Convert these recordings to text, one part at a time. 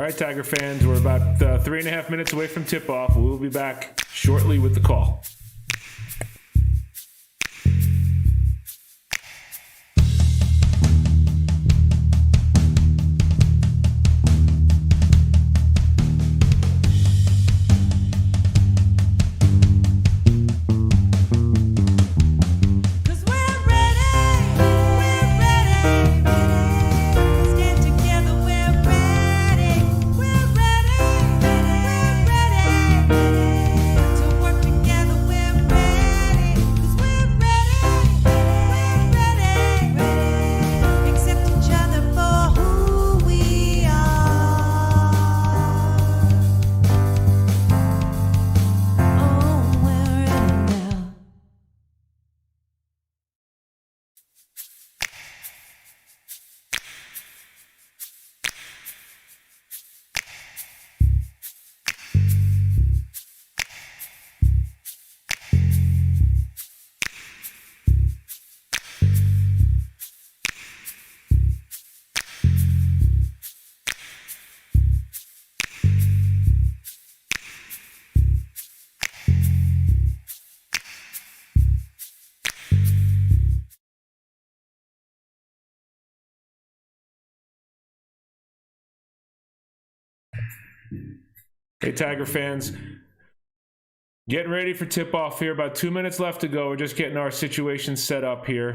right, Tiger fans, we're about 3.5 minutes away from tip-off. We'll be back shortly with the call. Hey, Tiger fans, getting ready for tip-off here. About 2 minutes left to go. We're just getting our situation set up here.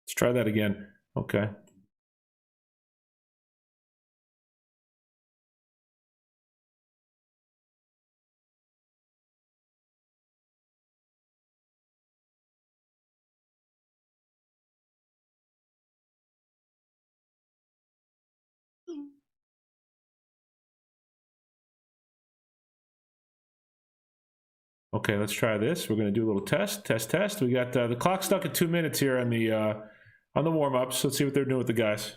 Let's try that again. Okay. Okay, let's try this. We're going to do a little test. We got the clock stuck at 2 minutes here on the warm-ups. Let's see what they're doing with the guys.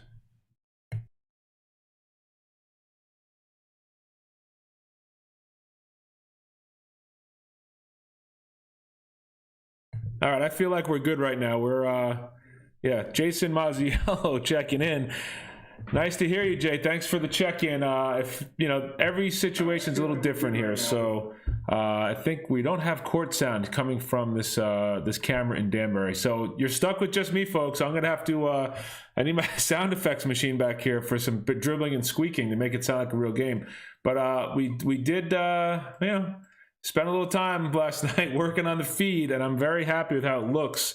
All right, I feel like we're good right now. We're, yeah, Jason Mazziello checking in. Nice to hear you, Jay. Thanks for the check-in. If you know, every situation's a little different here, so I think we don't have court sound coming from this this camera in Danbury. So you're stuck with just me, folks. I'm gonna have to. I need my sound effects machine back here for some dribbling and squeaking to make it sound like a real game. But we did, you know, spend a little time last night working on the feed, and I'm very happy with how it looks.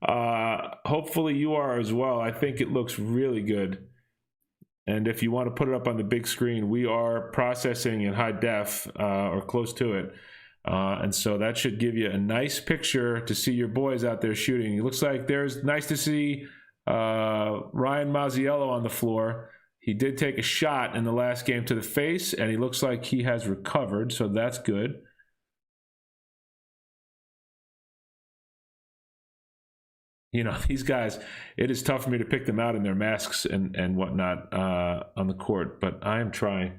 Hopefully you are as well. I think it looks really good. And if you want to put it up on the big screen, we are processing in high def or close to it. And so that should give you a nice picture to see your boys out there shooting. It looks like there's nice to see Ryan Mazziello on the floor. He did take a shot in the last game to the face, and he looks like he has recovered, so that's good. You know, these guys, it is tough for me to pick them out in their masks and whatnot on the court, but I am trying.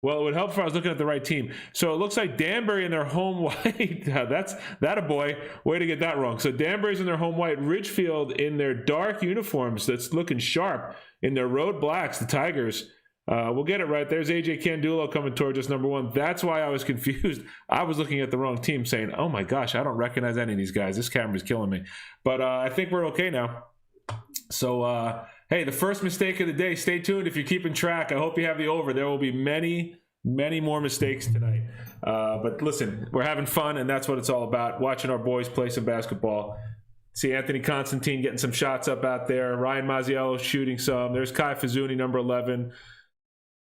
Well, it would help if I was looking at the right team. So it looks like Danbury in their home white. That's a boy. Way to get that wrong. So Danbury's in their home white. Ridgefield in their dark uniforms. That's looking sharp. In their road blacks, the Tigers. We'll get it right. There's AJ Candulo coming towards us, number one. That's why I was confused. I was looking at the wrong team saying, oh my gosh, I don't recognize any of these guys. This camera's killing me. But I think we're okay now. So, hey, the first mistake of the day. Stay tuned if you're keeping track. I hope you have the over. There will be many more mistakes tonight. But listen, we're having fun, and that's what it's all about, watching our boys play some basketball. See Anthony Constantine getting some shots up out there. Ryan Mazziello shooting some. There's Kai Fazuni, number 11.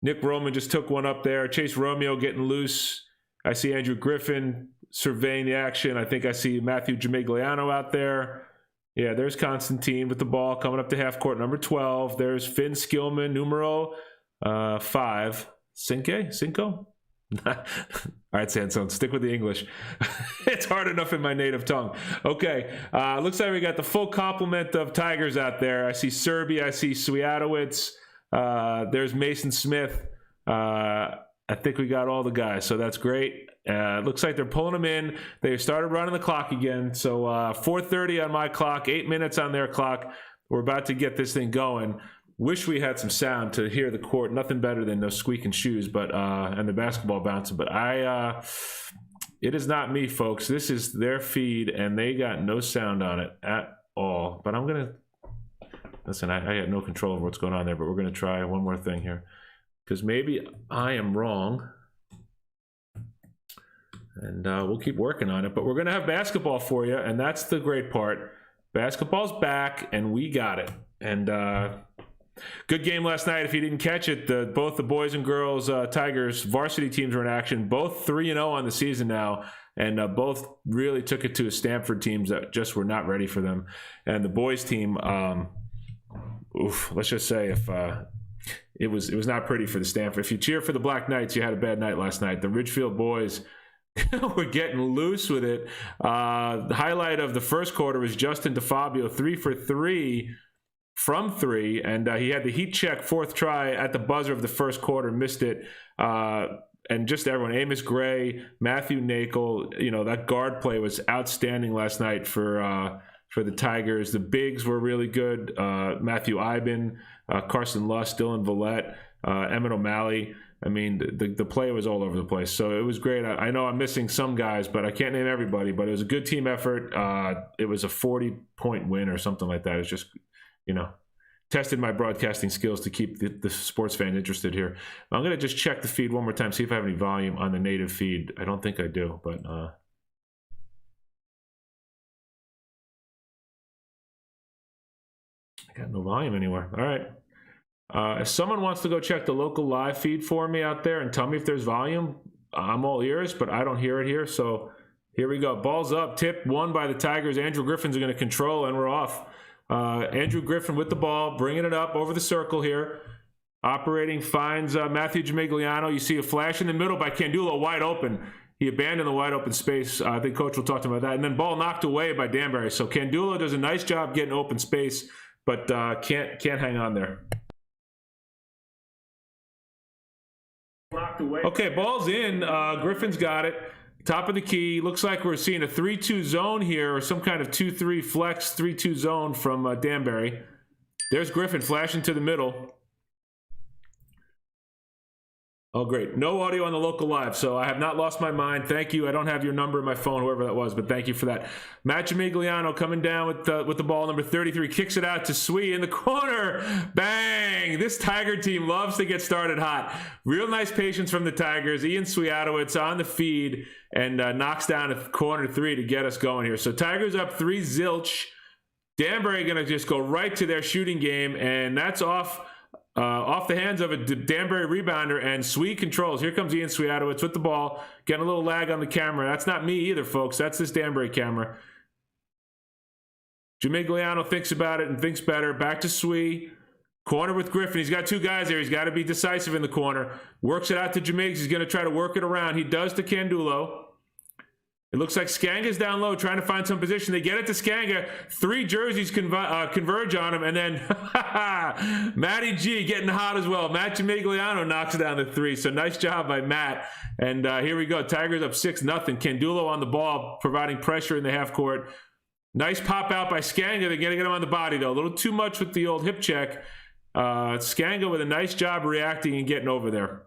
Nick Roman just took one up there. Chase Romeo getting loose. I see Andrew Griffin surveying the action. I think I see Matthew Gimigliano out there. Yeah, there's Constantine with the ball coming up to half court, number 12. There's Finn Skillman, numero 5. Cinco? All right, Sansone, stick with the English. It's hard enough in my native tongue. Okay, looks like we got the full complement of Tigers out there. I see Serby, I see Swiatowicz. There's Mason Smith. I think we got all the guys, so that's great. Looks like they're pulling them in. They started running the clock again. So 4:30 on my clock, 8 minutes on their clock. We're about to get this thing going. Wish we had some sound to hear the court. Nothing better than those squeaking shoes, but and the basketball bouncing. But it is not me, folks. This is their feed, and they got no sound on it at all. But I'm gonna listen. I have no control over what's going on there, but we're gonna try one more thing here, because maybe I am wrong. And we'll keep working on it. But we're going to have basketball for you, and that's the great part. Basketball's back, and we got it. And good game last night. If you didn't catch it, both the boys and girls Tigers varsity teams were in action. Both 3-0 on the season now, and both really took it to a Stanford teams that just were not ready for them. And the boys team, let's just say if it was not pretty for the Stanford. If you cheer for the Black Knights, you had a bad night last night. The Ridgefield boys we're getting loose with it. The highlight of the first quarter was Justin DeFabio, 3 for 3 from 3, and he had the heat check fourth try at the buzzer of the first quarter, missed it. And just everyone, Amos Gray, Matthew Nakel, that guard play was outstanding last night for the Tigers. The bigs were really good. Matthew Iben, Carson Lust, Dylan Villette, Emmett O'Malley. I mean, the play was all over the place. So it was great. I know I'm missing some guys, but I can't name everybody. But it was a good team effort. It was a 40-point win or something like that. It's just, tested my broadcasting skills to keep the sports fan interested here. I'm going to just check the feed one more time, see if I have any volume on the native feed. I don't think I do, but I got no volume anywhere. All right. If someone wants to go check the local live feed for me out there and tell me if there's volume, I'm all ears, but I don't hear it here. So here we go. Ball's up. Tip won by the Tigers. Andrew Griffin's going to control, and we're off. Andrew Griffin with the ball, bringing it up over the circle here. Operating, finds Matthew Gimigliano. You see a flash in the middle by Candulo, wide open. He abandoned the wide open space. I think Coach will talk to him about that. And then ball knocked away by Danbury. So Candulo does a nice job getting open space, but can't hang on there. Okay, ball's in. Griffin's got it. Top of the key. Looks like we're seeing a 3-2 zone here, or some kind of 2-3 flex 3-2 zone from Danbury. There's Griffin flashing to the middle. Oh, great. No audio on the local live, so I have not lost my mind. Thank you. I don't have your number in my phone, whoever that was, but thank you for that. Matt Gimigliano coming down with the ball, number 33, kicks it out to Swee in the corner. Bang! This Tiger team loves to get started hot. Real nice patience from the Tigers. Ian Swiatowicz on the feed and knocks down a corner 3 to get us going here. So Tigers up 3 zilch. Danbury going to just go right to their shooting game, and that's off the hands of a Danbury rebounder, and Swee controls. Here comes Ian Swiatowicz with the ball, getting a little lag on the camera. That's not me either, folks. That's this Danbury camera. Jamigliano thinks about it and thinks better. Back to Swee. Corner with Griffin. He's got two guys there. He's got to be decisive in the corner. Works it out to Jamigs. He's going to try to work it around. He does to Candulo. It looks like Skanga's down low trying to find some position. They get it to Skanga. Three jerseys converge on him. And then Matty G getting hot as well. Matt Jamigliano knocks down the three. So nice job by Matt. And here we go. Tigers up 6-0. Candulo on the ball, providing pressure in the half court. Nice pop out by Skanga. They're going to get him on the body, though. A little too much with the old hip check. Skanga with a nice job reacting and getting over there.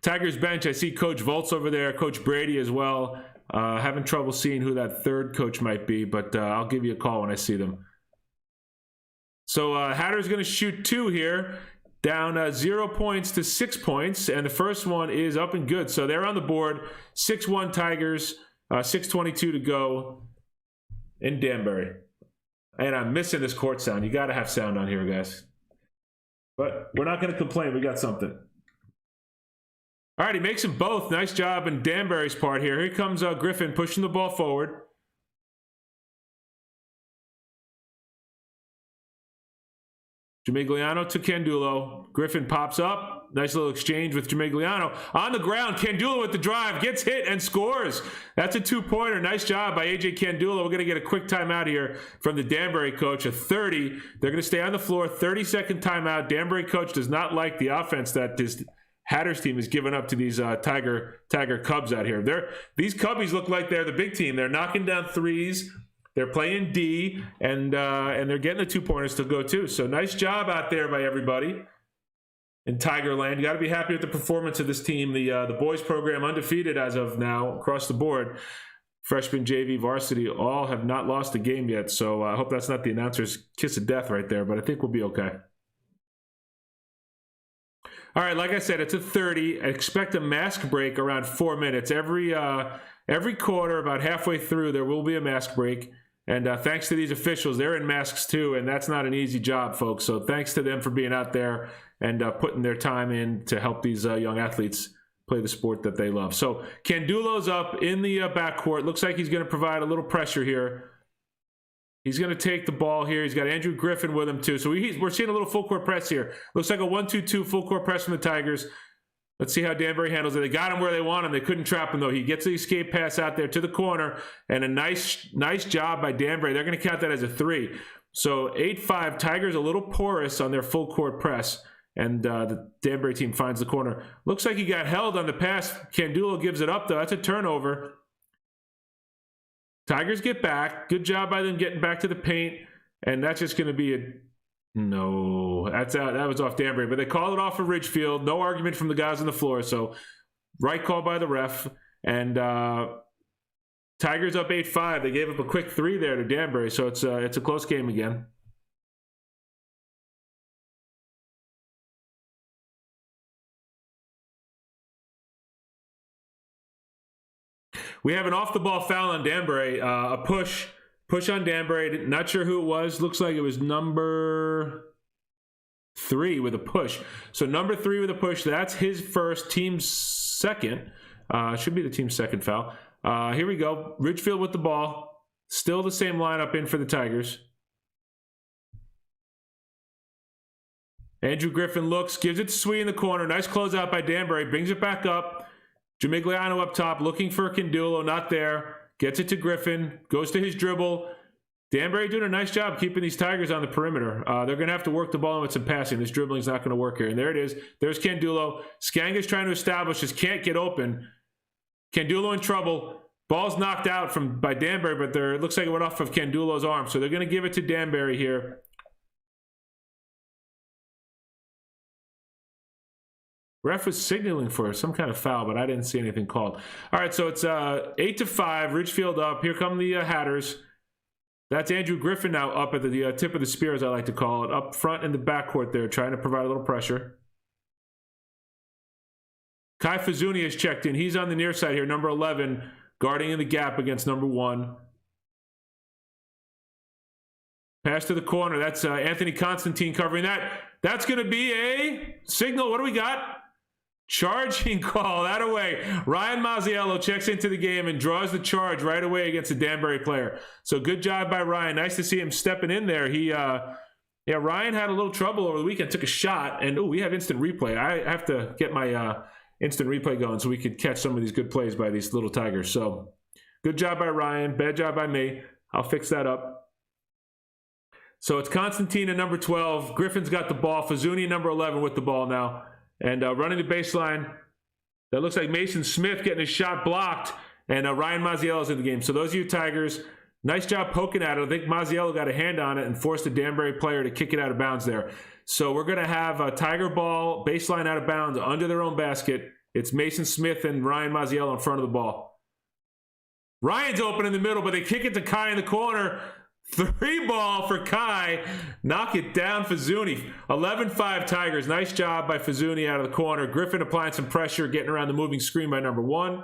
Tigers bench, I see Coach Volts over there, Coach Brady as well. Having trouble seeing who that third coach might be, but I'll give you a call when I see them. So Hatter's going to shoot two here, down 0 points to 6 points, and the first one is up and good. So they're on the board, 6-1 Tigers, 6:22 to go in Danbury. And I'm missing this court sound. You got to have sound on here, guys. But we're not going to complain. We got something. All right, he makes them both. Nice job in Danbury's part here. Here comes Griffin pushing the ball forward. Jamigliano to Candulo. Griffin pops up. Nice little exchange with Jamigliano. On the ground, Candulo with the drive. Gets hit and scores. That's a two-pointer. Nice job by A.J. Candulo. We're going to get a quick timeout here from the Danbury coach. A 30. They're going to stay on the floor. 30-second timeout. Danbury coach does not like the offense that this Hatters team is giving up to these Tiger Cubs out here. These Cubbies look like they're the big team. They're knocking down threes. They're playing D, and they're getting the two-pointers to go too. So nice job out there by everybody in Tigerland. You got to be happy with the performance of this team. The boys program undefeated as of now across the board. Freshman, JV, varsity all have not lost a game yet. So I hope that's not the announcer's kiss of death right there, but I think we'll be okay. All right, like I said, it's a 30. I expect a mask break around 4 minutes. Every quarter, about halfway through, there will be a mask break. And thanks to these officials, they're in masks too, and that's not an easy job, folks. So thanks to them for being out there and putting their time in to help these young athletes play the sport that they love. So Candulo's up in the backcourt. Looks like he's going to provide a little pressure here. He's going to take the ball here. He's got Andrew Griffin with him too. So we're seeing a little full court press here. Looks like a 1-2-2 full court press from the Tigers. Let's see how Danbury handles it. They got him where they want him. They couldn't trap him, though. He gets the escape pass out there to the corner, and a nice job by Danbury. They're going to count that as a 3. So 8-5, Tigers a little porous on their full court press, and the Danbury team finds the corner. Looks like he got held on the pass. Candulo gives it up, though. That's a turnover. Tigers get back. Good job by them getting back to the paint, and that's just going to be a... No, that's out. That was off Danbury, but they call it off for Ridgefield. No argument from the guys on the floor, so right call by the ref. And Tigers up 8-5. They gave up a quick 3 there to Danbury, so it's a close game again. We have an off-the-ball foul on Danbury, a push on Danbury. Not sure who it was. Looks like it was number 3 with a push. So number 3 with a push. That's his first, team's second. Should be the team's second foul. Here we go. Ridgefield with the ball. Still the same lineup in for the Tigers. Andrew Griffin looks, gives it to Swee in the corner. Nice closeout by Danbury. Brings it back up. Jamigliano up top, looking for Candulo. Not there. Gets it to Griffin, goes to his dribble. Danbury doing a nice job keeping these Tigers on the perimeter. They're going to have to work the ball in with some passing. This dribbling's not going to work here. And there it is. There's Candulo. Skanga's trying to establish, just can't get open. Candulo in trouble. Ball's knocked out by Danbury, but it looks like it went off of Candulo's arm. So they're going to give it to Danbury here. Ref was signaling for some kind of foul, but I didn't see anything called. All right, so it's 8-5. Ridgefield up. Here come the Hatters. That's Andrew Griffin now up at the tip of the spear, as I like to call it. Up front in the backcourt there, trying to provide a little pressure. Kai Fazuni has checked in. He's on the near side here, number 11, guarding in the gap against number 1. Pass to the corner. That's Anthony Constantine covering that. That's going to be a signal. What do we got? Charging call that away. Ryan Maziello checks into the game and draws the charge right away against a Danbury player. So good job by Ryan. Nice to see him stepping in there. Ryan had a little trouble over the weekend, took a shot, and we have instant replay. I have to get my instant replay going so we could catch some of these good plays by these little Tigers. So good job by Ryan, bad job by me. I'll fix that up. So it's Constantine at number 12. Griffin's got the ball. Fazzuni number 11 with the ball now. And running the baseline, that looks like Mason Smith getting his shot blocked, and Ryan Maziello's in the game. So those of you Tigers, nice job poking at it. I think Maziello got a hand on it and forced a Danbury player to kick it out of bounds there. So we're going to have a Tiger ball, baseline out of bounds, under their own basket. It's Mason Smith and Ryan Maziello in front of the ball. Ryan's open in the middle, but they kick it to Kai in the corner. 3 ball for Kai. Knock it down, Fazzuni. 11-5 Tigers. Nice job by Fazzuni out of the corner. Griffin applying some pressure, getting around the moving screen by number 1.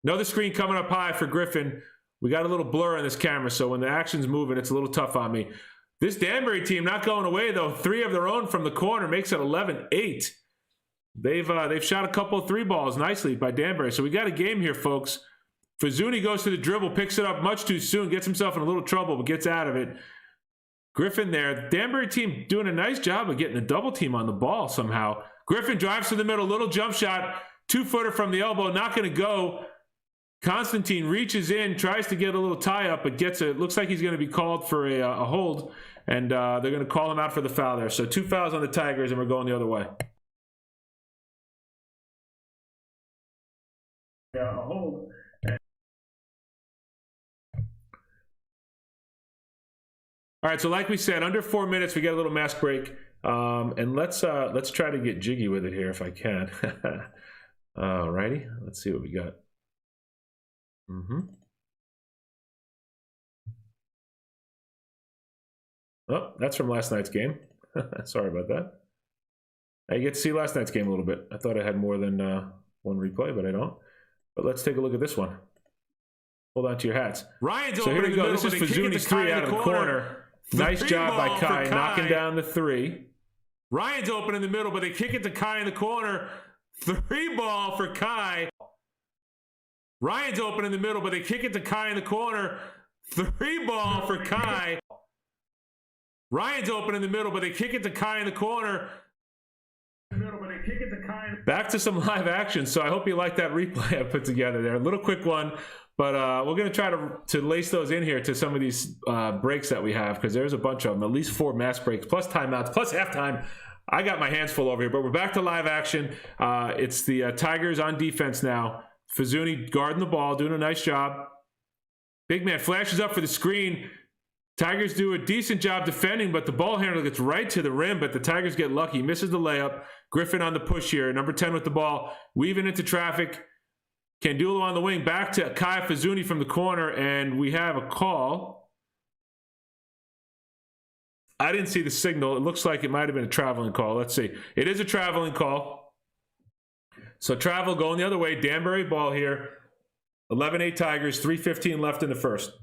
Another screen coming up high for Griffin. We got a little blur on this camera, so when the action's moving, it's a little tough on me. This Danbury team not going away, though. 3 of their own from the corner makes it 11-8. They've shot a couple of 3 balls nicely by Danbury. So we got a game here, folks. Fazzuni goes to the dribble, picks it up much too soon, gets himself in a little trouble, but gets out of it. Griffin there. The Danbury team doing a nice job of getting a double team on the ball somehow. Griffin drives to the middle, little jump shot, 2-footer from the elbow, not going to go. Constantine reaches in, tries to get a little tie up, but gets it. Looks like he's going to be called for a hold, and they're going to call him out for the foul there. So 2 fouls on the Tigers, and we're going the other way. Yeah, a hold. All right, so like we said, under 4 minutes, we get a little mask break, and let's try to get jiggy with it here if I can. All righty, let's see what we got. Oh, that's from last night's game. Sorry about that. I get to see last night's game a little bit. I thought I had more than one replay, but I don't. But let's take a look at this one. Hold on to your hats. Ryan's so here we go. This is Fazzuni's 3 out of the corner. Nice job by Kai, knocking down the 3. Ryan's open in the middle, but they kick it to Kai in the corner. 3 ball for Kai. Ryan's open in the middle, but they kick it to Kai in the corner. 3 ball for Kai. Ryan's open in the middle, but they kick it to Kai in the corner. Back to some live action. So I hope you like that replay I put together there. A little quick one. But we're going to try to lace those in here to some of these breaks that we have, because there's a bunch of them, at least 4 mass breaks, plus timeouts, plus halftime. I got my hands full over here, but we're back to live action. It's the Tigers on defense now. Fazzuni guarding the ball, doing a nice job. Big man flashes up for the screen. Tigers do a decent job defending, but the ball handler gets right to the rim, but the Tigers get lucky. Misses the layup. Griffin on the push here. Number 10 with the ball, weaving into traffic. Candulo on the wing, back to Kai Fazzuni from the corner, and we have a call. I didn't see the signal. It looks like it might have been a traveling call. Let's see. It is a traveling call. So travel going the other way. Danbury ball here. 11-8 Tigers, 3:15 left in the first.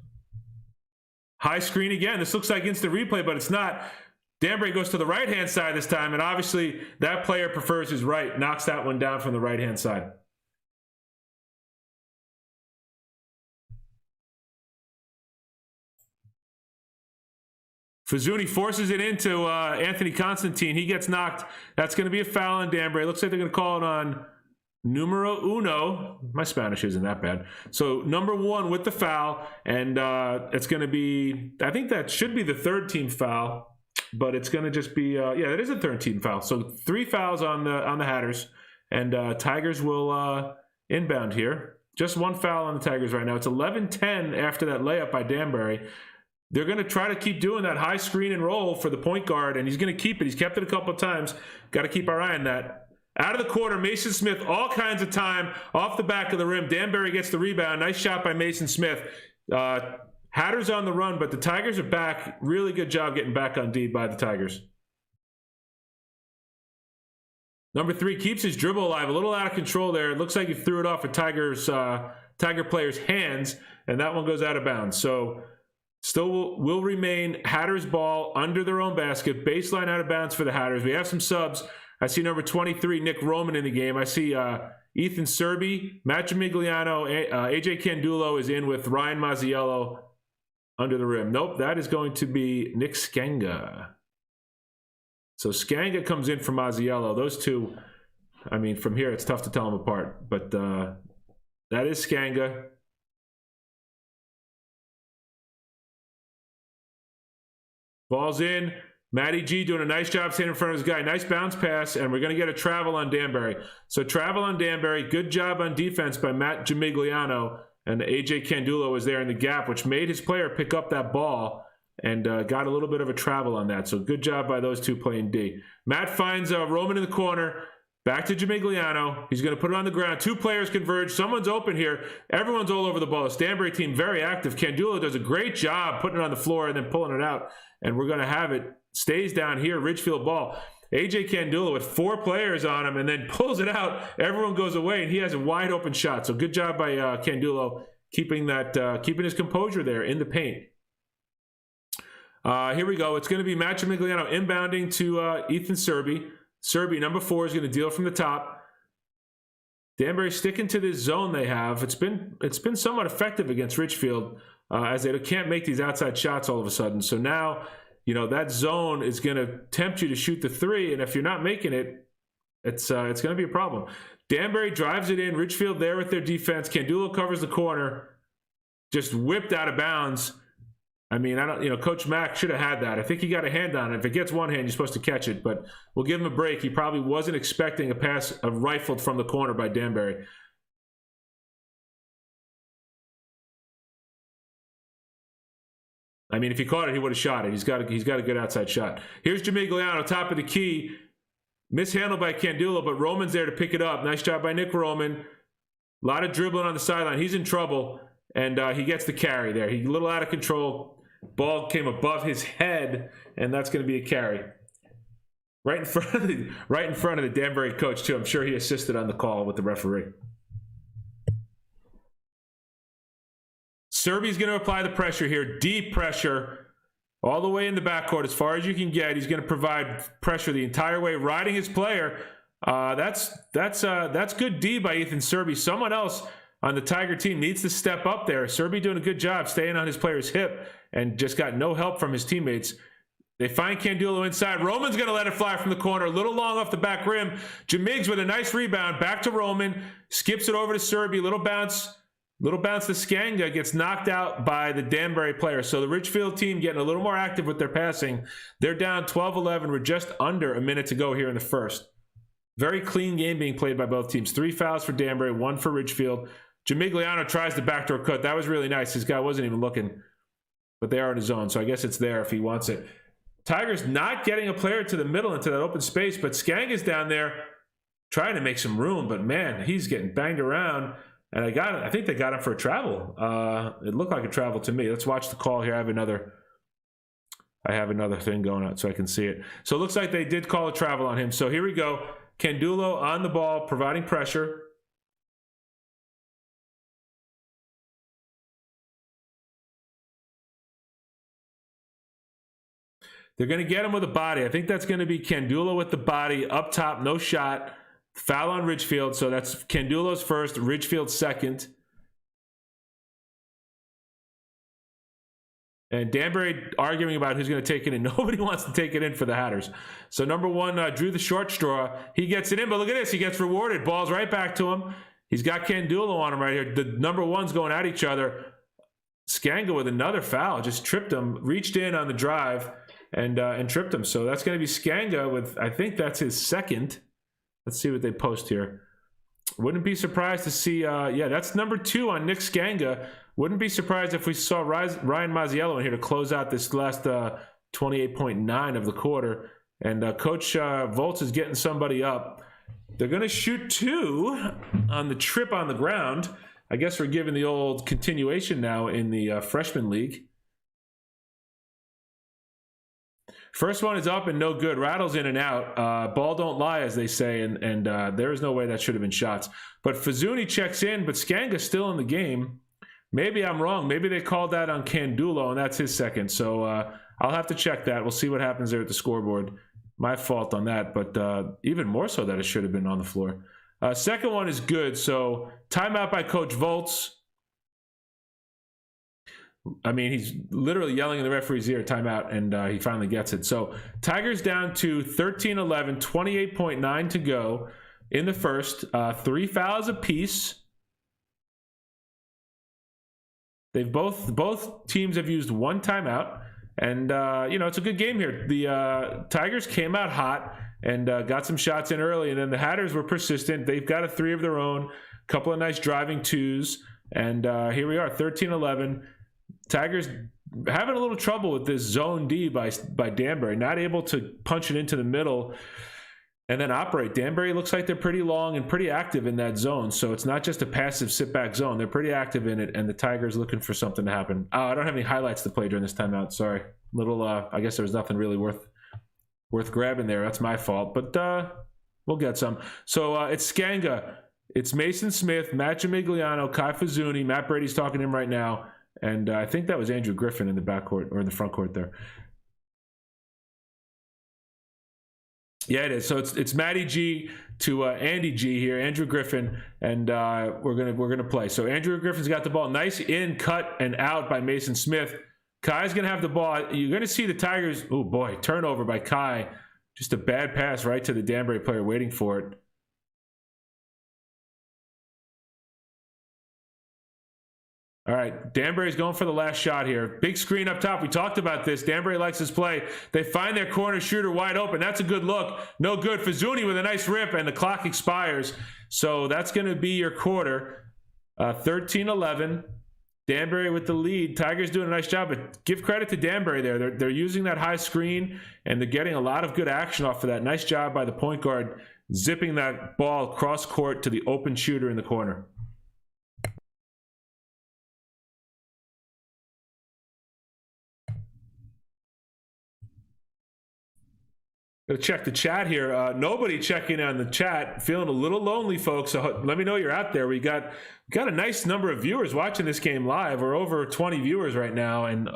High screen again. This looks like instant replay, but it's not. Danbury goes to the right-hand side this time, and obviously that player prefers his right. Knocks that one down from the right-hand side. Fazzuni forces it into Anthony Constantine. He gets knocked. That's going to be a foul on Danbury. Looks like they're going to call it on numero uno. My Spanish isn't that bad. So number 1 with the foul, and it's going to be, I think that should be the 3rd team foul, but it's going to just be, yeah, it is a 3rd team foul. So 3 fouls on the Hatters, and Tigers will inbound here. Just 1 foul on the Tigers right now. It's 11-10 after that layup by Danbury. They're going to try to keep doing that high screen and roll for the point guard, and he's going to keep it. He's kept it a couple of times. Got to keep our eye on that. Out of the corner, Mason Smith, all kinds of time, off the back of the rim. Danbury gets the rebound. Nice shot by Mason Smith. Hatters on the run, but the Tigers are back. Really good job getting back on D by the Tigers. Number 3 keeps his dribble alive. A little out of control there. It looks like he threw it off a Tiger player's hands, and that one goes out of bounds. So still will remain Hatters ball under their own basket. Baseline out of bounds for the Hatters. We have some subs. I see number 23, Nick Roman in the game. I see Ethan Serby, Matt Gimigliano, AJ Candulo is in with Ryan Mazziello under the rim. Nope, that is going to be Nick Skenga. So Skanga comes in for Mazziello. Those two, I mean, from here it's tough to tell them apart. But that is Skanga. Ball's in. Matty G doing a nice job staying in front of his guy. Nice bounce pass, and we're going to get a travel on Danbury. So travel on Danbury. Good job on defense by Matt Gimigliano. And AJ Candulo was there in the gap, which made his player pick up that ball and got a little bit of a travel on that. So good job by those two playing D. Matt finds Roman in the corner. Back to Gimigliano. He's going to put it on the ground. Two players converge. Someone's open here. Everyone's all over the ball. This Danbury team very active. Candulo does a great job putting it on the floor and then pulling it out. And we're going to have it. Stays down here. Ridgefield ball. AJ Candulo with 4 players on him and then pulls it out. Everyone goes away and he has a wide open shot. So good job by Candulo keeping his composure there in the paint. Here we go. It's going to be Matt Gimigliano inbounding to Ethan Serby. Serby, number 4, is going to deal from the top. Danbury sticking to this zone they have. It's been somewhat effective against Ridgefield as they can't make these outside shots all of a sudden. So now, you know, that zone is going to tempt you to shoot the 3, and if you're not making it, it's going to be a problem. Danbury drives it in. Ridgefield there with their defense. Candulo covers the corner. Just whipped out of bounds. I mean, Coach Mack should have had that. I think he got a hand on it. If it gets one hand, you're supposed to catch it, but we'll give him a break. He probably wasn't expecting a pass rifled from the corner by Danbury. I mean, if he caught it, he would have shot it. He's got a good outside shot. Here's Gimigliano, top of the key. Mishandled by Candulo, but Roman's there to pick it up. Nice job by Nick Roman. A lot of dribbling on the sideline. He's in trouble, and he gets the carry there. He's a little out of control. Ball came above his head, and that's going to be a carry. Right in front of the Danbury coach, too. I'm sure he assisted on the call with the referee. Serby's going to apply the pressure here. Deep pressure all the way in the backcourt as far as you can get. He's going to provide pressure the entire way, riding his player. That's good D by Ethan Serby. Someone else on the Tiger team needs to step up there. Serby doing a good job staying on his player's hip and just got no help from his teammates. They find Candulo inside. Roman's going to let it fly from the corner. A little long off the back rim. Jamigs with a nice rebound. Back to Roman. Skips it over to Serby. Little bounce to Skanga. Gets knocked out by the Danbury player. So the Ridgefield team getting a little more active with their passing. They're down 12-11. We're just under a minute to go here in the first. Very clean game being played by both teams. 3 fouls for Danbury, 1 for Ridgefield. Gimigliano tries the backdoor cut. That was really nice. This guy wasn't even looking. But they are in his zone, so I guess it's there if he wants it. Tigers not getting a player to the middle into that open space, but Skanga's down there trying to make some room. But, man, he's getting banged around. And I think they got him for a travel. It looked like a travel to me. Let's watch the call here. I have another thing going on so I can see it. So it looks like they did call a travel on him. So here we go. Candulo on the ball, providing pressure. They're going to get him with a body. I think that's going to be Candulo with the body up top, no shot. Foul on Ridgefield. So that's Candulo's first, Ridgefield's second. And Danbury arguing about who's going to take it in. Nobody wants to take it in for the Hatters. So number 1 drew the short straw. He gets it in, but look at this. He gets rewarded. Ball's right back to him. He's got Candulo on him right here. The number 1's going at each other. Skanga with another foul. Just tripped him. Reached in on the drive. And tripped him. So that's going to be Skanga with, I think that's his second. Let's see what they post here. Wouldn't be surprised to see, that's number 2 on Nick Skanga. Wouldn't be surprised if we saw Ryan Mazziello in here to close out this last 28.9 of the quarter. And Coach Volz is getting somebody up. They're going to shoot 2 on the trip on the ground. I guess we're giving the old continuation now in the freshman league. First one is up and no good. Rattles in and out. Ball don't lie, as they say, and there is no way that should have been shots. But Fazuni checks in, but Skanga's still in the game. Maybe I'm wrong. Maybe they called that on Candulo, and that's his second. So I'll have to check that. We'll see what happens there at the scoreboard. My fault on that, but even more so that it should have been on the floor. Second one is good. So timeout by Coach Volz. I mean, he's literally yelling in the referee's ear, timeout, and he finally gets it. So Tigers down to 13-11, 28.9 to go in the first. 3 fouls apiece. They've both teams have used 1 timeout, and it's a good game here. The Tigers came out hot and got some shots in early, and then the Hatters were persistent. They've got a 3 of their own, a couple of nice driving 2s, and here we are, 13-11. Tigers having a little trouble with this zone D by Danbury, not able to punch it into the middle and then operate. Danbury looks like they're pretty long and pretty active in that zone, so it's not just a passive sit-back zone. They're pretty active in it, and the Tigers looking for something to happen. I don't have any highlights to play during this timeout. Sorry. I guess there was nothing really worth grabbing there. That's my fault, but we'll get some. So it's Skanga. It's Mason Smith, Matt Gimigliano, Kai Fazzuni. Matt Brady's talking to him right now. And I think that was Andrew Griffin in the backcourt or in the front court there. Yeah, it is. So it's Matty G to Andy G here, Andrew Griffin, and we're gonna play. So Andrew Griffin's got the ball, nice in, cut, and out by Mason Smith. Kai's gonna have the ball. You're gonna see the Tigers. Oh boy, turnover by Kai. Just a bad pass right to the Danbury player waiting for it. All right, Danbury's going for the last shot here. Big screen up top. We talked about this. Danbury likes his play. They find their corner shooter wide open. That's a good look. No good. Fazzuni with a nice rip, and the clock expires. So that's going to be your quarter. 13-11. Danbury with the lead. Tigers doing a nice job, but give credit to Danbury there. They're using that high screen, and they're getting a lot of good action off of that. Nice job by the point guard, zipping that ball cross court to the open shooter in the corner. Gonna check the chat here. Nobody checking on the chat. Feeling a little lonely, folks. So let me know you're out there. We got a nice number of viewers watching this game live. We're over 20 viewers right now, and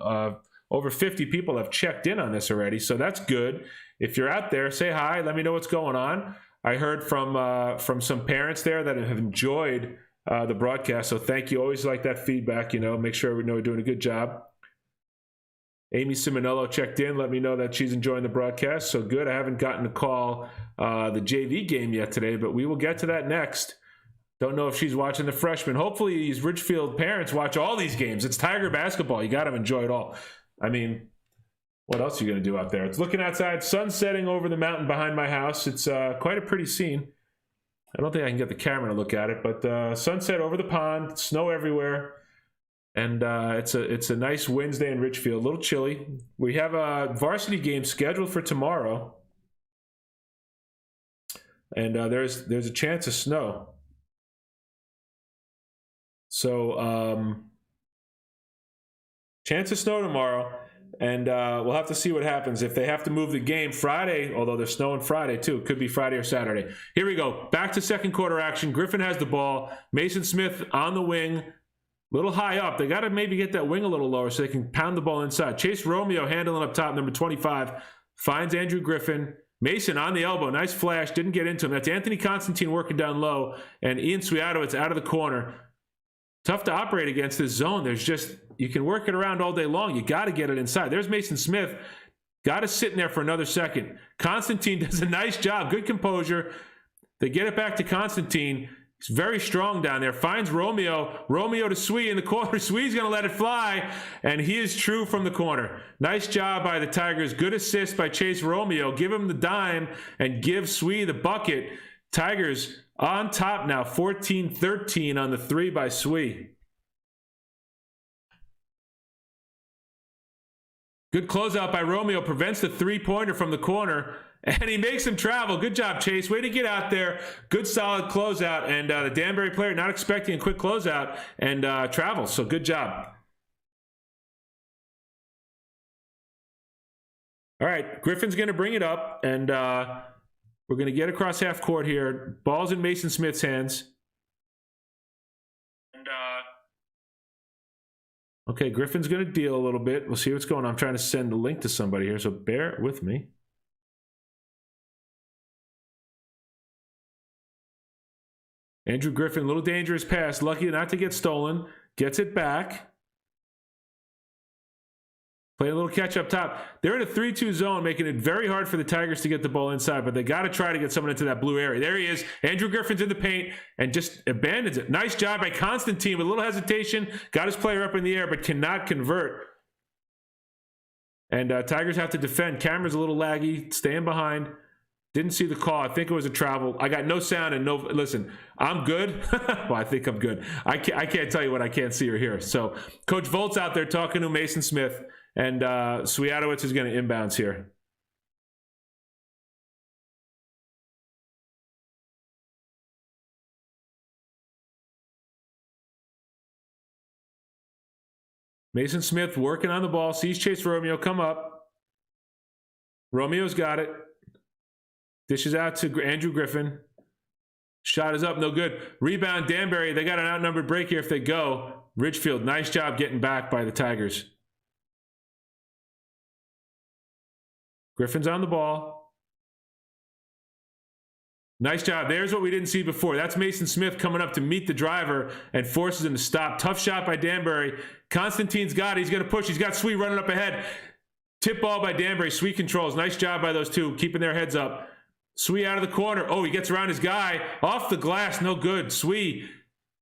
over 50 people have checked in on this already. So that's good. If you're out there, say hi. Let me know what's going on. I heard from some parents there that have enjoyed the broadcast. So thank you. Always like that feedback. Make sure we know we're doing a good job. Amy Simonello checked in, let me know that she's enjoying the broadcast. So good. I haven't gotten to call the JV game yet today, but we will get to that next. Don't know if she's watching the freshman. Hopefully these Ridgefield parents watch all these games. It's Tiger basketball. You got to enjoy it all. I mean, what else are you going to do out there? It's looking outside, sun setting over the mountain behind my house. It's quite a pretty scene. I don't think I can get the camera to look at it, but sunset over the pond, snow everywhere. And it's a nice Wednesday in Ridgefield, a little chilly. We have a varsity game scheduled for tomorrow, and there's a chance of snow. So chance of snow tomorrow, and we'll have to see what happens if they have to move the game Friday. Although there's snow on Friday too, could be Friday or Saturday. Here we go, back to second quarter action. Griffin has the ball. Mason Smith on the wing. Little high up. They got to maybe get that wing a little lower so they can pound the ball inside. Chase Romeo handling up top, number 25. Finds Andrew Griffin. Mason on the elbow. Nice flash. Didn't get into him. That's Anthony Constantine working down low. And Ian Swiatowicz out of the corner. Tough to operate against this zone. You can work it around all day long. You got to get it inside. There's Mason Smith. Got to sit in there for another second. Constantine does a nice job. Good composure. They get it back to Constantine. He's very strong down there. Finds Romeo. Romeo to Swee in the corner. Swee's going to let it fly, and he is true from the corner. Nice job by the Tigers. Good assist by Chase Romeo. Give him the dime and give Swee the bucket. Tigers on top now, 14-13 on the 3 by Swee. Good closeout by Romeo. Prevents the three-pointer from the corner. And he makes him travel. Good job, Chase. Way to get out there. Good, solid closeout. And the Danbury player not expecting a quick closeout and travels. So good job. All right, Griffin's going to bring it up. And we're going to get across half court here. Ball's in Mason Smith's hands. And okay, Griffin's going to deal a little bit. We'll see what's going on. I'm trying to send the link to somebody here, so bear with me. Andrew Griffin, a little dangerous pass. Lucky not to get stolen. Gets it back. Playing a little catch up top. They're in a 3-2 zone, making it very hard for the Tigers to get the ball inside, but they got to try to get someone into that blue area. There he is. Andrew Griffin's in the paint and just abandons it. Nice job by Constantine with a little hesitation. Got his player up in the air, but cannot convert. And Tigers have to defend. Camera's a little laggy, staying behind. Didn't see the call. I think it was a travel. I got no sound and no. Listen, I'm good. Well, I think I'm good. I can't tell you what I can't see or hear. So Coach Volt's out there talking to Mason Smith, and Swiatowicz is going to inbounds here. Mason Smith working on the ball. Sees Chase Romeo come up. Romeo's got it. Dishes out to Andrew Griffin. Shot is up, no good. Rebound, Danbury. They got an outnumbered break here if they go. Ridgefield, nice job getting back by the Tigers. Griffin's on the ball. Nice job. There's what we didn't see before. That's Mason Smith coming up to meet the driver and forces him to stop. Tough shot by Danbury. Constantine's got it. He's going to push. He's got Sweet running up ahead. Tip ball by Danbury. Sweet controls. Nice job by those two, keeping their heads up. Sweet out of the corner. Oh, he gets around his guy. Off the glass, no good. Sweet,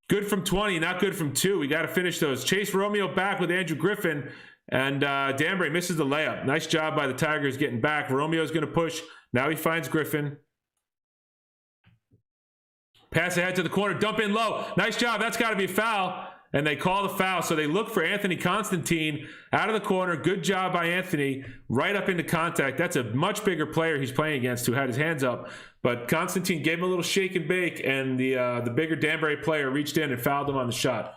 good from 20, not good from 2. We got to finish those. Chase Romeo back with Andrew Griffin, and Danbury misses the layup. Nice job by the Tigers getting back. Romeo's going to push. Now he finds Griffin. Pass ahead to the corner. Dump in low. Nice job. That's got to be a foul. And they call the foul. So they look for Anthony Constantine out of the corner. Good job by Anthony. Right up into contact. That's a much bigger player he's playing against who had his hands up. But Constantine gave him a little shake and bake, and the bigger Danbury player reached in and fouled him on the shot.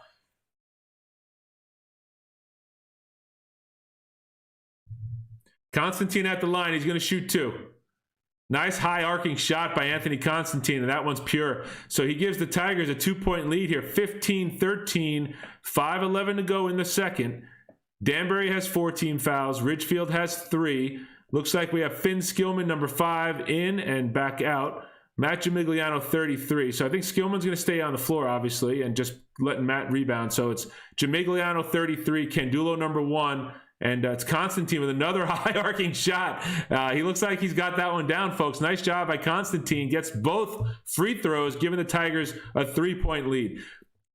Constantine at the line. He's going to shoot 2. Nice high arcing shot by Anthony Constantine, and that one's pure. So he gives the Tigers a 2-point lead here, 15-13, 5:11 to go in the second. Danbury has 14 fouls. Ridgefield has 3. Looks like we have Finn Skillman, number 5, in and back out. Matt Gimigliano, 33. So I think Skillman's going to stay on the floor, obviously, and just letting Matt rebound. So it's Gimigliano, 33, Candulo, number 1, and it's Constantine with another high arcing shot. He looks like he's got that one down, folks. Nice job by Constantine. Gets both free throws, giving the Tigers a 3-point lead.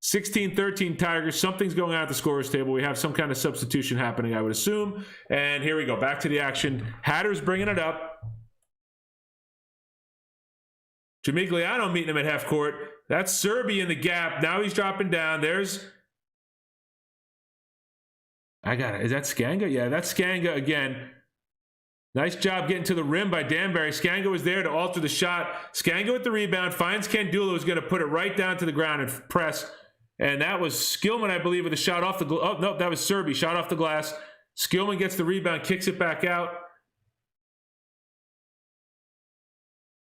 16-13 Tigers. Something's going on at the scorer's table. We have some kind of substitution happening, I would assume. And here we go. Back to the action. Hatter's bringing it up. Gimigliano meeting him at half court. That's Serby in the gap. Now he's dropping down. There's... I got it. Is that Skanga? Yeah, that's Skanga again. Nice job getting to the rim by Danbury. Skanga was there to alter the shot. Skanga with the rebound. Finds Candulo, who's going to put it right down to the ground and press. And that was Skillman, I believe, with a shot off the glass. Oh, no, that was Serby. Shot off the glass. Skillman gets the rebound, kicks it back out.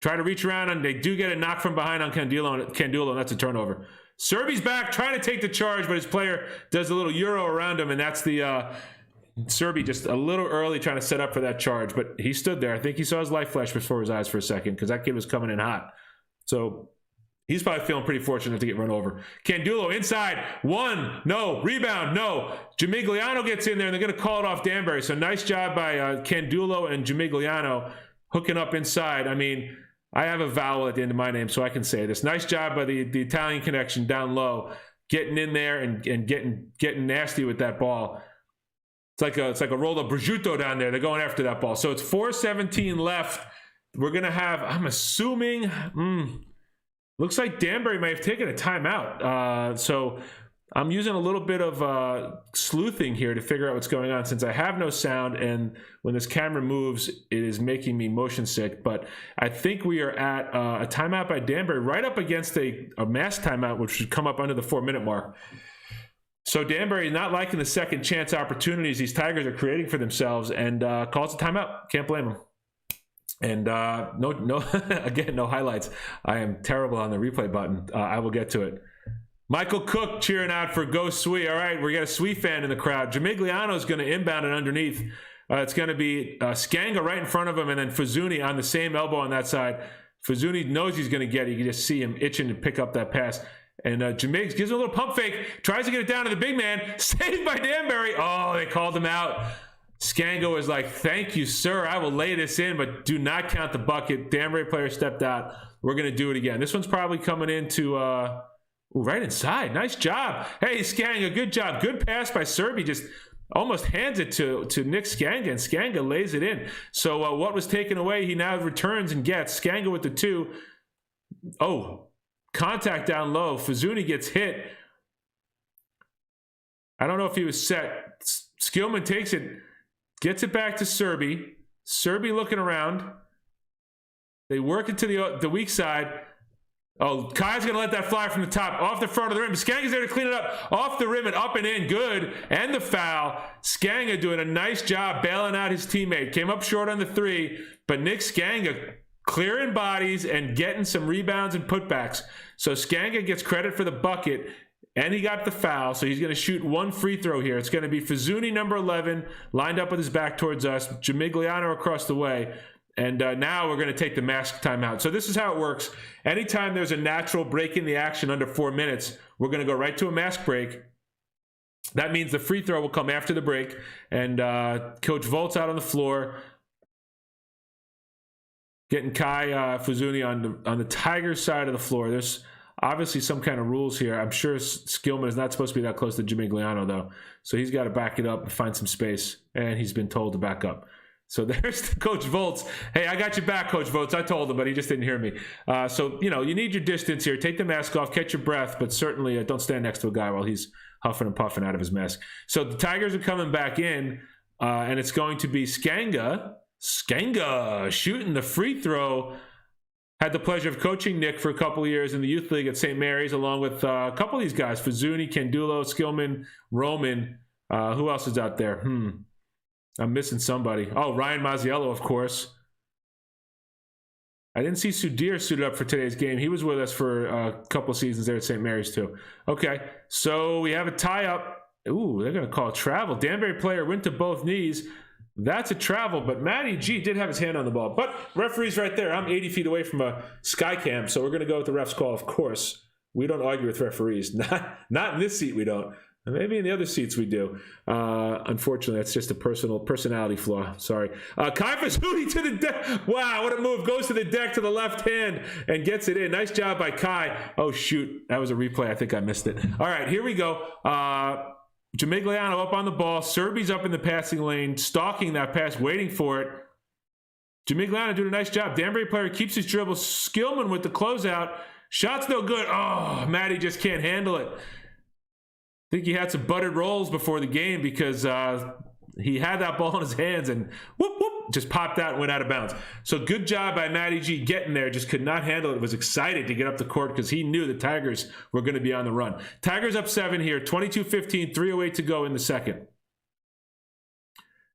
Try to reach around, and they do get a knock from behind on Candulo, and that's a turnover. Serby's back, trying to take the charge, but his player does a little Euro around him, and that's the Serby just a little early trying to set up for that charge. But he stood there. I think he saw his light flash before his eyes for a second because that kid was coming in hot. So he's probably feeling pretty fortunate to get run over. Candulo inside. 1, no. Rebound, no. Gimigliano gets in there, and they're going to call it off Danbury. So nice job by Candulo and Gimigliano hooking up inside. I mean... I have a vowel at the end of my name, so I can say this. Nice job by the Italian connection down low, getting in there and getting nasty with that ball. It's like a roll of prosciutto down there. They're going after that ball. So it's 4:17 left. We're gonna have. I'm assuming. Looks like Danbury may have taken a timeout. So I'm using a little bit of sleuthing here to figure out what's going on since I have no sound, and when this camera moves, it is making me motion sick. But I think we are at a timeout by Danbury, right up against a mass timeout, which should come up under the 4-minute mark. So Danbury not liking the second chance opportunities these Tigers are creating for themselves, and calls a timeout. Can't blame them. And no, again, no highlights. I am terrible on the replay button. I will get to it. Michael Cook cheering out for Go Sweet. All right, we got a Sweet fan in the crowd. Gimigliano is going to inbound it underneath. It's going to be Skanga right in front of him, and then Fuzuni on the same elbow on that side. Fazuni knows he's going to get it. You can just see him itching to pick up that pass. And Jamigs gives him a little pump fake, tries to get it down to the big man, saved by Danbury. Oh, they called him out. Scango was like, thank you, sir. I will lay this in, but do not count the bucket. Danbury player stepped out. We're going to do it again. This one's probably coming into right inside. Nice job. Hey, Skanga, good job. Good pass by Serby. Just almost hands it to Nick Skanga, and Skanga lays it in. So what was taken away, he now returns and gets. Skanga with the 2. Oh, contact down low. Fazuni gets hit. I don't know if he was set. Skillman takes it, gets it back to Serby. Serby looking around. They work it to the weak side. Oh, Kai's going to let that fly from the top, off the front of the rim. Skanga's there to clean it up, off the rim and up and in. Good. And the foul. Skanga doing a nice job bailing out his teammate. Came up short on the 3, but Nick Skanga clearing bodies and getting some rebounds and putbacks. So Skanga gets credit for the bucket, and he got the foul, so he's going to shoot 1 free throw here. It's going to be Fazuni, number 11, lined up with his back towards us. Jamigliano across the way. And now we're going to take the mask timeout. So this is how it works. Anytime there's a natural break in the action under 4 minutes, we're going to go right to a mask break. That means the free throw will come after the break. And Coach Volt's out on the floor, getting Kai Fazuni on the Tigers side of the floor. There's obviously some kind of rules here. I'm sure Skillman is not supposed to be that close to Jamigliano, though. So he's got to back it up and find some space. And he's been told to back up. So there's Coach Volts. Hey, I got you back, Coach Volts. I told him, but he just didn't hear me. So, you know, you need your distance here. Take the mask off, catch your breath, but certainly don't stand next to a guy while he's huffing and puffing out of his mask. So the Tigers are coming back in, and it's going to be Skanga. Skanga shooting the free throw. Had the pleasure of coaching Nick for a couple of years in the youth league at St. Mary's, along with a couple of these guys, Fazuni, Candulo, Skillman, Roman. Who else is out there? I'm missing somebody. Oh, Ryan Mazziello, of course. I didn't see Sudhir suited up for today's game. He was with us for a couple of seasons there at St. Mary's, too. Okay, so we have a tie-up. Ooh, they're going to call a travel. Danbury player went to both knees. That's a travel, but Matty G did have his hand on the ball. But referee's right there. I'm 80 feet away from a sky cam, so we're going to go with the ref's call, of course. We don't argue with referees. Not in this seat, we don't. Maybe in the other seats we do. Unfortunately, that's just a personality flaw. Sorry. Kai Fazuni to the deck. Wow, what a move. Goes to the deck to the left hand and gets it in. Nice job by Kai. Oh, shoot. That was a replay. I think I missed it. All right, here we go. Jamigliano up on the ball. Serby's up in the passing lane, stalking that pass, waiting for it. Jamigliano doing a nice job. Danbury player keeps his dribble. Skillman with the closeout. Shot's no good. Oh, Matty just can't handle it. I think he had some buttered rolls before the game because he had that ball in his hands and whoop, whoop, just popped out and went out of bounds. So good job by Matty G getting there. Just could not handle it. Was excited to get up the court because he knew the Tigers were going to be on the run. Tigers up 7 here, 22-15, 3:08 to go in the second.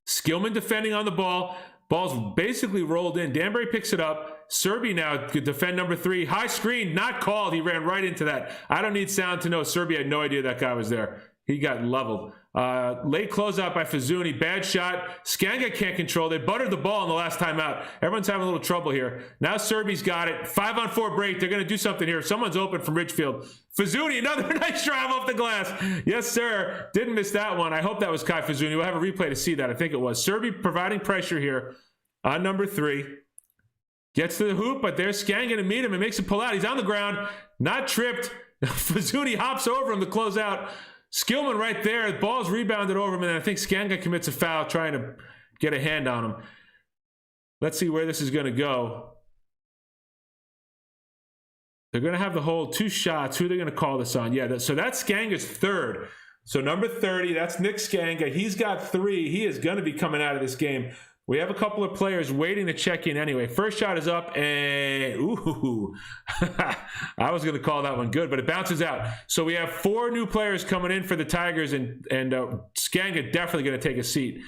Skillman defending on the ball. Ball's basically rolled in. Danbury picks it up. Serby now could defend number 3. High screen, not called. He ran right into that. I don't need sound to know Serby had no idea that guy was there. He got leveled. Late closeout by Fazuni. Bad shot. Skanga can't control. They buttered the ball in the last time out. Everyone's having a little trouble here. Now Serby's got it. 5-on-4 break. They're going to do something here. Someone's open from Ridgefield. Fazuni, another nice drive off the glass. Yes, sir. Didn't miss that one. I hope that was Kai Fazuni. We'll have a replay to see that. I think it was. Serby providing pressure here on number 3. Gets to the hoop, but there's Skanga to meet him and makes him pull out. He's on the ground, not tripped. Fazuni hops over him to close out. Skillman right there. The ball's rebounded over him, and I think Skanga commits a foul trying to get a hand on him. Let's see where this is going to go. They're going to have the hold 2 shots. Who are they going to call this on? Yeah, so that's Skanga's 3rd. So number 30, that's Nick Skanga. He's got 3. He is going to be coming out of this game. We have a couple of players waiting to check in anyway. First shot is up, and ooh, I was going to call that one good, but it bounces out. So we have 4 new players coming in for the Tigers, and Skanga definitely going to take a seat.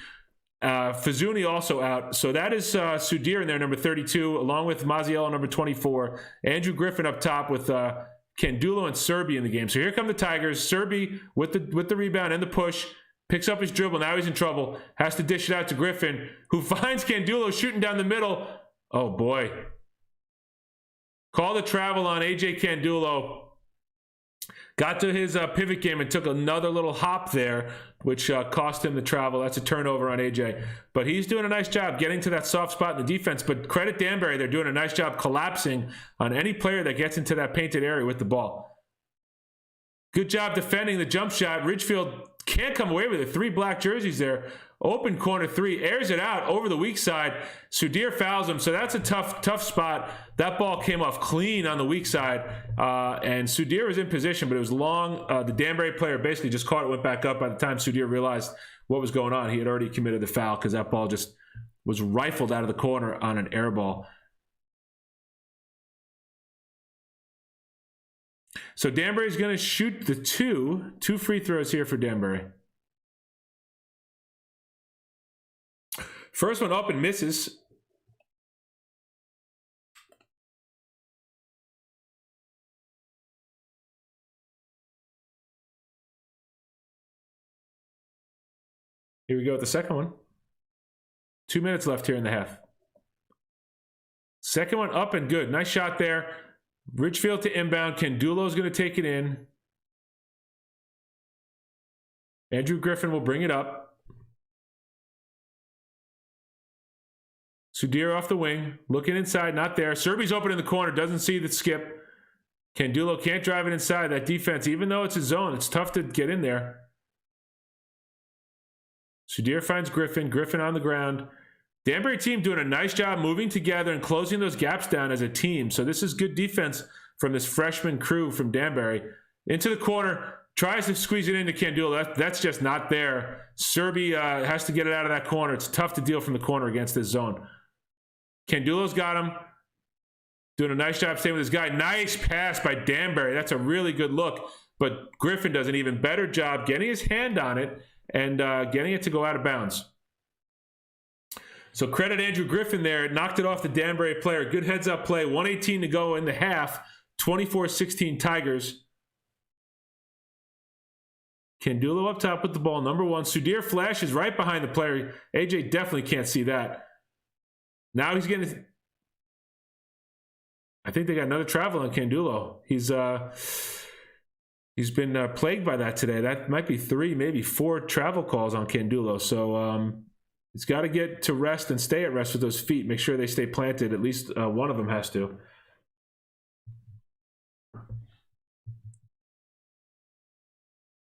Fazuni also out. So that is Sudhir in there, number 32, along with Mazziello, number 24. Andrew Griffin up top with Candulo and Serby in the game. So here come the Tigers. Serby with the rebound and the push. Picks up his dribble. Now he's in trouble. Has to dish it out to Griffin, who finds Candulo shooting down the middle. Oh, boy. Called a travel on AJ Candulo. Got to his pivot game and took another little hop there, which cost him the travel. That's a turnover on AJ. But he's doing a nice job getting to that soft spot in the defense. But credit Danbury, they're doing a nice job collapsing on any player that gets into that painted area with the ball. Good job defending the jump shot. Ridgefield can't come away with it. 3 black jerseys there. Open corner 3, airs it out over the weak side. Sudir fouls him, so that's a tough spot. That ball came off clean on the weak side, and Sudir was in position, but it was long. The Danbury player basically just caught it, went back up. By the time Sudir realized what was going on, he had already committed the foul because that ball just was rifled out of the corner on an air ball. So Danbury's going to shoot the two free throws here for Danbury. First one up and misses. Here we go with the second one. 2 minutes left here in the half. Second one up and good. Nice shot there. Ridgefield to inbound. Candulo's going to take it in. Andrew Griffin will bring it up. Sudir off the wing, looking inside, not there. Serby's open in the corner, doesn't see the skip. Candulo can't drive it inside. That defense, even though it's a zone, it's tough to get in there. Sudir finds Griffin. Griffin on the ground. Danbury team doing a nice job moving together and closing those gaps down as a team. So this is good defense from this freshman crew from Danbury. Into the corner, tries to squeeze it into Candulo. That's just not there. Serby has to get it out of that corner. It's tough to deal from the corner against this zone. Candulo's got him. Doing a nice job staying with this guy. Nice pass by Danbury. That's a really good look. But Griffin does an even better job getting his hand on it and getting it to go out of bounds. So credit Andrew Griffin there. Knocked it off the Danbury player. Good heads-up play. 1:18 to go in the half. 24-16 Tigers. Candulo up top with the ball. Number 1. Sudir flashes right behind the player. AJ definitely can't see that. Now he's getting... I think they got another travel on Candulo. He's been plagued by that today. That might be 3, maybe 4 travel calls on Candulo. So he's got to get to rest and stay at rest with those feet. Make sure they stay planted. At least one of them has to.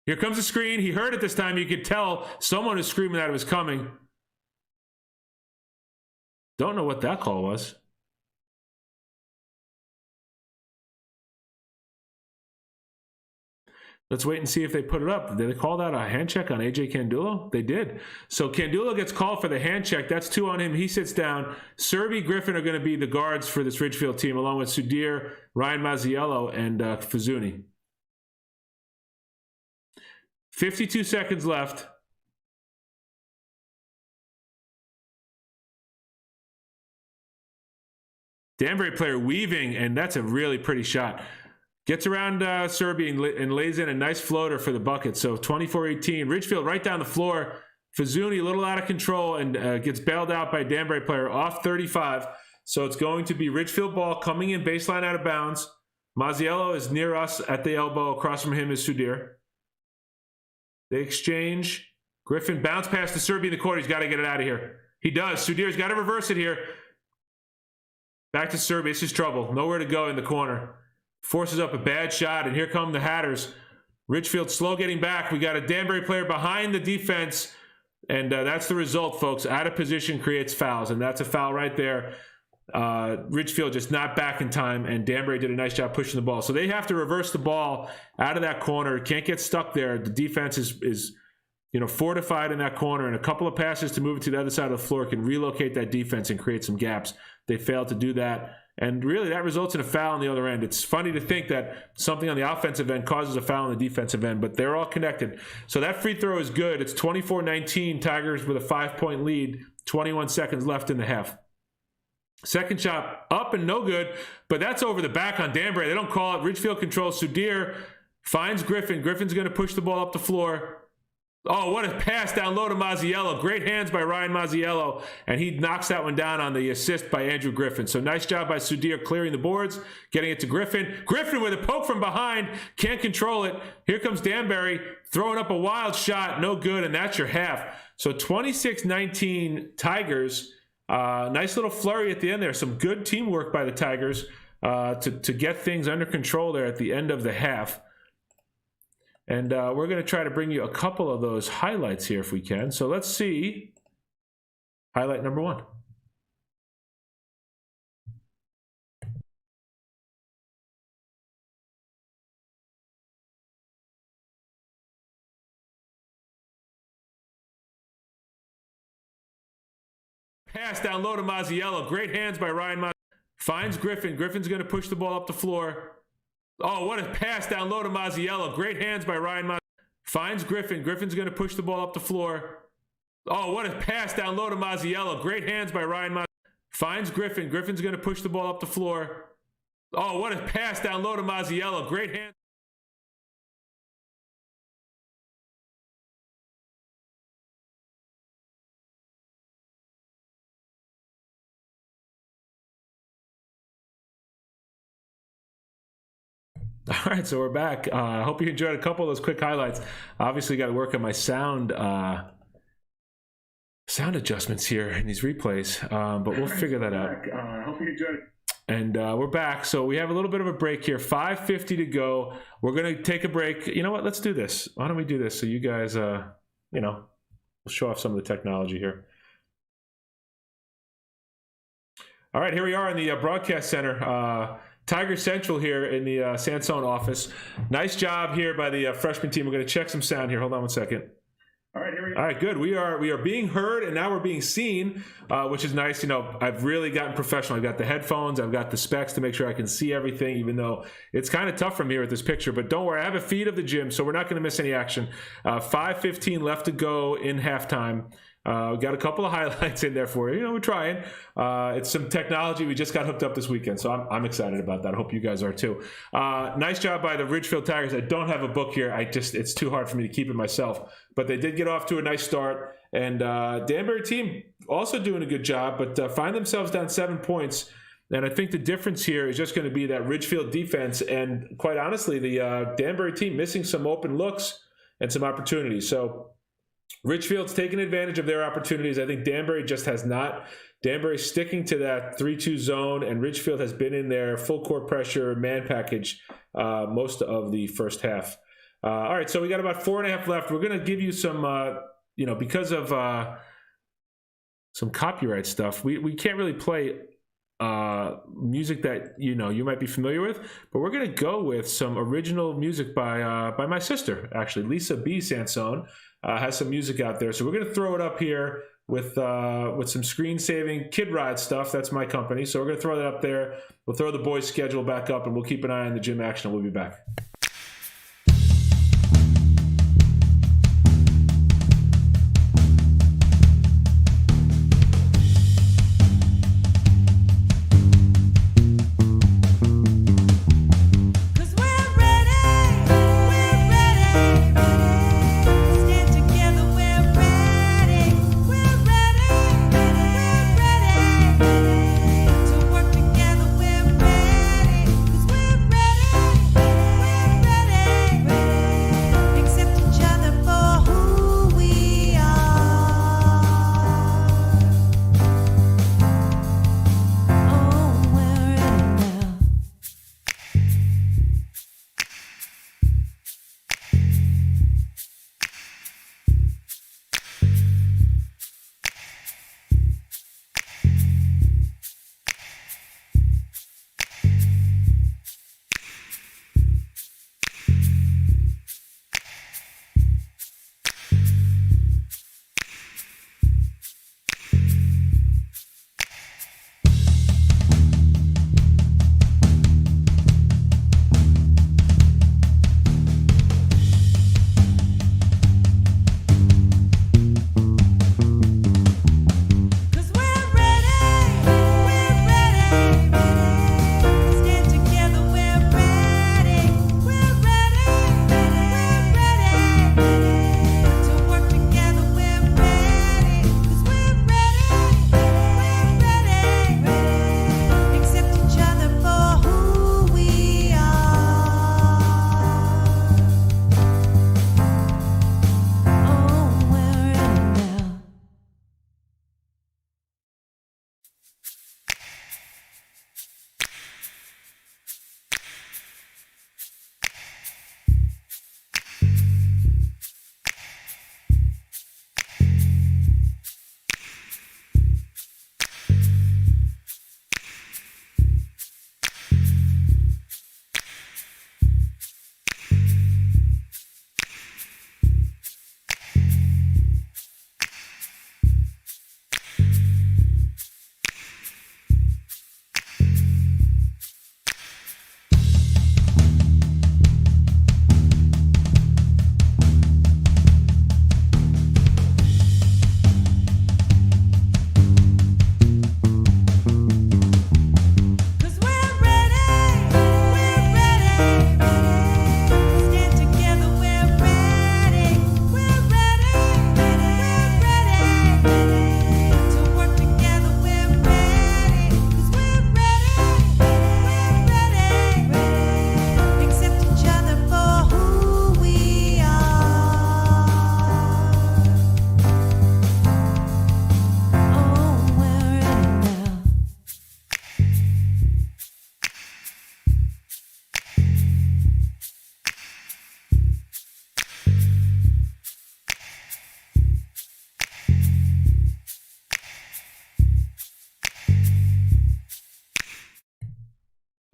Here comes the screen. He heard it this time. You could tell someone is screaming that it was coming. Don't know what that call was. Let's wait and see if they put it up. Did they call that a hand check on AJ Candulo? They did. So Candulo gets called for the hand check. That's 2 on him. He sits down. Serby, Griffin are going to be the guards for this Ridgefield team, along with Sudir, Ryan Mazziello, and Fazuni. 52 seconds left. Danbury player weaving, and that's a really pretty shot. Gets around Serby and lays in a nice floater for the bucket. So 24-18. Ridgefield right down the floor. Fazuni a little out of control and gets bailed out by a Danbury player off 35. So it's going to be Ridgefield ball coming in baseline out of bounds. Mazziello is near us at the elbow. Across from him is Sudir. They exchange. Griffin bounce pass to Serby in the corner. He's got to get it out of here. He does. Sudir's got to reverse it here. Back to Serby. This is trouble. Nowhere to go in the corner. Forces up a bad shot, and here come the Hatters. Ridgefield slow getting back. We got a Danbury player behind the defense, and that's the result, folks. Out of position creates fouls, and that's a foul right there. Ridgefield just not back in time, and Danbury did a nice job pushing the ball. So they have to reverse the ball out of that corner. Can't get stuck there. The defense is fortified in that corner, and a couple of passes to move it to the other side of the floor can relocate that defense and create some gaps. They failed to do that. And really, that results in a foul on the other end. It's funny to think that something on the offensive end causes a foul on the defensive end, but they're all connected. So that free throw is good. It's 24-19, Tigers with a 5-point lead, 21 seconds left in the half. Second shot up and no good, but that's over the back on Danbury. They don't call it. Ridgefield controls. Sudir finds Griffin. Griffin's going to push the ball up the floor. Oh, what a pass down low to Mazziello. Great hands by Ryan Mazziello, and he knocks that one down on the assist by Andrew Griffin. So nice job by Sudhir clearing the boards, getting it to Griffin. Griffin with a poke from behind, can't control it. Here comes Danbury, throwing up a wild shot, no good, and that's your half. So 26-19 Tigers. Nice little flurry at the end there. Some good teamwork by the Tigers to get things under control there at the end of the half. And we're going to try to bring you a couple of those highlights here if we can. So let's see highlight number 1. Pass down low to Mazziello. Great hands by Ryan Mazziello. Finds Griffin. Griffin's going to push the ball up the floor. Oh, what a pass down low to Mazziello. Great hands by Ryan Mazziello. Finds Griffin. Griffin's going to push the ball up the floor. Oh, what a pass down low to Mazziello. Great hands by Ryan Mazziello. Finds Griffin. Griffin's going to push the ball up the floor. Oh, what a pass down low to Mazziello. Great hands. All right, so we're back. I hope you enjoyed a couple of those quick highlights. Obviously, got to work on my sound adjustments here in these replays, but we'll figure that out. I hope you enjoyed it. And we're back. So we have a little bit of a break here. 5:50 to go. We're going to take a break. You know what? Let's do this. Why don't we do this so you guys, we'll show off some of the technology here. All right, here we are in the broadcast center. Tiger Central here in the Sansone office. Nice job here by the freshman team. We're going to check some sound here. Hold on one second. All right, here we go. All right, good. We are being heard, and now we're being seen, which is nice. You know, I've really gotten professional. I've got the headphones. I've got the specs to make sure I can see everything, even though it's kind of tough from here with this picture. But don't worry, I have a feed of the gym, so we're not going to miss any action. 5:15 left to go in halftime. We got a couple of highlights in there for you. You know, we're trying. It's some technology we just got hooked up this weekend, so I'm excited about that. I hope you guys are too. Nice job by the Ridgefield Tigers. I don't have a book here. It's too hard for me to keep it myself. But they did get off to a nice start. And Danbury team also doing a good job, but find themselves down 7 points. And I think the difference here is just going to be that Ridgefield defense. And quite honestly, the Danbury team missing some open looks and some opportunities. So Ridgefield's taking advantage of their opportunities. I think Danbury just has not. Danbury's sticking to that 3-2 zone, and Ridgefield has been in their full court pressure man package most of the first half. All right, so we got about 4.5 left. We're going to give you some, because of some copyright stuff, we can't really play music that you might be familiar with, but we're going to go with some original music by my sister, actually. Lisa B. Sansone has some music out there, so we're going to throw it up here with some screen saving Kid Ride stuff. That's my company, so we're going to throw that up there. We'll throw the boys' schedule back up, and we'll keep an eye on the gym action. We'll be back.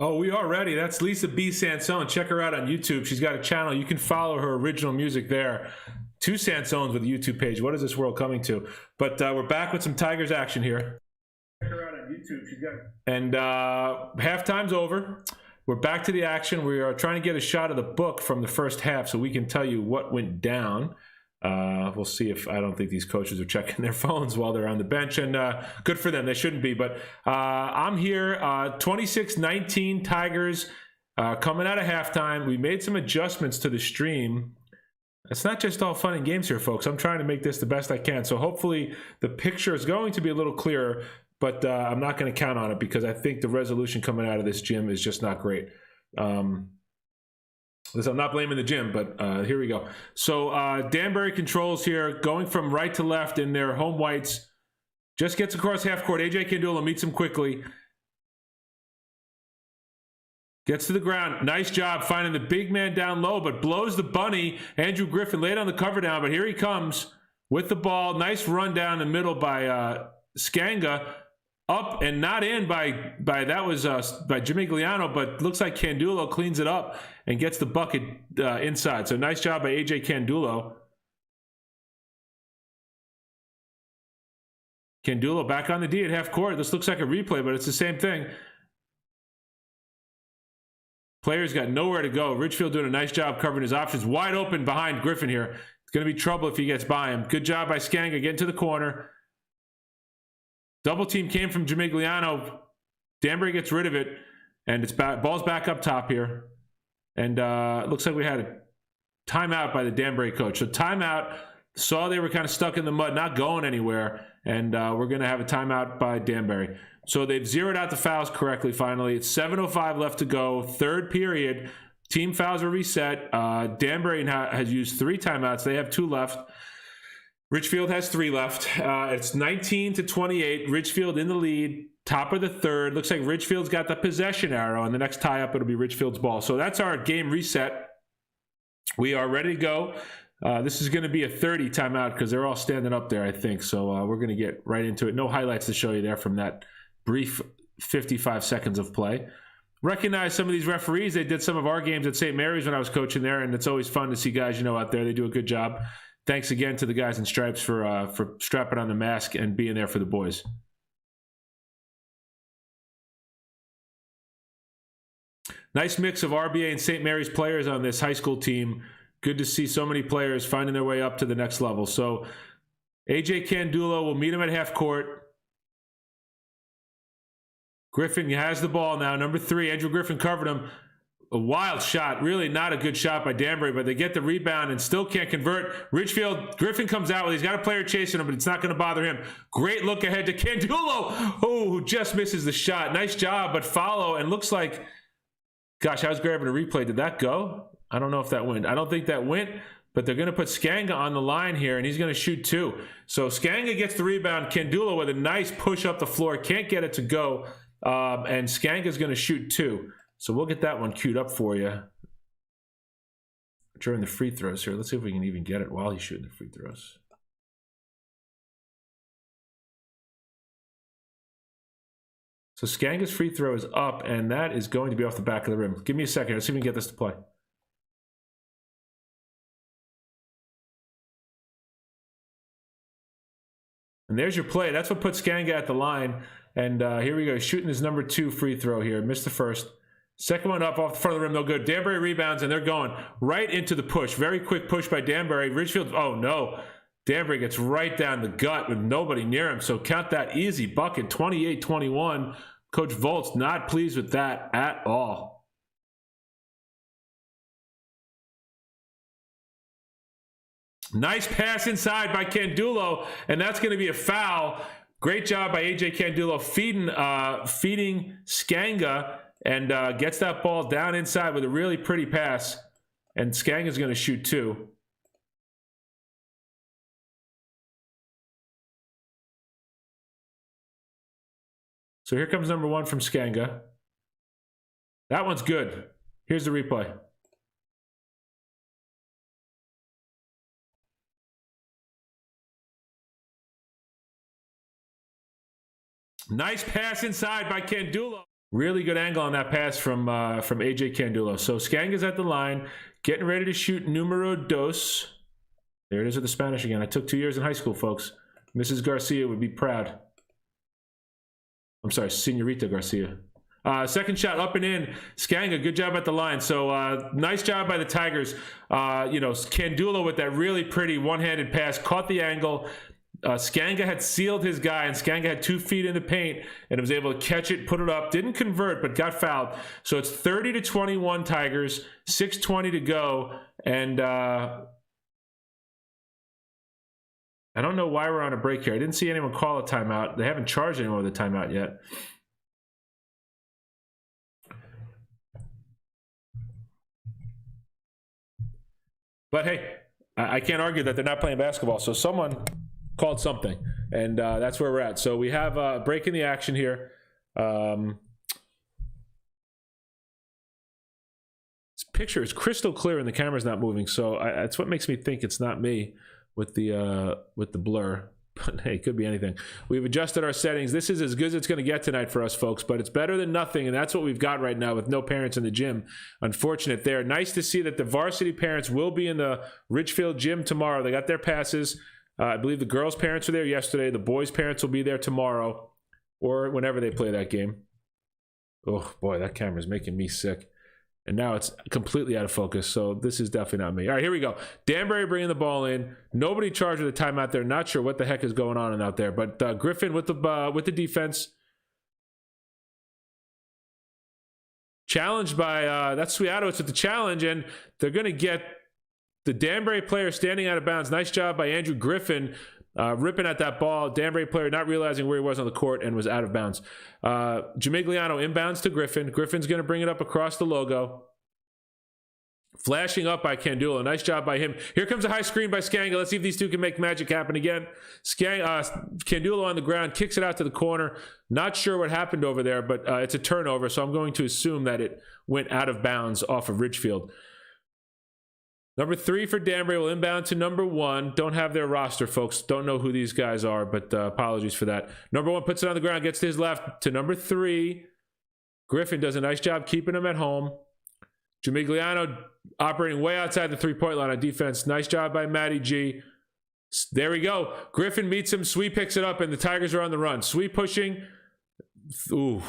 Oh, we are ready. That's Lisa B. Sansone. Check her out on YouTube. She's got a channel. You can follow her original music there. 2 Sansones with a YouTube page. What is this world coming to? But we're back with some Tigers action here. Check her out on YouTube. She's got. And halftime's over. We're back to the action. We are trying to get a shot of the book from the first half so we can tell you what went down. We'll see if I don't think these coaches are checking their phones while they're on the bench, and good for them. They shouldn't be, but I'm here. 26-19 Tigers coming out of halftime. We made some adjustments to the stream. It's not just all fun and games here, folks. I'm trying to make this the best I can, so hopefully the picture is going to be a little clearer, but I'm not going to count on it because I think the resolution coming out of this gym is just not great. I'm not blaming the gym, but here we go. So Danbury controls here, going from right to left in their home whites. Just gets across half court. AJ Candulo meets him quickly. Gets to the ground. Nice job finding the big man down low, but blows the bunny. Andrew Griffin laid on the cover down, but here he comes with the ball. Nice run down the middle by Skanga. Up and not in by that was by Gimigliano, but looks like Candulo cleans it up and gets the bucket inside. So nice job by AJ Candulo. Candulo back on the D at half court. This looks like a replay, but it's the same thing. Players got nowhere to go. Ridgefield doing a nice job covering his options. Wide open behind Griffin here. It's going to be trouble if he gets by him. Good job by Skanga getting to the corner. Double team came from Gimigliano. Danbury gets rid of it, and it's ball's back up top here. And it looks like we had a timeout by the Danbury coach. So timeout, saw they were kind of stuck in the mud, not going anywhere, and we're going to have a timeout by Danbury. So they've zeroed out the fouls correctly finally. It's 7:05 left to go, third period. Team fouls are reset. Danbury has used 3 timeouts. They have 2 left. Ridgefield has 3 left. It's 19-28. Ridgefield in the lead. Top of the third. Looks like Ridgefield's got the possession arrow. And the next tie-up, it'll be Ridgefield's ball. So that's our game reset. We are ready to go. This is going to be a 30 timeout because they're all standing up there, I think. So we're going to get right into it. No highlights to show you there from that brief 55 seconds of play. Recognize some of these referees. They did some of our games at St. Mary's when I was coaching there. And it's always fun to see guys, out there. They do a good job. Thanks again to the guys in stripes for strapping on the mask and being there for the boys. Nice mix of RBA and St. Mary's players on this high school team. Good to see so many players finding their way up to the next level. So AJ Candulo will meet him at half court. Griffin has the ball now. Number 3, Andrew Griffin covered him. A wild shot, really not a good shot by Danbury, but they get the rebound and still can't convert. Ridgefield, Griffin comes out with, he's got a player chasing him, but it's not going to bother him. Great look ahead to Candulo, who just misses the shot. Nice job, but follow, and looks like, gosh, I was grabbing a replay. Did that go? I don't know if that went. I don't think that went, but they're going to put Skanga on the line here, and he's going to shoot 2. So Skanga gets the rebound. Candulo with a nice push up the floor. Can't get it to go, and Skanga's going to shoot 2. So we'll get that one queued up for you during the free throws here. Let's see if we can even get it while he's shooting the free throws. So Skanga's free throw is up, and that is going to be off the back of the rim. Give me a second. Let's see if we can get this to play. And there's your play. That's what put Skanga at the line. And here we go. He's shooting his number 2 free throw here. Missed the first. Second one up off the front of the rim, no good. Danbury rebounds, and they're going right into the push. Very quick push by Danbury. Ridgefield, oh no. Danbury gets right down the gut with nobody near him. So count that easy bucket, 28-21. Coach Volt's not pleased with that at all. Nice pass inside by Candulo, and that's going to be a foul. Great job by AJ Candulo feeding Skanga. And gets that ball down inside with a really pretty pass. And Skanga's going to shoot 2. So here comes number 1 from Skanga. That one's good. Here's the replay. Nice pass inside by Candulo. Really good angle on that pass from AJ Candulo. So Skanga's at the line, getting ready to shoot numero dos. There it is with the Spanish again. I took 2 years in high school, folks. Mrs. Garcia would be proud. I'm sorry, Senorita Garcia. Second shot up and in. Skanga, good job at the line. So nice job by the Tigers. Candulo with that really pretty one-handed pass, caught the angle. Skanga had sealed his guy, and Skanga had 2 feet in the paint and was able to catch it, put it up. Didn't convert, but got fouled. So it's 30-21 Tigers, 6:20 to go. And I don't know why we're on a break here. I didn't see anyone call a timeout. They haven't charged anyone with a timeout yet. But hey, I can't argue that they're not playing basketball. So someone called something, and that's where we're at. So we have a break in the action here. This picture is crystal clear and the camera's not moving, so that's what makes me think it's not me with the blur. But hey, it could be anything. We've adjusted our settings. This is as good as it's going to get tonight for us, folks, but it's better than nothing, and that's what we've got right now with no parents in the gym. Unfortunate there. Nice to see that the varsity parents will be in the Ridgefield gym tomorrow. They got their passes. I believe the girls' parents were there yesterday. The boys' parents will be there tomorrow or whenever they play that game. Oh, boy, that camera's making me sick. And now it's completely out of focus, so this is definitely not me. All right, here we go. Danbury bringing the ball in. Nobody charged with a timeout there. Not sure what the heck is going on out there, but Griffin with the defense. Challenged by, that's Swiatowicz with the challenge, and they're going to get the Danbury player standing out of bounds. Nice job by Andrew Griffin ripping at that ball. Danbury player not realizing where he was on the court and was out of bounds. Jamigliano inbounds to Griffin. Griffin's going to bring it up across the logo. Flashing up by Candulo. Nice job by him. Here comes a high screen by Skanga. Let's see if these two can make magic happen again. Candulo on the ground, kicks it out to the corner. Not sure what happened over there, but it's a turnover, so I'm going to assume that it went out of bounds off of Ridgefield. Number 3 for Danbury will inbound to number 1. Don't have their roster, folks. Don't know who these guys are, but apologies for that. Number 1 puts it on the ground, gets to his left to number 3. Griffin does a nice job keeping him at home. Jamigliano operating way outside the three-point line on defense. Nice job by Matty G. There we go. Griffin meets him. Swee picks it up, and the Tigers are on the run. Swee pushing. Ooh.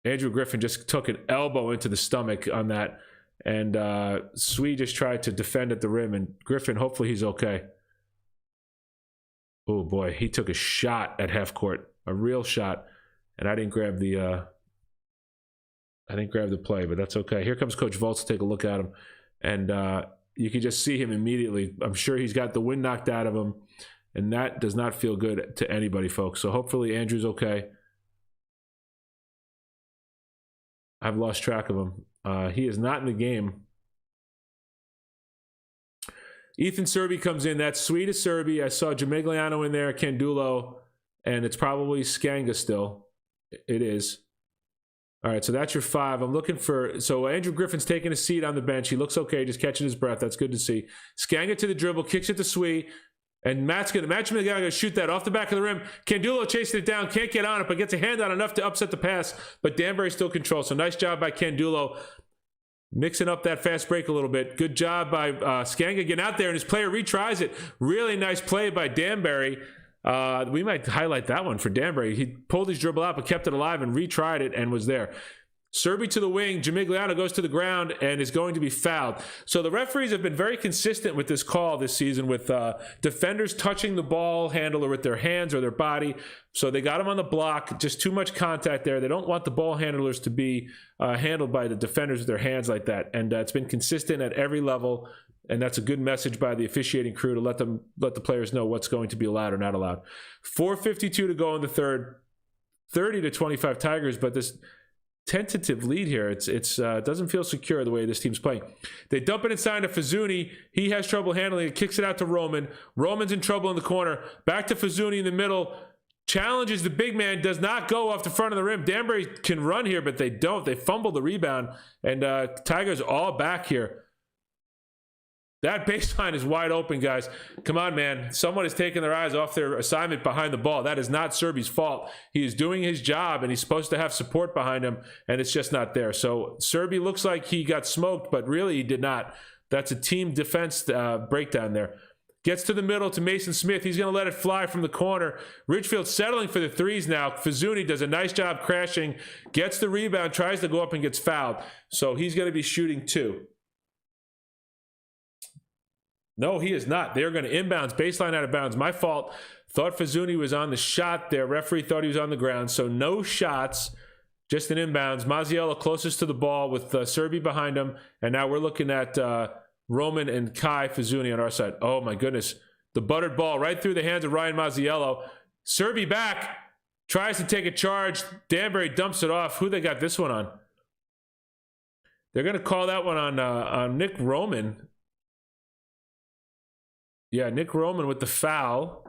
Andrew Griffin just took an elbow into the stomach on that. And Swee just tried to defend at the rim, and Griffin, hopefully he's okay. Oh boy, he took a shot at half court, a real shot, and I didn't grab the play, but that's okay. Here comes Coach Volz to take a look at him, and you can just see him immediately. I'm sure he's got the wind knocked out of him, and that does not feel good to anybody, folks. So hopefully Andrew's okay. I've lost track of him. He is not in the game. Ethan Serby comes in. That's sweet as Serby. I saw Jamigliano in there, Candulo, and it's probably Skanga still. It is. All right, so that's your 5. I'm looking for... So Andrew Griffin's taking a seat on the bench. He looks okay, just catching his breath. That's good to see. Skanga to the dribble, kicks it to Swee. And Matt's going to shoot that off the back of the rim. Candulo chasing it down, can't get on it, but gets a hand on enough to upset the pass. But Danbury still controls. So nice job by Candulo, mixing up that fast break a little bit. Good job by Skanga getting out there, and his player retries it. Really nice play by Danbury. We might highlight that one for Danbury. He pulled his dribble out, but kept it alive and retried it and was there. Serby to the wing. Jamigliano goes to the ground and is going to be fouled. So the referees have been very consistent with this call this season, with defenders touching the ball handler with their hands or their body. So they got him on the block. Just too much contact there. They don't want the ball handlers to be handled by the defenders with their hands like that. And it's been consistent at every level. And that's a good message by the officiating crew to let the players know what's going to be allowed or not allowed. 4:52 to go in the third. 30-25 Tigers, but this tentative lead here, it's doesn't feel secure the way this team's playing. They dump it inside to Fazzuni. He has trouble handling it, kicks it out to Roman. Roman's in trouble in the corner. Back to Fazzuni in the middle. Challenges the big man, does not go off the front of the rim. Danbury can run here, but they don't. They fumble the rebound, and Tigers all back here. That baseline is wide open, guys. Come on, man. Someone is taking their eyes off their assignment behind the ball. That is not Serby's fault. He is doing his job, and he's supposed to have support behind him, and it's just not there. So Serby looks like he got smoked, but really he did not. That's a team defense breakdown there. Gets to the middle to Mason Smith. He's going to let it fly from the corner. Ridgefield settling for the threes now. Fizuni does a nice job crashing, gets the rebound, tries to go up and gets fouled. So he's going to be shooting 2. No, he is not. They're going to inbounds, baseline out of bounds. My fault. Thought Fizuni was on the shot there. Referee thought he was on the ground. So no shots, just an inbounds. Mazziello closest to the ball with Serby behind him. And now we're looking at Roman and Kai Fizuni on our side. Oh, my goodness. The buttered ball right through the hands of Ryan Mazziello. Serby back. Tries to take a charge. Danbury dumps it off. Who they got this one on? They're going to call that one on Nick Roman. Yeah, Nick Roman with the foul.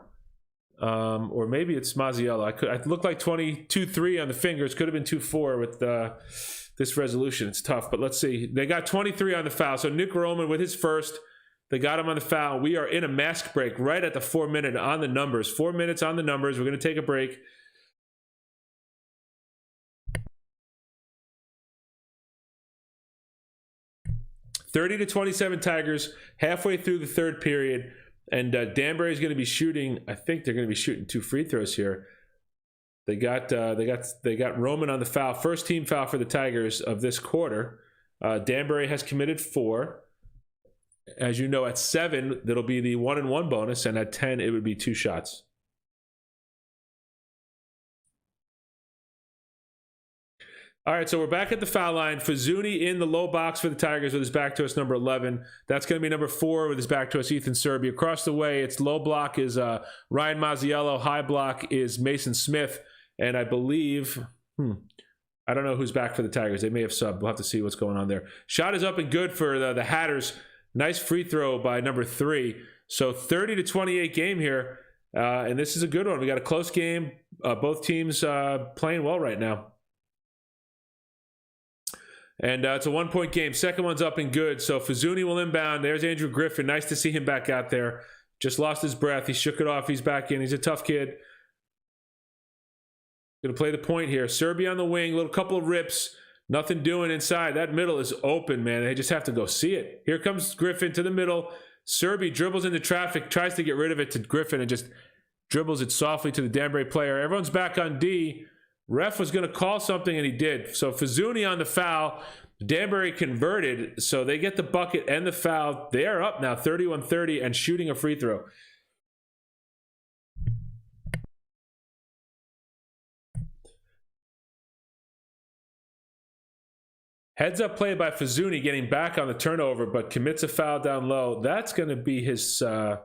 Or maybe it's Mazziello. I looked like 22-3 on the fingers. Could have been 2-4 with this resolution. It's tough, but let's see. They got 23 on the foul. So Nick Roman with his first. They got him on the foul. We are in a mask break right at the 4-minute on the numbers. 4 minutes on the numbers. We're going to take a break. (30-27) Tigers halfway through the third period. And Danbury is going to be shooting. I think they're going to be shooting 2 free throws here. They got Roman on the foul. First team foul for the Tigers of this quarter. Danbury has committed 4. As you know, at 7, that'll be the 1-and-1 bonus, and at 10, it would be 2 shots. All right, so we're back at the foul line. Fizuni in the low box for the Tigers with his back to us, number 11. That's going to be number 4 with his back to us, Ethan Serby. Across the way, its low block is Ryan Mazziello. High block is Mason Smith. And I believe, I don't know who's back for the Tigers. They may have subbed. We'll have to see what's going on there. Shot is up and good for the Hatters. Nice free throw by number 3. So 30-28 game here. And this is a good one. We got a close game. Both teams playing well right now. And it's a 1-point game. Second one's up and good. So Fizuni will inbound. There's Andrew Griffin. Nice to see him back out there. Just lost his breath. He shook it off. He's back in. He's a tough kid. Going to play the point here. Serby on the wing. Little couple of rips. Nothing doing inside. That middle is open, man. They just have to go see it. Here comes Griffin to the middle. Serby dribbles into traffic. Tries to get rid of it to Griffin and just dribbles it softly to the Danbury player. Everyone's back on D. Ref was going to call something, and he did. So Fizuni on the foul. Danbury converted, so they get the bucket and the foul. They are up now, 31-30, and shooting a free throw. Heads up play by Fizuni, getting back on the turnover, but commits a foul down low. That's going to be his... oh,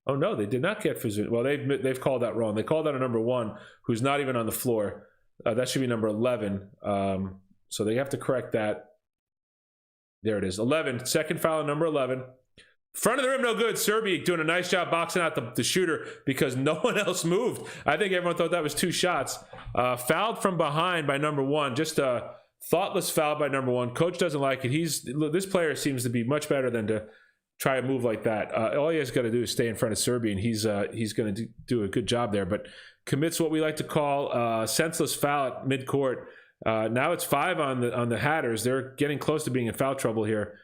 no, they did not get Fizuni. Well, they've called that wrong. They called that a number 1, who's not even on the floor. That should be number 11. So they have to correct that. There it is. 11. Second foul on number 11. Front of the rim, no good. Serby doing a nice job boxing out the shooter because no one else moved. I think everyone thought that was 2 shots. Fouled from behind by number 1. Just a thoughtless foul by number 1. Coach doesn't like it. This player seems to be much better than to try a move like that. All he has got to do is stay in front of Serby, and he's going to do a good job there. But commits what we like to call senseless foul at midcourt. Now it's 5 on the Hatters. They're getting close to being in foul trouble here.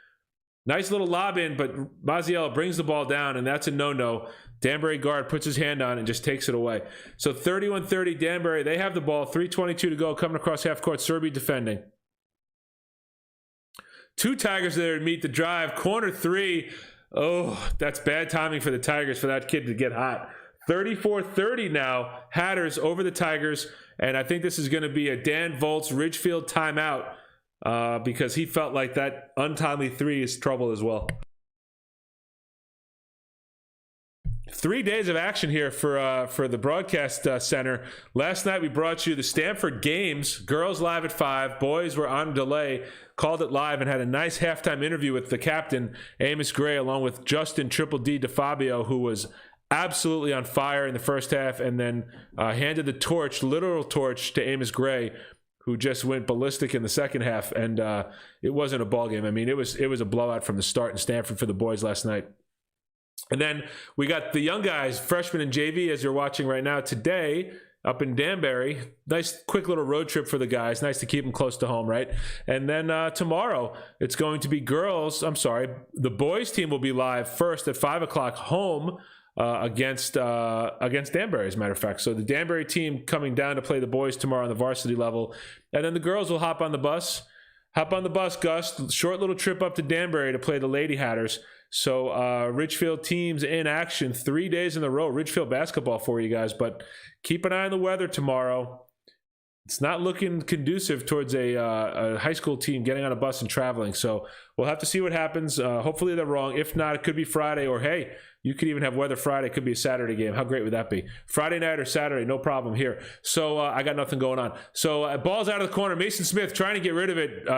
Nice little lob in, but Mazziello brings the ball down, and that's a no-no. Danbury guard puts his hand on and just takes it away. So 31-30 Danbury. They have the ball. 3:22 to go. Coming across half court. Serby defending. 2 Tigers there to meet the drive. Corner 3. Oh, that's bad timing for the Tigers for that kid to get hot. 34-30 now. Hatters over the Tigers. And I think this is going to be a Dan Volz Ridgefield timeout because he felt like that untimely 3 is trouble as well. 3 days of action here for the broadcast center. Last night we brought you the Stanford games. Girls live at 5. Boys were on delay. Called it live and had a nice halftime interview with the captain, Amos Gray, along with Justin Triple D DeFabio, who was absolutely on fire in the first half, and then handed the torch, literal torch, to Amos Gray, who just went ballistic in the second half, and it wasn't a ball game. I mean, it was a blowout from the start in Stanford for the boys last night. And then we got the young guys, freshmen and JV, as you're watching right now today, up in Danbury. Nice quick little road trip for the guys. Nice to keep them close to home, right? And then tomorrow it's going to be the boys team will be live first at 5 o'clock home against Danbury, as a matter of fact. So the Danbury team coming down to play the boys tomorrow on the varsity level. And then the girls will hop on the bus. Gus. Short little trip up to Danbury to play the Lady Hatters. So Ridgefield teams in action 3 days in a row. Ridgefield basketball for you guys, but keep an eye on the weather tomorrow. It's not looking conducive towards a high school team getting on a bus and traveling. So we'll have to see what happens. Hopefully they're wrong. If not, it could be Friday, or hey, you could even have weather Friday. It could be a Saturday game. How great would that be? Friday night or Saturday, no problem here. So I got nothing going on. So ball's out of the corner. Mason Smith trying to get rid of it.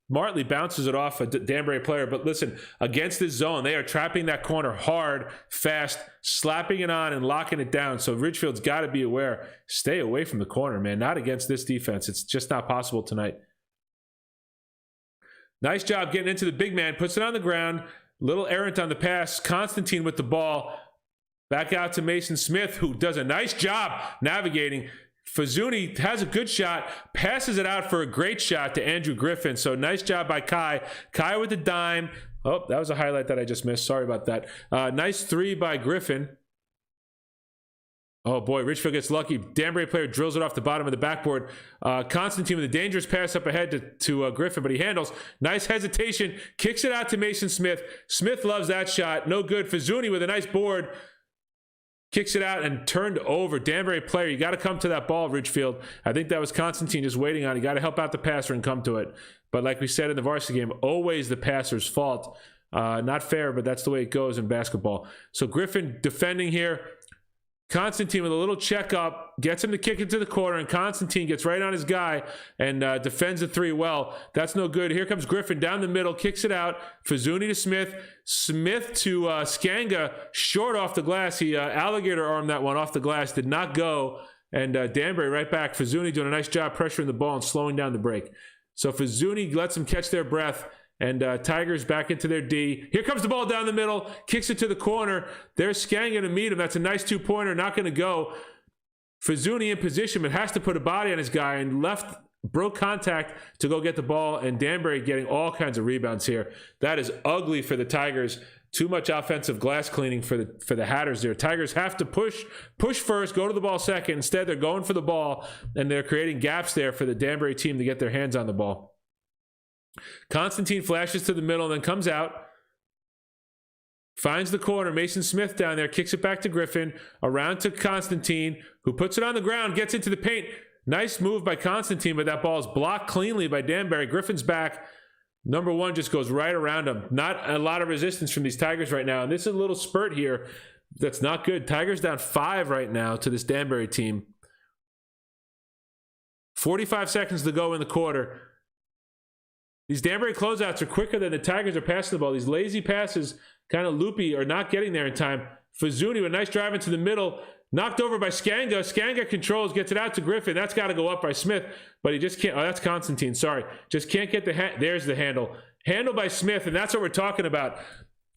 Smartly bounces it off a Danbury player. But listen, against this zone, they are trapping that corner hard, fast, slapping it on and locking it down. So Ridgefield's got to be aware. Stay away from the corner, man. Not against this defense. It's just not possible tonight. Nice job getting into the big man. Puts it on the ground. Little errant on the pass. Constantine with the ball. Back out to Mason Smith, who does a nice job navigating. Fazuni has a good shot, passes it out for a great shot to Andrew Griffin. So nice job by Kai. Kai with the dime. Oh, that was a highlight that I just missed. Sorry about that. Nice three by Griffin. Oh boy, Ridgefield gets lucky. Danbury player drills it off the bottom of the backboard. Constantine with a dangerous pass up ahead to Griffin, but he handles. Nice hesitation. Kicks it out to Mason Smith. Smith loves that shot. No good. Fazuni with a nice board. Kicks it out and turned over. Danbury player, you got to come to that ball, Ridgefield. I think that was Constantine just waiting on it. You got to help out the passer and come to it. But like we said in the varsity game, always the passer's fault. Not fair, but that's the way it goes in basketball. So Griffin defending here. Constantine with a little checkup, gets him to kick it to the corner, and Constantine gets right on his guy and defends the three well. That's no good. Here comes Griffin down the middle, kicks it out. Fazuni to Smith. Smith to Skanga, short off the glass. He alligator armed that one off the glass, did not go. And Danbury right back. Fazuni doing a nice job pressuring the ball and slowing down the break. So Fazuni lets them catch their breath. And Tigers back into their D. Here comes the ball down the middle. Kicks it to the corner. There's Skanga to meet him. That's a nice two-pointer. Not going to go. Fazuni in position, but has to put a body on his guy. And broke contact to go get the ball. And Danbury getting all kinds of rebounds here. That is ugly for the Tigers. Too much offensive glass cleaning for the Hatters there. Tigers have to push first, go to the ball second. Instead, they're going for the ball. And they're creating gaps there for the Danbury team to get their hands on the ball. Constantine flashes to the middle and then comes out. Finds the corner. Mason Smith down there. Kicks it back to Griffin. Around to Constantine, who puts it on the ground. Gets into the paint. Nice move by Constantine, but that ball is blocked cleanly by Danbury. Griffin's back. Number one just goes right around him. Not a lot of resistance from these Tigers right now. And this is a little spurt here that's not good. Tigers down 5 right now to this Danbury team. 45 seconds to go in the quarter. These Danbury closeouts are quicker than the Tigers are passing the ball. These lazy passes, kind of loopy, are not getting there in time. Fazuni with a nice drive into the middle. Knocked over by Skanga. Skanga controls, gets it out to Griffin. That's got to go up by Smith, but he just can't. Oh, that's Constantine. Sorry. Just can't get there's the handle. Handle by Smith, and that's what we're talking about.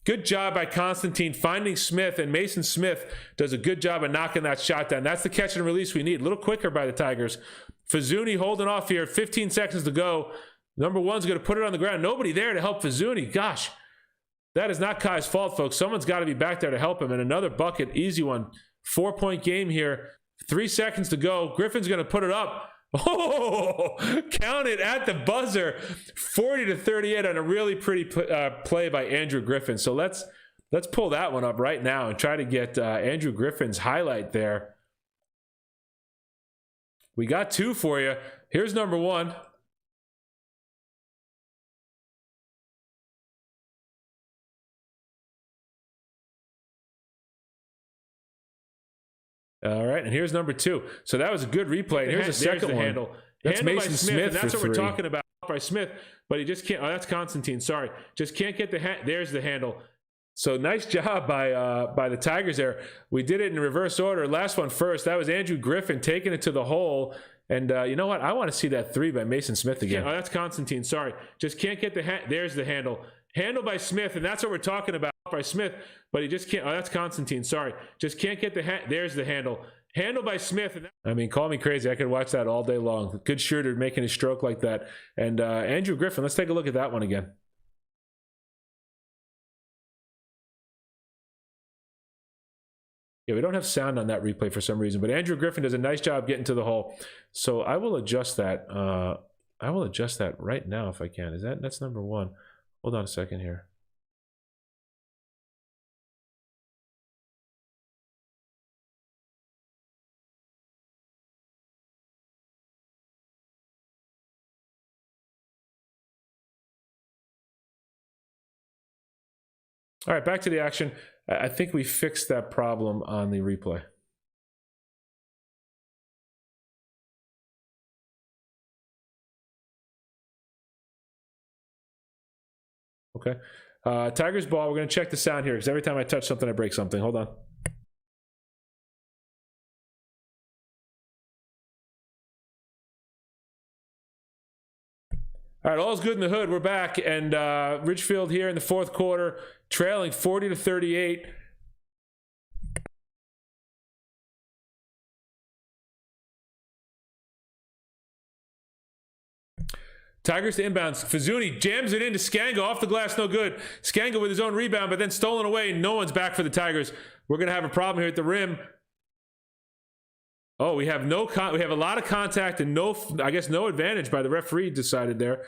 Good job by Constantine finding Smith, and Mason Smith does a good job of knocking that shot down. That's the catch and release we need. A little quicker by the Tigers. Fazuni holding off here. 15 seconds to go. Number one's going to put it on the ground. Nobody there to help Fazuni. Gosh, that is not Kai's fault, folks. Someone's got to be back there to help him. And another bucket, easy one. 4-point game here. 3 seconds to go. Griffin's going to put it up. Oh, count it at the buzzer. 40-38 on a really pretty play by Andrew Griffin. So let's pull that one up right now and try to get Andrew Griffin's highlight there. We got 2 for you. Here's number 1. All right, and here's number 2. So that was a good replay. And here's the second one. Handle. That's Mason Smith. That's what we're talking about by Smith, but he just can't. Oh, that's Constantine. Sorry, just can't get the. There's the handle. So nice job by the Tigers there. We did it in reverse order. Last one first. That was Andrew Griffin taking it to the hole, And you know what? I want to see that 3 by Mason Smith again. Oh, that's Constantine. Sorry. Just can't get the there's the handle. Handle by Smith, and that's what we're talking about by Smith, but he just can't. Oh, that's Constantine. Sorry. Just can't get the there's the handle. Handle by Smith. And I mean, call me crazy. I could watch that all day long. Good shooter making his stroke like that. And Andrew Griffin, let's take a look at that one again. Yeah, we don't have sound on that replay for some reason, but Andrew Griffin does a nice job getting to the hole. So I will adjust that. I will adjust that right now if I can. That's number 1. Hold on a second here. All right, back to the action. I think we fixed that problem on the replay. Okay. Tigers ball. We're going to check the sound here because every time I touch something, I break something. Hold on. All right, all's good in the hood. We're back, and Ridgefield here in the 4th quarter, trailing 40-38. Tigers to inbounds. Fazuni jams it into Skanga off the glass, no good. Skanga with his own rebound, but then stolen away. No one's back for the Tigers. We're gonna have a problem here at the rim. Oh, we have we have a lot of contact and I guess no advantage by the referee decided there.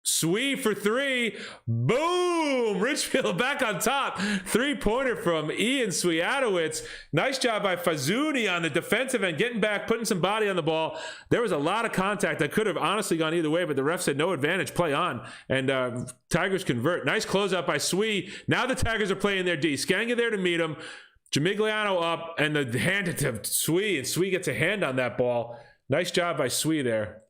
Swee for 3. Boom! Ridgefield back on top. 3-pointer from Ian Swiatowicz. Nice job by Fazuni on the defensive end, getting back, putting some body on the ball. There was a lot of contact that could have honestly gone either way, but the ref said no advantage, play on. And Tigers convert. Nice closeout by Swee. Now the Tigers are playing their D. Skanga there to meet him. Jamigliano up, and the hand to Swee, and Swee gets a hand on that ball. Nice job by Swee there.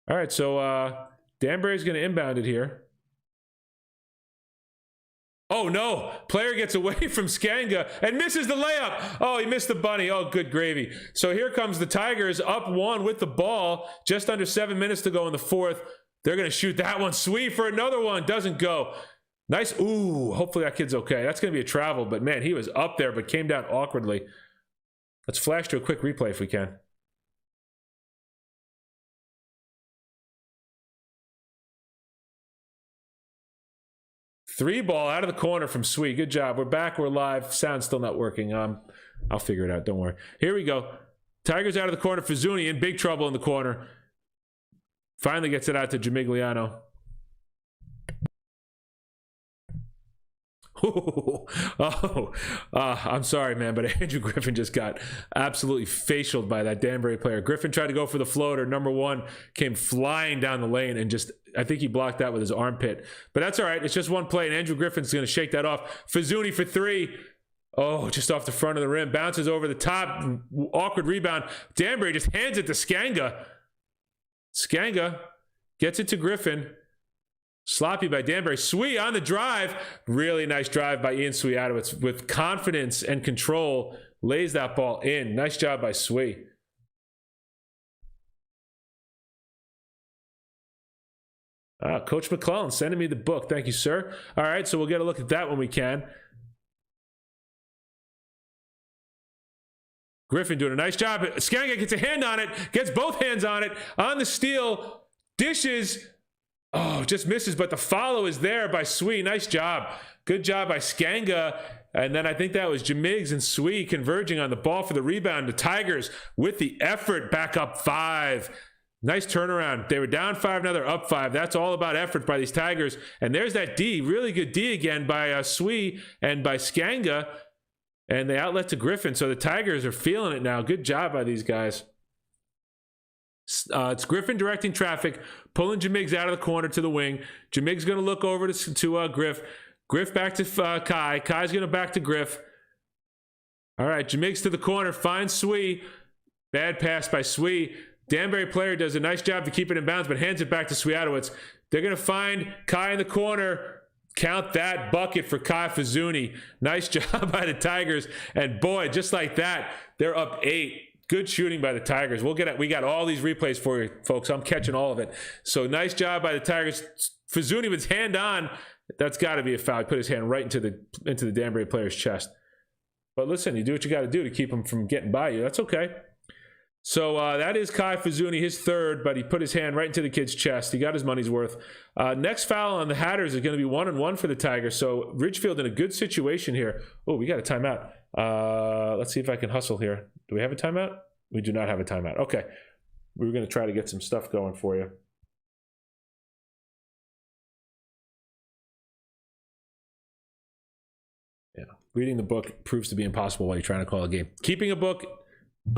All right, so Danbury's going to inbound it here. Oh, no. Player gets away from Skanga and misses the layup. Oh, he missed the bunny. Oh, good gravy. So here comes the Tigers up 1 with the ball. Just under 7 minutes to go in the 4th. They're going to shoot that one. Sweet for another one. Doesn't go. Nice. Ooh, hopefully that kid's okay. That's going to be a travel, but man, he was up there but came down awkwardly. Let's flash to a quick replay if we can. Three ball out of the corner from Sweet. Good job. We're back. We're live. Sound's still not working. I'll figure it out. Don't worry. Here we go. Tigers out of the corner. Fazuni in big trouble in the corner. Finally gets it out to Jamigliano. I'm sorry, man, but Andrew Griffin just got absolutely facialed by that Danbury player. Griffin tried to go for the floater. Number 1 came flying down the lane and just, I think he blocked that with his armpit. But that's all right. It's just one play, and Andrew Griffin's going to shake that off. Fazuni for 3. Oh, just off the front of the rim. Bounces over the top. Awkward rebound. Danbury just hands it to Skanga. Skanga gets it to Griffin. Sloppy by Danbury. Swee on the drive. Really nice drive by Ian Swiatowicz with confidence and control. Lays that ball in. Nice job by Swee. Coach McClellan sending me the book. Thank you, sir. All right, so we'll get a look at that when we can. Griffin doing a nice job. Skanga gets a hand on it. Gets both hands on it. On the steal. Dishes. Oh, just misses, but the follow is there by Swee. Nice job. Good job by Skanga. And then I think that was Jamigs and Swee converging on the ball for the rebound. The Tigers with the effort back up 5. Nice turnaround. They were down 5, now they're up 5. That's all about effort by these Tigers. And there's that D. Really good D again by Swee and by Skanga. And the outlet to Griffin. So the Tigers are feeling it now. Good job by these guys. It's Griffin directing traffic, pulling Jamigs out of the corner to the wing. Jamigs going to look over to Griff. Griff back to Kai. Kai's going to back to Griff. All right, Jamigs to the corner, finds Swee. Bad pass by Swee. Danbury player does a nice job to keep it in bounds, but hands it back to Swiatowicz. They're going to find Kai in the corner. Count that bucket for Kai Fazuni. Nice job by the Tigers. And boy, just like that, they're up 8. Good shooting by the Tigers. We got all these replays for you, folks. I'm catching all of it. So nice job by the Tigers. Fazuni with his hand on. That's got to be a foul. He put his hand right into the Danbury player's chest. But listen, you do what you got to do to keep him from getting by you. That's okay. So that is Kai Fazuni, his third, but he put his hand right into the kid's chest. He got his money's worth. Next foul on the Hatters is going to be 1-1 for the Tigers. So Ridgefield in a good situation here. Oh, we got a timeout. Let's see if I can hustle here. Do we have a timeout? We do not have a timeout. Okay. We were going to try to get some stuff going for you. Yeah. Reading the book proves to be impossible while you're trying to call a game. Keeping a book,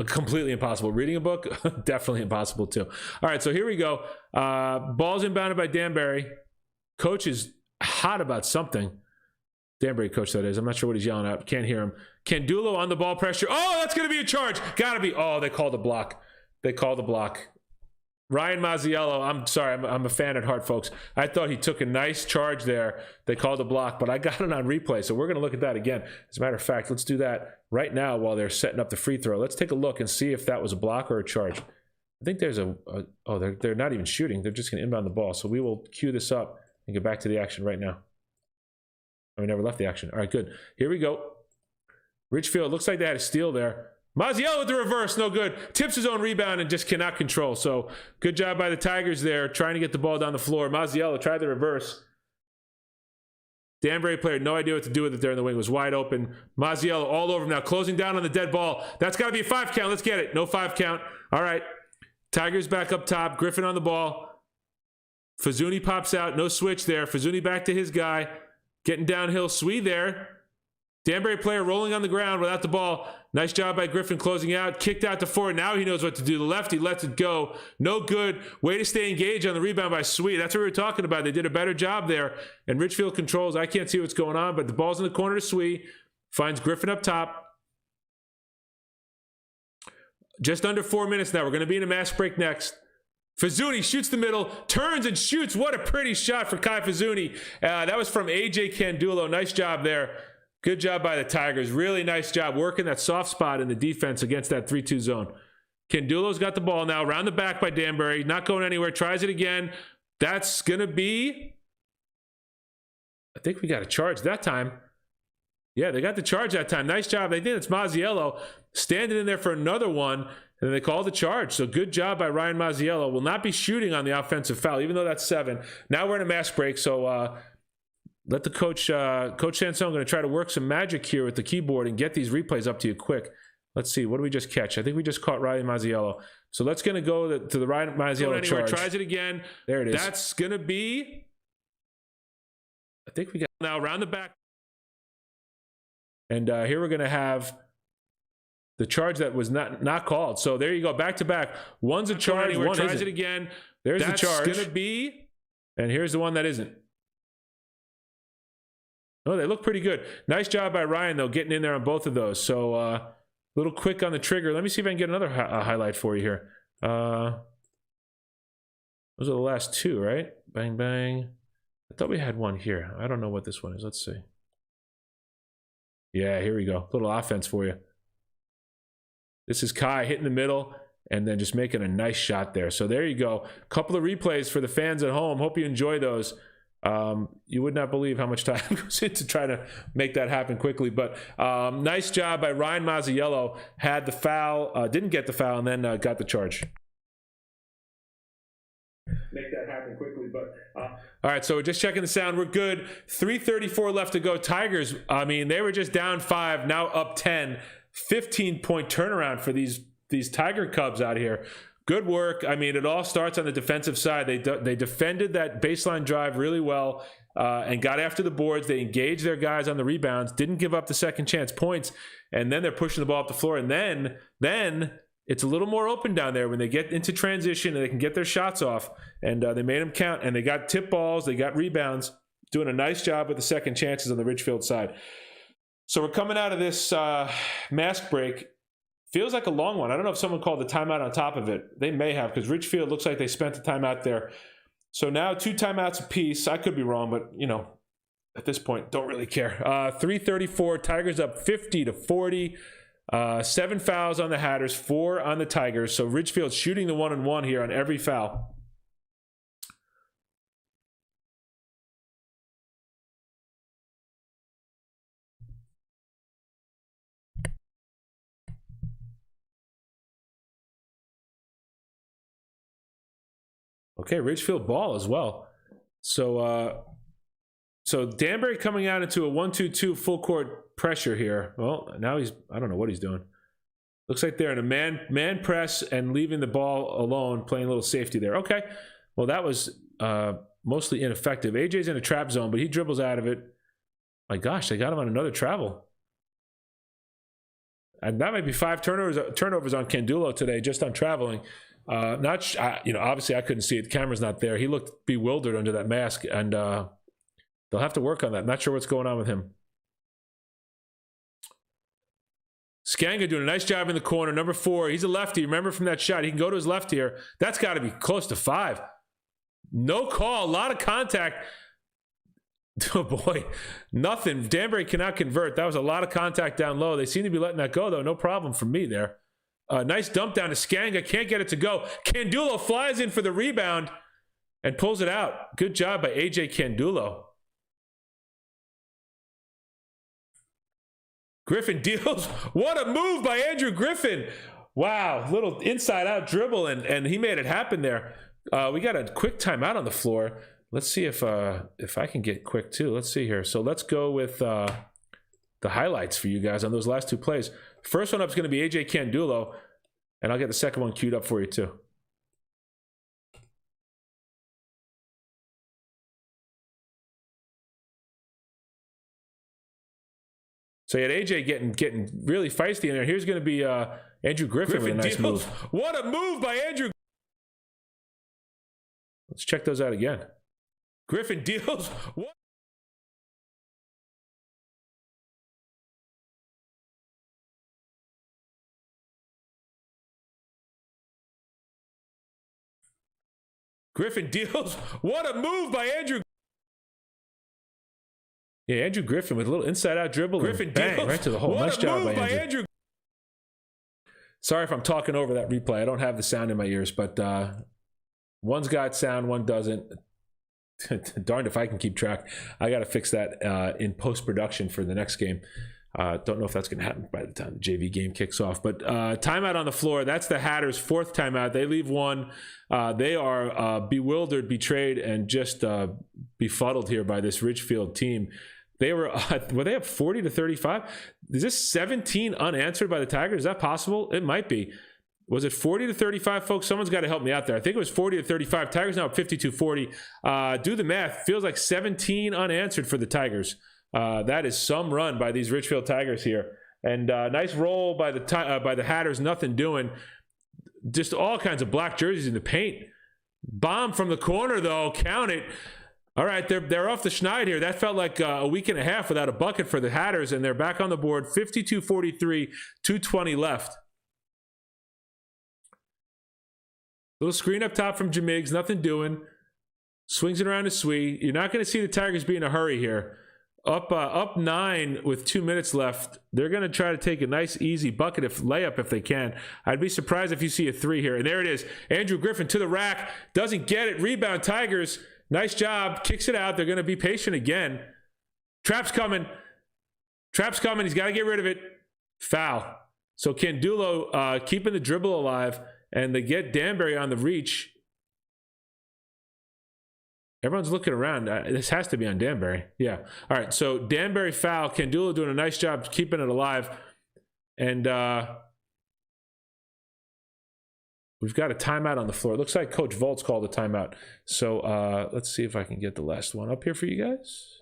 completely impossible. Reading a book, definitely impossible too. All right, so here we go. Ball's inbounded by Danbury. Coach is hot about something. Danbury coach, that is. I'm not sure what he's yelling at. Can't hear him. Candulo on the ball pressure. Oh, that's going to be a charge. Got to be. Oh, they called the block. They called the block. Ryan Mazziello, I'm sorry, I'm a fan at heart, folks. I thought he took a nice charge there. They called a block, but I got it on replay, so we're going to look at that again. As a matter of fact, let's do that right now while they're setting up the free throw. Let's take a look and see if that was a block or a charge. I think there's they're not even shooting. They're just going to inbound the ball. So we will cue this up and get back to the action right now. Oh, we never left the action. All right, good. Here we go. Ridgefield, looks like they had a steal there. Mazziello with the reverse, no good. Tips his own rebound and just cannot control. So good job by the Tigers there, trying to get the ball down the floor. Mazziello tried the reverse. Danbury player, no idea what to do with it there in the wing. It was wide open. Mazziello all over him now, closing down on the dead ball. That's got to be a 5 count. Let's get it. No 5 count. All right. Tigers back up top. Griffin on the ball. Fazuni pops out. No switch there. Fazuni back to his guy. Getting downhill. Swee there. Danbury player rolling on the ground without the ball. Nice job by Griffin closing out. Kicked out to 4. Now he knows what to do. The lefty lets it go. No good. Way to stay engaged on the rebound by Swee. That's what we were talking about. They did a better job there. And Ridgefield controls. I can't see what's going on, but the ball's in the corner to Swee. Finds Griffin up top. Just under 4 minutes now. We're going to be in a mass break next. Fazuni shoots the middle, turns and shoots. What a pretty shot for Kai Fazuni. That was from A.J. Candulo. Nice job there. Good job by the Tigers. Really nice job working that soft spot in the defense against that 3-2 zone. Candulo's got the ball now. Around the back by Danbury. Not going anywhere. Tries it again. That's going to be... I think we got a charge that time. Yeah, they got the charge that time. Nice job. They did. It's Mazziello standing in there for another one, and then they called the charge. So good job by Ryan Mazziello. Will not be shooting on the offensive foul, even though that's 7. Now we're in a mass break, so let the coach, Coach Sansone, going to try to work some magic here with the keyboard and get these replays up to you quick. Let's see. What did we just catch? I think we just caught Ryan Mazziello. So let's going to go to the Ryan Mazziello charge. Tries it again. There it is. That's going to be... I think we got now around the back. And here we're going to have the charge that was not called. So there you go, back to back. One's a charge, one tries it again. There's the charge. That's going to be, and here's the one that isn't. Oh, they look pretty good. Nice job by Ryan, though, getting in there on both of those. So a little quick on the trigger. Let me see if I can get another highlight for you here. Those are the last 2, right? Bang, bang. I thought we had one here. I don't know what this one is. Let's see. Yeah, here we go. Little offense for you. This is Kai hitting the middle and then just making a nice shot there. So there you go. A couple of replays for the fans at home. Hope you enjoy those. You would not believe how much time goes into trying to make that happen quickly. But nice job by Ryan Mazziello. Had the foul, didn't get the foul, and then got the charge. Make that happen quickly, but all right, so we're just checking the sound. We're good. 3:34 left to go. Tigers, I mean, they were just down 5, now up 10. 15-point turnaround for these Tiger Cubs out here. Good work. I mean, it all starts on the defensive side. They defended that baseline drive really well and got after the boards. They engaged their guys on the rebounds, didn't give up the second chance points, and then they're pushing the ball up the floor. And then it's a little more open down there when they get into transition and they can get their shots off. And they made them count, and they got tip balls, they got rebounds, doing a nice job with the second chances on the Ridgefield side. So we're coming out of this mask break. Feels like a long one. I don't know if someone called the timeout on top of it. They may have, because Ridgefield looks like they spent the timeout there. So now 2 timeouts apiece. I could be wrong, but, you know, at this point, don't really care. 3:34, Tigers up 50-40. 7 fouls on the Hatters, 4 on the Tigers. So Ridgefield shooting the 1-on-1 here on every foul. Okay, Ridgefield ball as well. So Danbury coming out into a 1-2-2 full court pressure here. Well, now I don't know what he's doing. Looks like they're in a man press and leaving the ball alone, playing a little safety there. Okay, well that was mostly ineffective. AJ's in a trap zone, but he dribbles out of it. My gosh, they got him on another travel. And that might be 5 turnovers on Candulo today, just on traveling. Obviously I couldn't see it. The camera's not there. He looked bewildered under that mask, and they'll have to work on that. Not sure what's going on with him. Skanga doing a nice job in the corner. Number 4, he's a lefty. Remember from that shot, he can go to his left here. That's got to be close to 5. No call, a lot of contact. Oh boy, nothing. Danbury cannot convert. That was a lot of contact down low. They seem to be letting that go though. No problem for me there. Nice dump down to Skanga. Can't get it to go. Candulo flies in for the rebound and pulls it out. Good job by AJ Candulo. Griffin deals. What a move by Andrew Griffin. Wow, little inside out dribble, and he made it happen there. We got a quick timeout on the floor. Let's see if I can get quick too. Let's see here. So let's go with the highlights for you guys on those last 2 plays. First one up is going to be AJ Candulo, and I'll get the second one queued up for you too. So you had AJ getting really feisty in there. Here's going to be Andrew Griffin with a nice move. What a move by Andrew. Let's check those out again. Griffin deals. What? Griffin deals. What a move by Andrew. Yeah, Andrew Griffin with a little inside-out dribble. Griffin bang, deals. Right to the hole. Nice job by Andrew. Sorry if I'm talking over that replay. I don't have the sound in my ears, but one's got sound, one doesn't. Darned if I can keep track. I got to fix that in post-production for the next game. Don't know if that's going to happen by the time the JV game kicks off. But timeout on the floor. That's the Hatters' 4th timeout. They leave one. They are bewildered, betrayed, and just befuddled here by this Ridgefield team. They were they up 40-35? Is this 17 unanswered by the Tigers? Is that possible? It might be. Was it 40-35, folks? Someone's got to help me out there. I think it was 40-35. Tigers now up 52-40. Do the math. Feels like 17 unanswered for the Tigers. That is some run by these Ridgefield Tigers here. And nice roll by the Hatters. Nothing doing. Just all kinds of black jerseys in the paint. Bomb from the corner, though. Count it. All right, they're off the schneid here. That felt like a week and a half without a bucket for the Hatters, and they're back on the board. 52-43, 2:20 left. Little screen up top from Jamiggs, nothing doing. Swings it around to Swee. You're not going to see the Tigers be in a hurry here. Up 9 with 2 minutes left. They're going to try to take a nice, easy bucket layup if they can. I'd be surprised if you see a 3 here. And there it is. Andrew Griffin to the rack. Doesn't get it. Rebound, Tigers. Nice job. Kicks it out. They're going to be patient again. Trap's coming. Trap's coming. He's got to get rid of it. Foul. So Candulo keeping the dribble alive. And they get Danbury on the reach. Everyone's looking around. This has to be on Danbury. Yeah. All right. So Danbury foul. Candulo doing a nice job keeping it alive. And we've got a timeout on the floor. It looks like Coach Volt's called a timeout. So let's see if I can get the last one up here for you guys.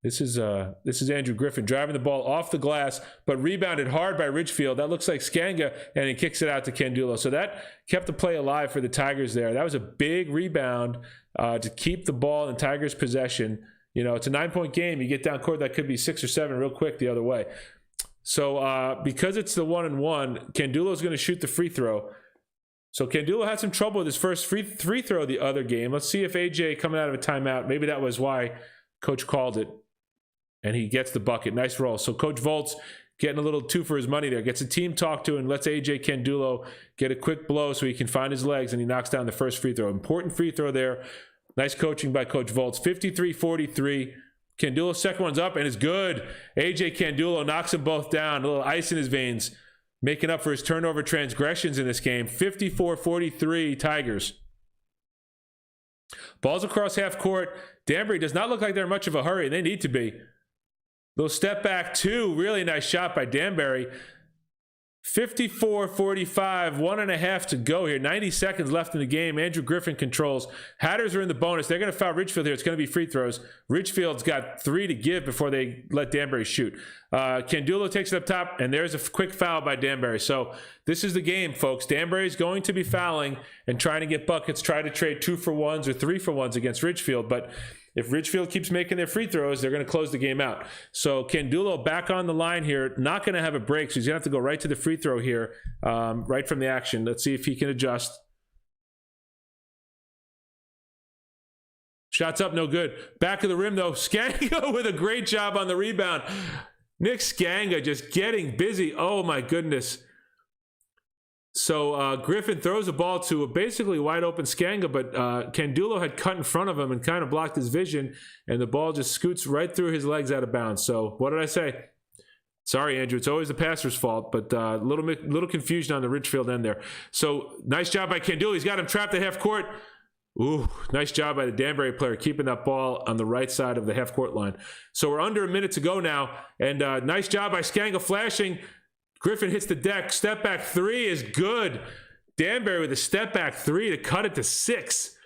This is Andrew Griffin driving the ball off the glass, but rebounded hard by Ridgefield. That looks like Skanga, and he kicks it out to Candulo. So that kept the play alive for the Tigers there. That was a big rebound to keep the ball in Tigers' possession. You know, it's a 9-point game. You get down court, that could be 6 or 7 real quick the other way. So because it's the 1-and-1, Candulo's going to shoot the free throw. So Candulo had some trouble with his first free throw the other game. Let's see if AJ coming out of a timeout, maybe that was why coach called it. And he gets the bucket. Nice roll. So Coach Volt's getting a little two for his money there. Gets a team talk to and lets AJ Candulo get a quick blow so he can find his legs, and he knocks down the first free throw. Important free throw there. Nice coaching by Coach Volt's. 53-43. Candulo's second one's up and it's good. AJ Candulo knocks them both down. A little ice in his veins, making up for his turnover transgressions in this game. 54-43 Tigers. Ball's across half court. Danbury does not look like they're in much of a hurry. They need to be. Little step back two. Really nice shot by Danbury. 54-45, 1.5 to go here. 90 seconds left in the game. Andrew Griffin controls. Hatters are in the bonus. They're going to foul Ridgefield here. It's going to be free throws. Ridgefield's got 3 to give before they let Danbury shoot. Candulo takes it up top, and there's a quick foul by Danbury. So this is the game, folks. Danbury's going to be fouling and trying to get buckets, try to trade 2-for-1s or 3-for-1s against Ridgefield. But if Ridgefield keeps making their free throws, they're going to close the game out. So Candulo back on the line here, not going to have a break, so he's going to have to go right to the free throw here, right from the action. Let's see if he can adjust. Shots up, no good. Back of the rim, though. Skanga with a great job on the rebound. Nick Skanga just getting busy. Oh, my goodness. So Griffin throws the ball to a basically wide open Skanga, but Candulo had cut in front of him and kind of blocked his vision, and the ball just scoots right through his legs out of bounds. So what did I say? Sorry, Andrew. It's always the passer's fault, but little confusion on the Ridgefield end there. So nice job by Candulo. He's got him trapped at half court. Ooh, nice job by the Danbury player keeping that ball on the right side of the half court line. So we're under a minute to go now, and nice job by Skanga flashing. Griffin hits the deck. Step back 3 is good. Danbury with a step back 3 to cut it to 6.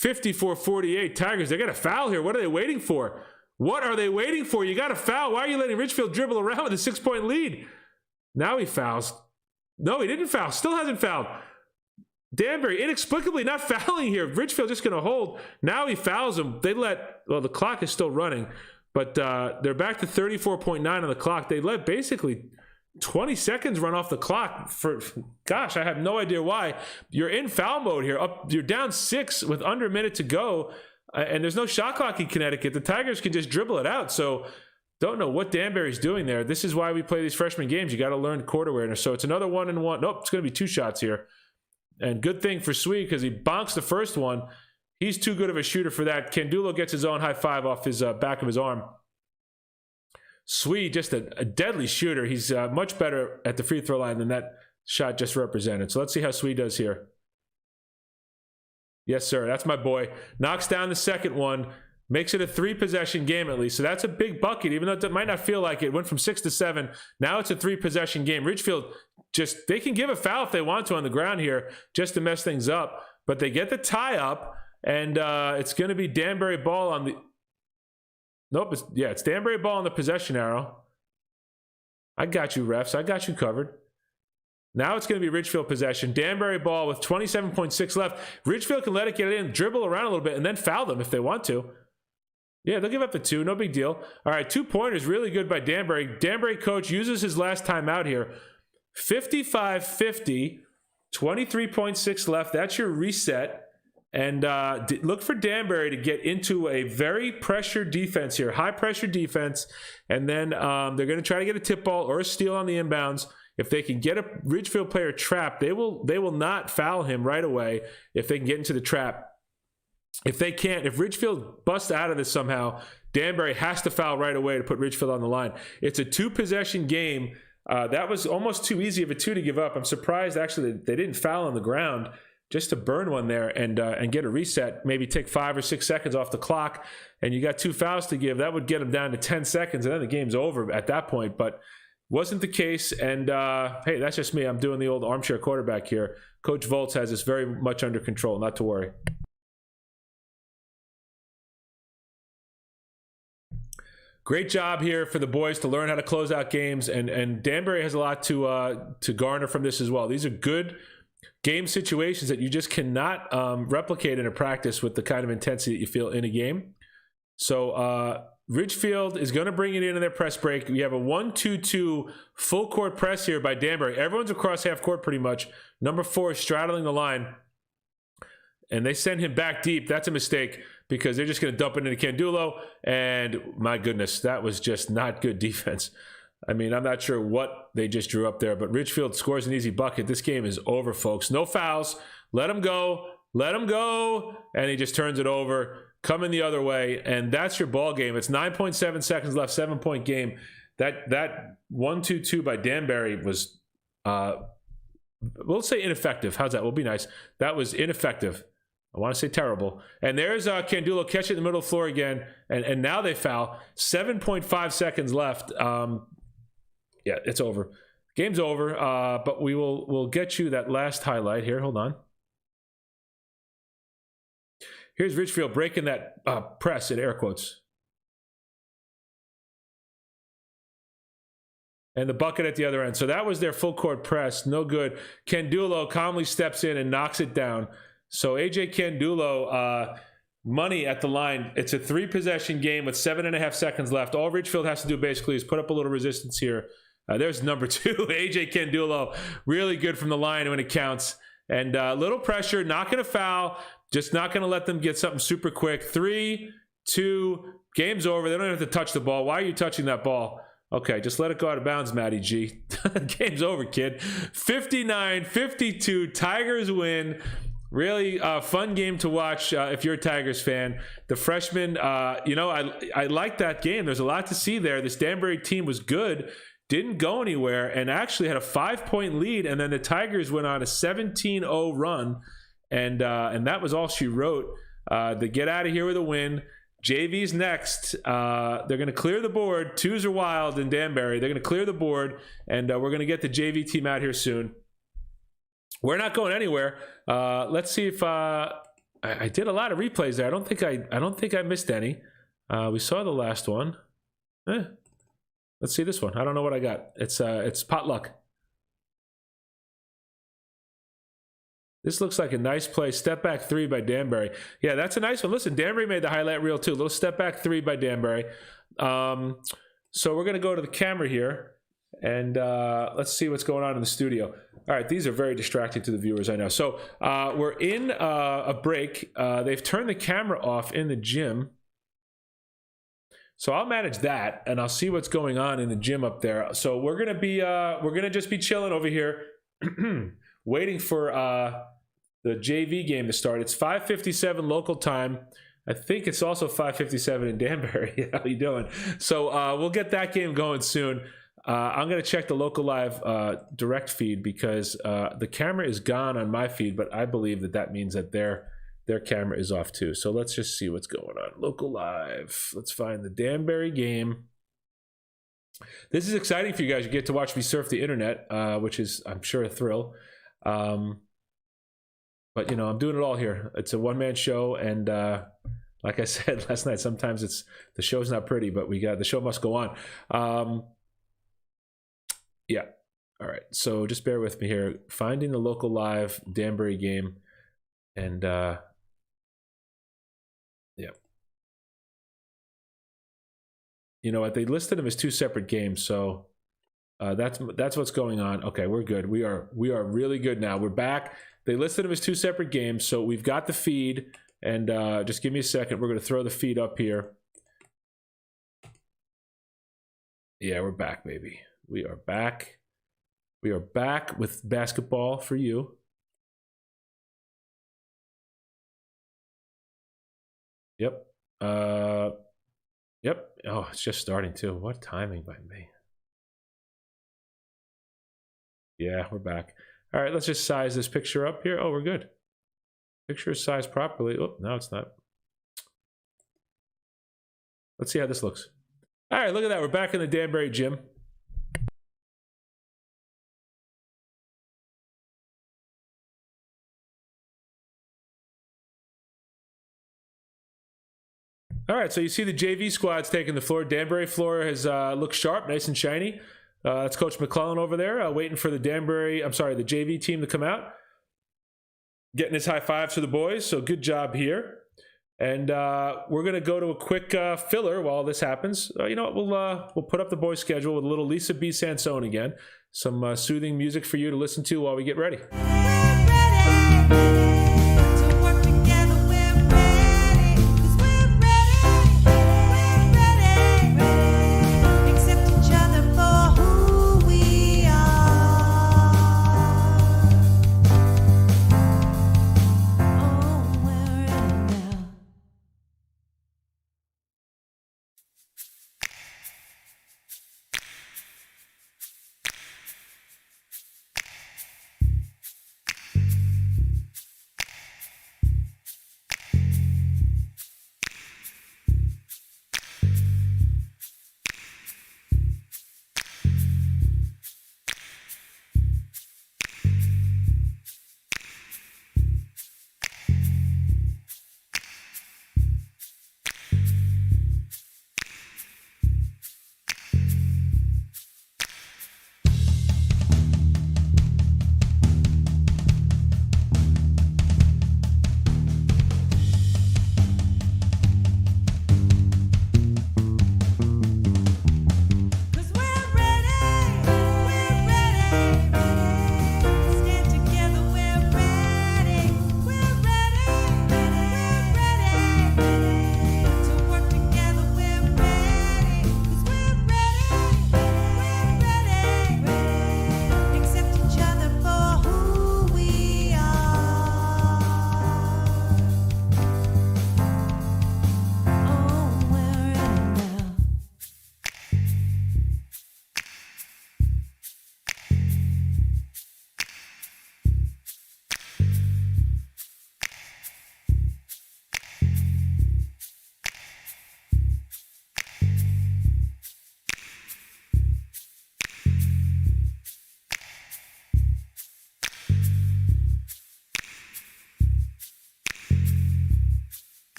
54-48 Tigers. They got a foul here. What are they waiting for? What are they waiting for? You got a foul. Why are you letting Ridgefield dribble around with a 6-point lead? Now he fouls. No, he didn't foul. Still hasn't fouled. Danbury inexplicably not fouling here. Ridgefield just going to hold. Now he fouls him. The clock is still running, but they're back to 34.9 on the clock. They let basically 20 seconds run off the clock for, gosh, I have no idea why. You're in foul mode here. You're down 6 with under a minute to go, and there's no shot clock in Connecticut. The Tigers can just dribble it out. So don't know what Danbury's doing there. This is why we play these freshman games. You got to learn court awareness. So it's another 1-and-1. Nope, it's going to be 2 shots here. And good thing for Swede because he bonks the first one. He's too good of a shooter for that. Candulo gets his own high five off his back of his arm. Swede, just a deadly shooter. He's much better at the free throw line than that shot just represented. So let's see how Swede does here. Yes, sir. That's my boy. Knocks down the second one. Makes it a 3-possession game at least. So that's a big bucket, even though it might not feel like it. Went from 6 to 7. Now it's a 3-possession game. Ridgefield, they can give a foul if they want to on the ground here just to mess things up. But they get the tie up, and it's going to be Danbury ball on the... Nope, it's Danbury ball on the possession arrow. I got you, refs. I got you covered. Now it's going to be Ridgefield possession. Danbury ball with 27.6 left. Ridgefield can let it get in, dribble around a little bit, and then foul them if they want to. Yeah, they'll give up the 2. No big deal. All right, 2-pointers really good by Danbury. Danbury coach uses his last time out here. 55-50, 23.6 left. That's your reset. And look for Danbury to get into a very pressured defense here, high pressure defense. And then they're going to try to get a tip ball or a steal on the inbounds. If they can get a Ridgefield player trapped, they will not foul him right away if they can get into the trap. If they can't, if Ridgefield busts out of this somehow, Danbury has to foul right away to put Ridgefield on the line. It's a 2-possession game. That was almost too easy of a 2 to give up. I'm surprised actually they didn't foul on the ground, just to burn one there and get a reset, maybe take 5 or 6 seconds off the clock, and you got 2 fouls to give. That would get them down to 10 seconds, and then the game's over at that point. But wasn't the case, and hey, that's just me. I'm doing the old armchair quarterback here. Coach Voltz has this very much under control, not to worry. Great job here for the boys to learn how to close out games, and Danbury has a lot to garner from this as well. These are good game situations that you just cannot replicate in a practice with the kind of intensity that you feel in a game. So Ridgefield is going to bring it in their press break. We have a 1-2-2 full court press here by Danbury. Everyone's across half court pretty much. Number 4 is straddling the line. And they send him back deep. That's a mistake because they're just going to dump it into Candulo. And my goodness, that was just not good defense. I mean, I'm not sure what they just drew up there, but Ridgefield scores an easy bucket. This game is over, folks. No fouls. Let him go. Let him go. And he just turns it over. Coming the other way, and that's your ball game. It's 9.7 seconds left, 7-point game. That 1-2-2 by Danbury was, we'll say ineffective. How's that? We'll be nice. That was ineffective. I want to say terrible. And there's Candulo catch it in the middle of the floor again, and now they foul. 7.5 seconds left. Yeah, it's over. Game's over. But we'll get you that last highlight here. Hold on. Here's Ridgefield breaking that press in air quotes. And the bucket at the other end. So that was their full court press. No good. Candulo calmly steps in and knocks it down. So AJ Candulo, money at the line. It's a 3-possession game with 7.5 seconds left. All Ridgefield has to do basically is put up a little resistance here. There's number 2, AJ Candulo. Really good from the line when it counts. And little pressure, not going to foul. Just not going to let them get something super quick. 3, 2, game's over. They don't have to touch the ball. Why are you touching that ball? Okay, just let it go out of bounds, Matty G. Game's over, kid. 59-52, Tigers win. Really fun game to watch if you're a Tigers fan. The freshman, I like that game. There's a lot to see there. This Danbury team was good. Didn't go anywhere and actually had a 5-point lead. And then the Tigers went on a 17-0 run. And that was all she wrote. They get out of here with a win. JV's next. They're going to clear the board. 2s are wild in Danbury. They're going to clear the board, and we're going to get the JV team out here soon. We're not going anywhere. Let's see if I did a lot of replays there. I don't think I missed any. We saw the last one. Let's see this one. I don't know what I got. It's potluck. This looks like a nice play. Step back 3 by Danbury. Yeah, that's a nice one. Listen, Danbury made the highlight reel too. A little step back 3 by Danbury. So we're going to go to the camera here, and let's see what's going on in the studio. All right, these are very distracting to the viewers, I know. So we're in a break. They've turned the camera off in the gym. So I'll manage that, and I'll see what's going on in the gym up there. So we're gonna just be chilling over here, waiting for the JV game to start. It's 5:57 local time. I think it's also 5:57 in Danbury. How you doing? So we'll get that game going soon. I'm going to check the local live direct feed because the camera is gone on my feed, but I believe that means that their camera is off too. So let's just see what's going on. Local live. Let's find the Danbury game. This is exciting for you guys. You get to watch me surf the internet, which is, I'm sure, a thrill. But, I'm doing it all here. It's a one-man show, and like I said last night, sometimes the show's not pretty, but the show must go on. Yeah. All right. So just bear with me here. Finding the local live Danbury game, and yeah. You know what? They listed them as 2 separate games, so that's what's going on. Okay, we're good. We are really good now. We're back. They listed them as 2 separate games, so we've got the feed. And just give me a second. We're going to throw the feed up here. Yeah, we're back, baby. We are back. We are back with basketball for you. Yep. Yep. Oh, it's just starting too. What timing by me? Yeah, we're back. All right, let's just size this picture up here. Oh, we're good. Picture is sized properly. Oh, no, it's not. Let's see how this looks. All right, look at that. We're back in the Danbury gym. All right, so you see the JV squad's taking the floor. Danbury floor has looked sharp, nice and shiny. That's Coach McClellan over there, waiting for the the JV team to come out. Getting his high fives for the boys, so good job here. And we're gonna go to a quick filler while this happens. You know what? We'll put up the boys' schedule with a little Lisa B. Sansone again. Some soothing music for you to listen to while we get ready.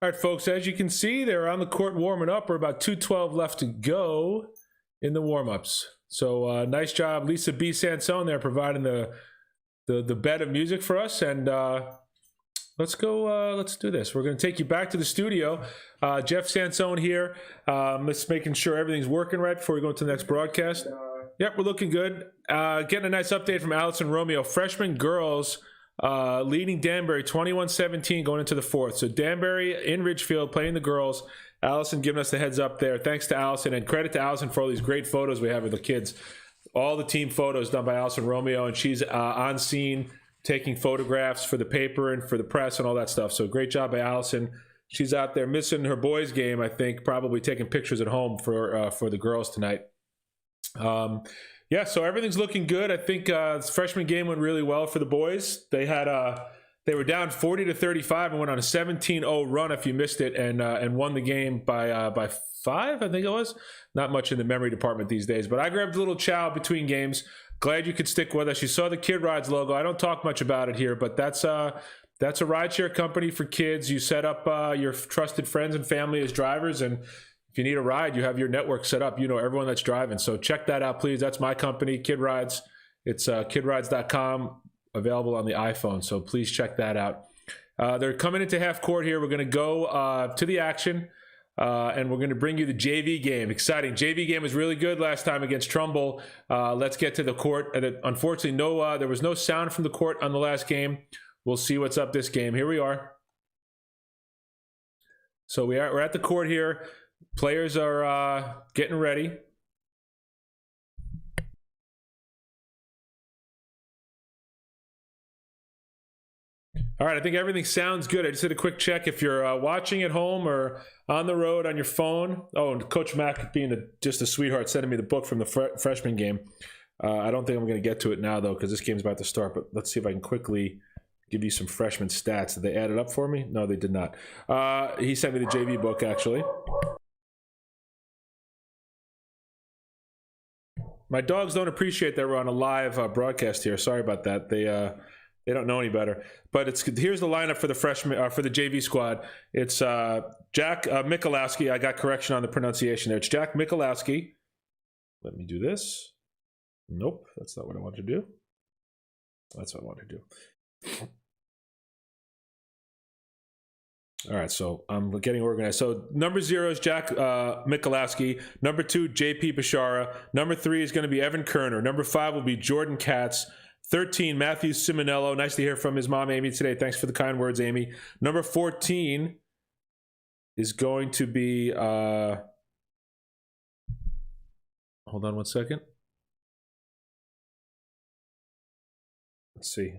All right, folks, as you can see, they're on the court warming up. We're about 2:12 left to go in the warm-ups. So nice job, Lisa B. Sansone there, providing the bed of music for us. And let's go, let's do this. We're going to take you back to the studio. Jeff Sansone here. Let's making sure everything's working right before we go into the next broadcast. Yep, we're looking good. Getting a nice update from Allison Romeo. Freshman girls leading Danbury 21-17 going into the fourth. So Danbury in Ridgefield playing the girls. Allison giving us the heads up there. Thanks to Allison, and credit to Allison for all these great photos we have of the kids. All the team photos done by Allison Romeo, and she's on scene taking photographs for the paper and for the press and all that stuff. So great job by Allison. She's out there missing her boys game, I think, probably taking pictures at home for the girls tonight. Yeah, so everything's looking good. I think this freshman game went really well for the boys. They were down 40-35 and went on a 17-0 run if you missed it, and won the game by 5, I think it was. Not much in the memory department these days, but I grabbed a little chow between games. Glad you could stick with us. You saw the Kid Rides logo. I don't talk much about it here, but that's a rideshare company for kids. You set up your trusted friends and family as drivers, and if you need a ride, you have your network set up. You know everyone that's driving. So check that out, please. That's my company, Kid Rides. It's kidrides.com, available on the iPhone. So please check that out. They're coming into half court here. We're going to go to the action, and we're going to bring you the JV game. Exciting. JV game was really good last time against Trumbull. Let's get to the court. And unfortunately, there was no sound from the court on the last game. We'll see what's up this game. Here we are. So we're at the court here. Players are getting ready. All right, I think everything sounds good. I just did a quick check. If you're watching at home or on the road on your phone. Oh, and Coach Mack being just a sweetheart, sending me the book from the freshman game. I don't think I'm going to get to it now, though, because this game's about to start. But let's see if I can quickly give you some freshman stats. Did they add it up for me? No, they did not. He sent me the JV book, actually. My dogs don't appreciate that we're on a live broadcast here. Sorry about that. They don't know any better. But here's the lineup for the freshman for the JV squad. It's Jack Michalowski. I got correction on the pronunciation there. It's Jack Michalowski. Let me do this. Nope, that's not what I want to do. That's what I want to do. All right, so I'm getting organized. So number 0 is Jack Michalowski. Number 2, JP Bashara. Number 3 is going to be Evan Kerner. Number 5 will be Jordan Katz. 13, Matthew Simonello. Nice to hear from his mom, Amy, today. Thanks for the kind words, Amy. Number 14 is going to be... hold on one second. Let's see.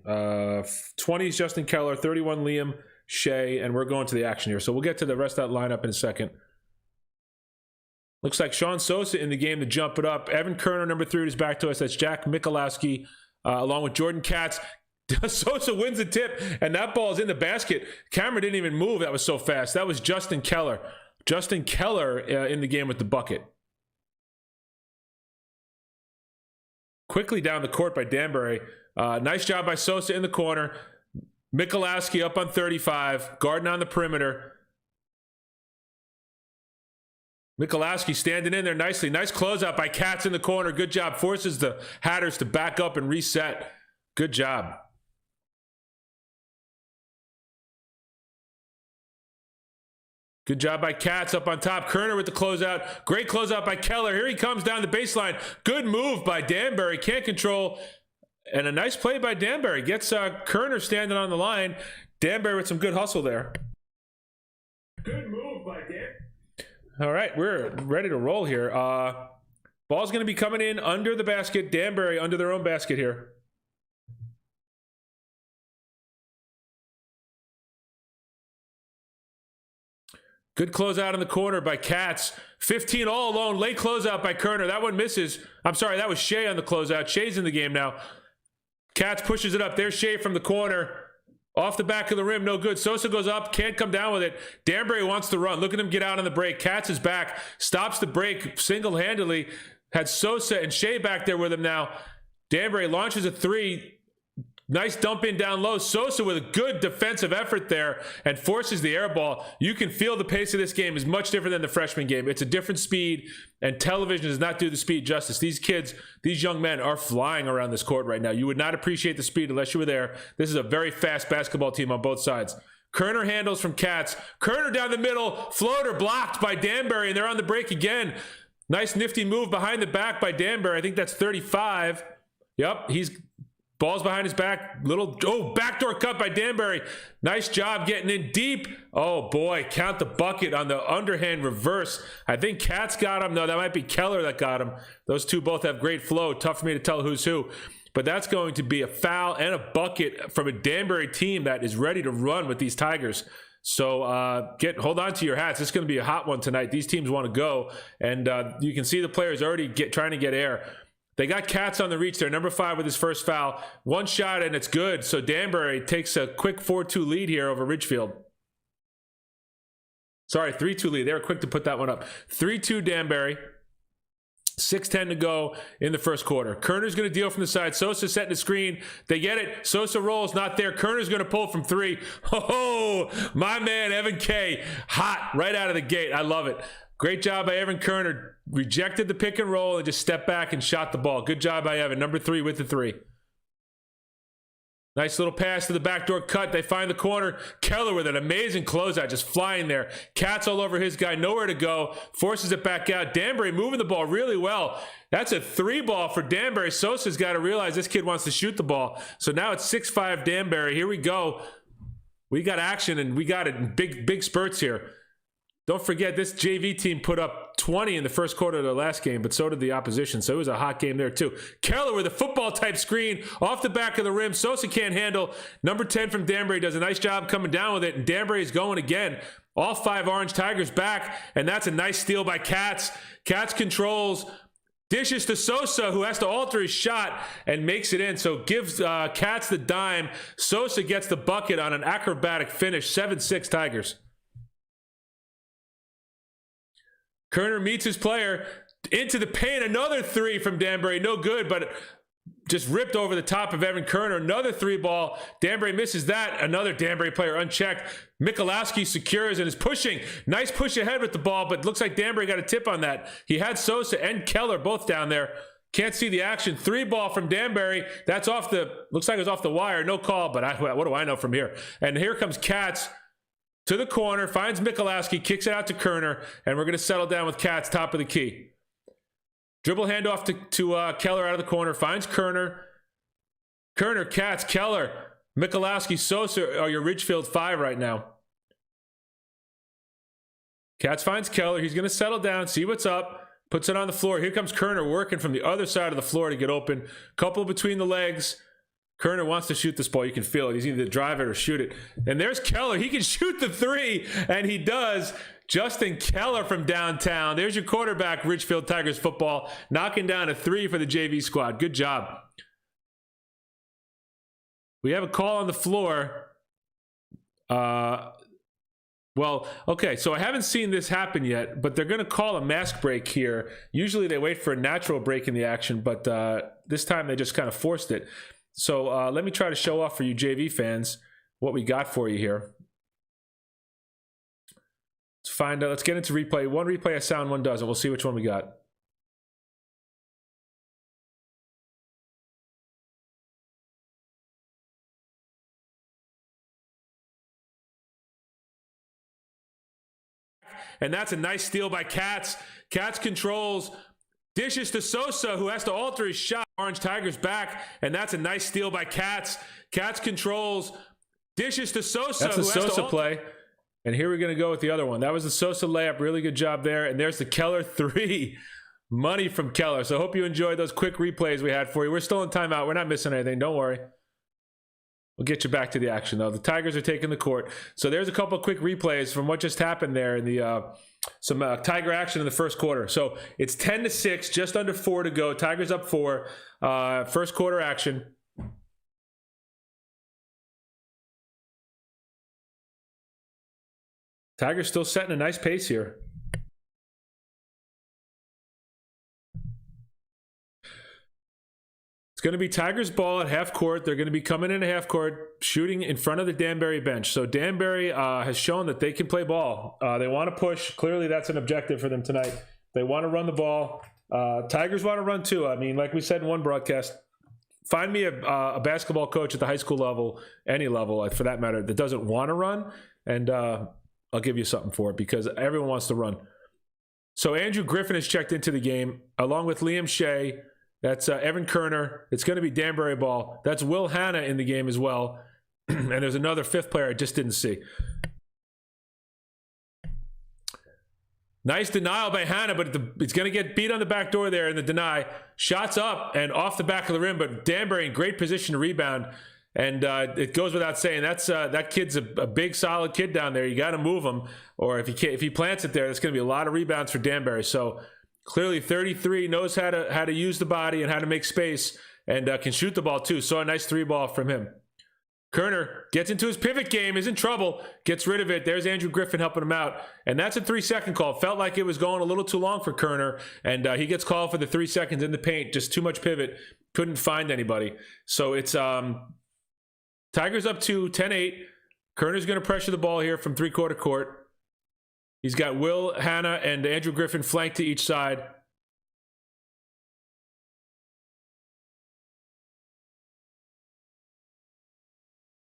20 is Justin Keller. 31, Liam Shea. And we're going to the action here. So we'll get to the rest of that lineup in a second. Looks like Sean Sosa in the game to jump it up. Evan Kerner, number 3, is back to us. That's Jack Michalowski. Along with Jordan Katz. Sosa wins the tip, and that ball is in the basket. Camera didn't even move. That was so fast. That was Justin Keller. Justin Keller in the game with the bucket. Quickly down the court by Danbury. Nice job by Sosa in the corner. Michalowski up on 35. Guarding on the perimeter. Michalowski standing in there nicely. Nice closeout by Katz in the corner. Good job. Forces the Hatters to back up and reset. Good job. Good job by Katz up on top. Kerner with the closeout. Great closeout by Keller. Here he comes down the baseline. Good move by Danbury. Can't control. And a nice play by Danbury. Gets Kerner standing on the line. Danbury with some good hustle there. Good move by Danbury. All right, we're ready to roll here. Ball's going to be coming in under the basket. Danbury under their own basket here. Good closeout in the corner by Katz. 15 all alone. Late closeout by Kerner. That one misses. I'm sorry, that was Shea on the closeout. Shea's in the game now. Katz pushes it up. There's Shea from the corner. Off the back of the rim, no good. Sosa goes up, can't come down with it. Danbury wants to run. Look at him get out on the break. Katz is back, stops the break single-handedly. Had Sosa and Shea back there with him now. Danbury launches a 3. Nice dump in down low. Sosa with a good defensive effort there and forces the air ball. You can feel the pace of this game is much different than the freshman game. It's a different speed, and television does not do the speed justice. These kids, these young men are flying around this court right now. You would not appreciate the speed unless you were there. This is a very fast basketball team on both sides. Kerner handles from Katz. Kerner down the middle. Floater blocked by Danbury, and they're on the break again. Nice nifty move behind the back by Danbury. I think that's 35. Yep, he's ball's behind his back. Backdoor cut by Danbury. Nice job getting in deep. Oh boy, count the bucket on the underhand reverse. I think Katz got him. No, that might be Keller that got him. Those two both have great flow. Tough for me to tell who's who. But that's going to be a foul and a bucket from a Danbury team that is ready to run with these Tigers. So hold on to your hats. It's going to be a hot one tonight. These teams want to go, and you can see the players already trying to get air. They got Katz on the reach there, number 5 with his first foul. One shot, and it's good. So Danbury takes a quick 4-2 lead here over Ridgefield. Sorry, 3-2 lead. They were quick to put that one up. 3-2 Danbury. 6:10 to go in the first quarter. Kerner's going to deal from the side. Sosa setting the screen. They get it. Sosa rolls, not there. Kerner's going to pull from 3. Oh, my man, Evan K. Hot right out of the gate. I love it. Great job by Evan Kerner. Rejected the pick and roll and just stepped back and shot the ball. Good job by Evan. Number 3 with the 3. Nice little pass to the backdoor cut. They find the corner. Keller with an amazing closeout, just flying there. Katz all over his guy, nowhere to go. Forces it back out. Danbury moving the ball really well. That's a 3 ball for Danbury. Sosa's got to realize this kid wants to shoot the ball. So now it's 6-5 Danbury. Here we go. We got action, and we got it in big spurts here. Don't forget, this JV team put up 20 in the first quarter of the last game, but so did the opposition. So it was a hot game there, too. Keller with a football-type screen off the back of the rim. Sosa can't handle. Number 10 from Danbury does a nice job coming down with it, and Danbury is going again. All 5 Orange Tigers back, and that's a nice steal by Katz. Katz controls, dishes to Sosa, who has to alter his shot and makes it in. So gives Katz the dime. Sosa gets the bucket on an acrobatic finish. 7-6 Tigers. Kerner meets his player into the paint. Another 3 from Danbury. No good, but just ripped over the top of Evan Kerner. Another 3 ball. Danbury misses that. Another Danbury player unchecked. Michalowski secures and is pushing. Nice push ahead with the ball, but looks like Danbury got a tip on that. He had Sosa and Keller both down there. Can't see the action. 3 ball from Danbury. That's off the, looks like it was off the wire. No call, but what do I know from here? And here comes Katz to the corner, finds Michalowski, kicks it out to Kerner, and we're going to settle down with Katz, top of the key. Dribble handoff to Keller out of the corner, finds Kerner. Kerner, Katz, Keller, Michalowski, Sosa are your Ridgefield 5 right now. Katz finds Keller. He's going to settle down, see what's up, puts it on the floor. Here comes Kerner working from the other side of the floor to get open. Couple between the legs. Kerner wants to shoot this ball. You can feel it. He's either drive it or shoot it. And there's Keller. He can shoot the 3, and he does. Justin Keller from downtown. There's your quarterback, Ridgefield Tigers football, knocking down a 3 for the JV squad. Good job. We have a call on the floor. Well, okay, so I haven't seen this happen yet, but they're going to call a mask break here. Usually they wait for a natural break in the action, but this time they just kind of forced it. So let me try to show off for you JV fans what we got for you here. Let's get into replay. One replay has sound, one doesn't. We'll see which one we got. And that's a nice steal by Katz. Katz controls, dishes to Sosa, who has to alter his shot. Orange Tigers back, and that's a nice steal by Katz. Katz controls, dishes to Sosa. That's a Sosa play. And here we're going to go with the other one. That was the Sosa layup. Really good job there. And there's the Keller 3. Money from Keller. So I hope you enjoyed those quick replays we had for you. We're still in timeout. We're not missing anything. Don't worry. We'll get you back to the action, though. The Tigers are taking the court. So there's a couple of quick replays from what just happened there in the some Tiger action in the first quarter. So it's 10-6, just under 4 to go. Tigers up 4. First quarter action. Tigers still setting a nice pace here. going to be Tigers ball at half court. They're going to be coming into half court, shooting in front of the Danbury bench. So Danbury has shown that they can play ball. They want to push. Clearly, that's an objective for them tonight. They want to run the ball. Tigers want to run too. I mean, like we said in one broadcast, find me a basketball coach at the high school level, any level for that matter, that doesn't want to run, and I'll give you something for it, because everyone wants to run. So Andrew Griffin has checked into the game, along with Liam Shea. That's Evan Kerner. It's going to be Danbury ball. That's Will Hanna in the game as well. And there's another fifth player I just didn't see. Nice denial by Hanna, but it's going to get beat on the back door there in the deny. Shots up and off the back of the rim, but Danbury in great position to rebound. And it goes without saying, that kid's a big, solid kid down there. You got to move him, or if he plants it there, there's going to be a lot of rebounds for Danbury. So clearly 33 knows how to use the body and how to make space, and can shoot the ball too. So a nice 3-ball from him. Kerner gets into his pivot game, is in trouble, gets rid of it. There's Andrew Griffin helping him out. And that's a 3-second call. Felt like it was going a little too long for Kerner, and he gets called for the 3 seconds in the paint. Just too much pivot. Couldn't find anybody. So it's Tigers up to 10-8. Kerner's going to pressure the ball here from three-quarter court. He's got Will Hanna and Andrew Griffin flanked to each side.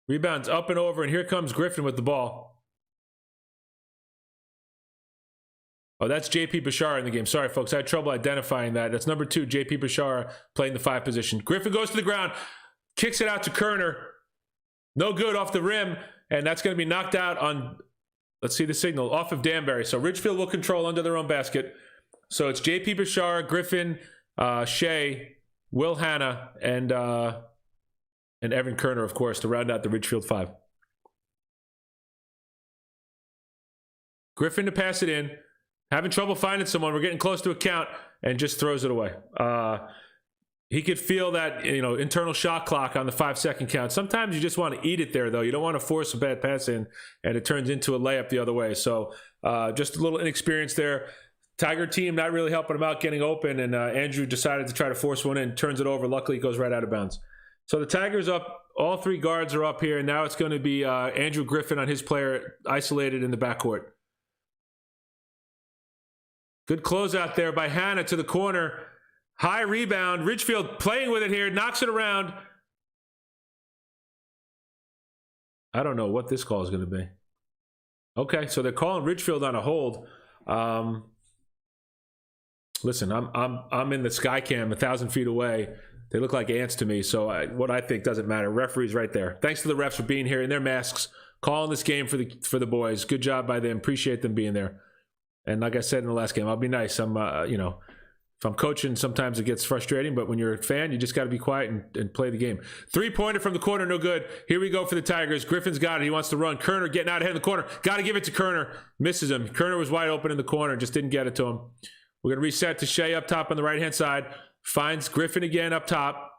Rebounds up and over, and here comes Griffin with the ball. Oh, that's JP Bashara in the game. Sorry, folks. I had trouble identifying that. That's number 2, JP Bashara, playing the 5 position. Griffin goes to the ground, kicks it out to Kerner. No good off the rim, and that's going to be knocked out on, let's see the signal, off of Danbury. So Ridgefield will control under their own basket. So it's JP Bashara, Griffin, Shea, Will Hanna, and Evan Kerner, of course, to round out the Ridgefield 5. Griffin to pass it in. Having trouble finding someone. We're getting close to a count, and just throws it away. He could feel that, internal shot clock on the 5-second count. Sometimes you just want to eat it there, though. You don't want to force a bad pass in, and it turns into a layup the other way. So just a little inexperience there. Tiger team not really helping him out getting open, and Andrew decided to try to force one in, turns it over. Luckily, it goes right out of bounds. So the Tigers up. All 3 guards are up here, and now it's going to be Andrew Griffin on his player, isolated in the backcourt. Good closeout there by Hanna to the corner. High rebound. Ridgefield playing with it here. Knocks it around. I don't know what this call is going to be. Okay, so they're calling Ridgefield on a hold. Listen, I'm in the sky cam 1,000 feet away. They look like ants to me, so what I think doesn't matter. Referee's right there. Thanks to the refs for being here in their masks, calling this game for the boys. Good job by them. Appreciate them being there. And like I said in the last game, I'll be nice. If I'm coaching, sometimes it gets frustrating, but when you're a fan, you just got to be quiet and play the game. 3-pointer from the corner, no good. Here we go for the Tigers. Griffin's got it. He wants to run. Kerner getting out ahead in the corner. Got to give it to Kerner. Misses him. Kerner was wide open in the corner, just didn't get it to him. We're going to reset to Shea up top on the right-hand side. Finds Griffin again up top.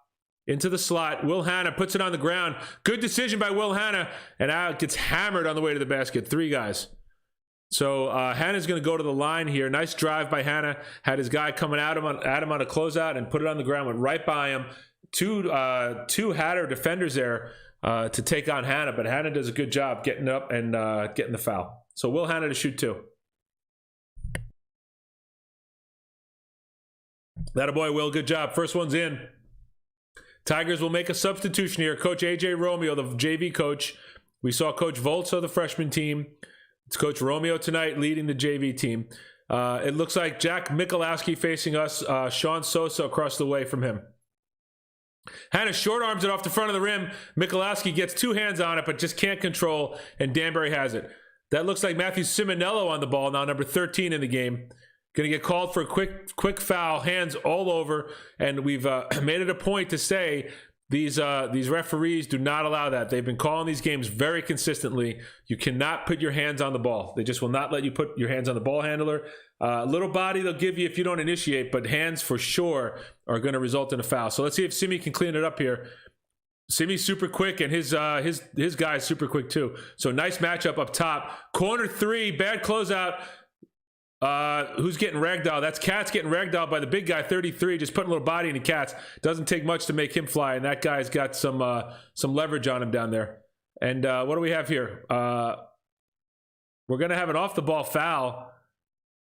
Into the slot. Will Hanna puts it on the ground. Good decision by Will Hanna. And out gets hammered on the way to the basket. 3 guys. So Hanna's going to go to the line here. Nice drive by Hanna. Had his guy coming at him on a closeout and put it on the ground. Went right by him. Two Hatter defenders there to take on Hanna. But Hanna does a good job getting up and getting the foul. So Will Hanna to shoot 2. That boy, Will. Good job. First one's in. Tigers will make a substitution here. Coach A.J. Romeo, the JV coach. We saw Coach Volz of the freshman team. It's Coach Romeo tonight leading the JV team. It looks like Jack Michalowski facing us. Sean Sosa across the way from him. Hanna short arms it off the front of the rim. Michalowski gets 2 hands on it, but just can't control, and Danbury has it. That looks like Matthew Simonello on the ball now, number 13 in the game. Going to get called for a quick foul, hands all over, and we've made it a point to say these referees do not allow that. They've been calling these games very consistently. You cannot put your hands on the ball. They just will not let you put your hands on the ball handler. Little body they'll give you if you don't initiate, but hands for sure are going to result in a foul. So let's see if Simi can clean it up here. Simi's super quick, and his guy's super quick too. So nice matchup up top. Corner 3, bad closeout. Who's getting ragdolled? That's Katz getting ragdolled by the big guy, 33, just putting a little body into Katz. Doesn't take much to make him fly, and that guy's got some leverage on him down there. And what do we have here? We're going to have an off-the-ball foul,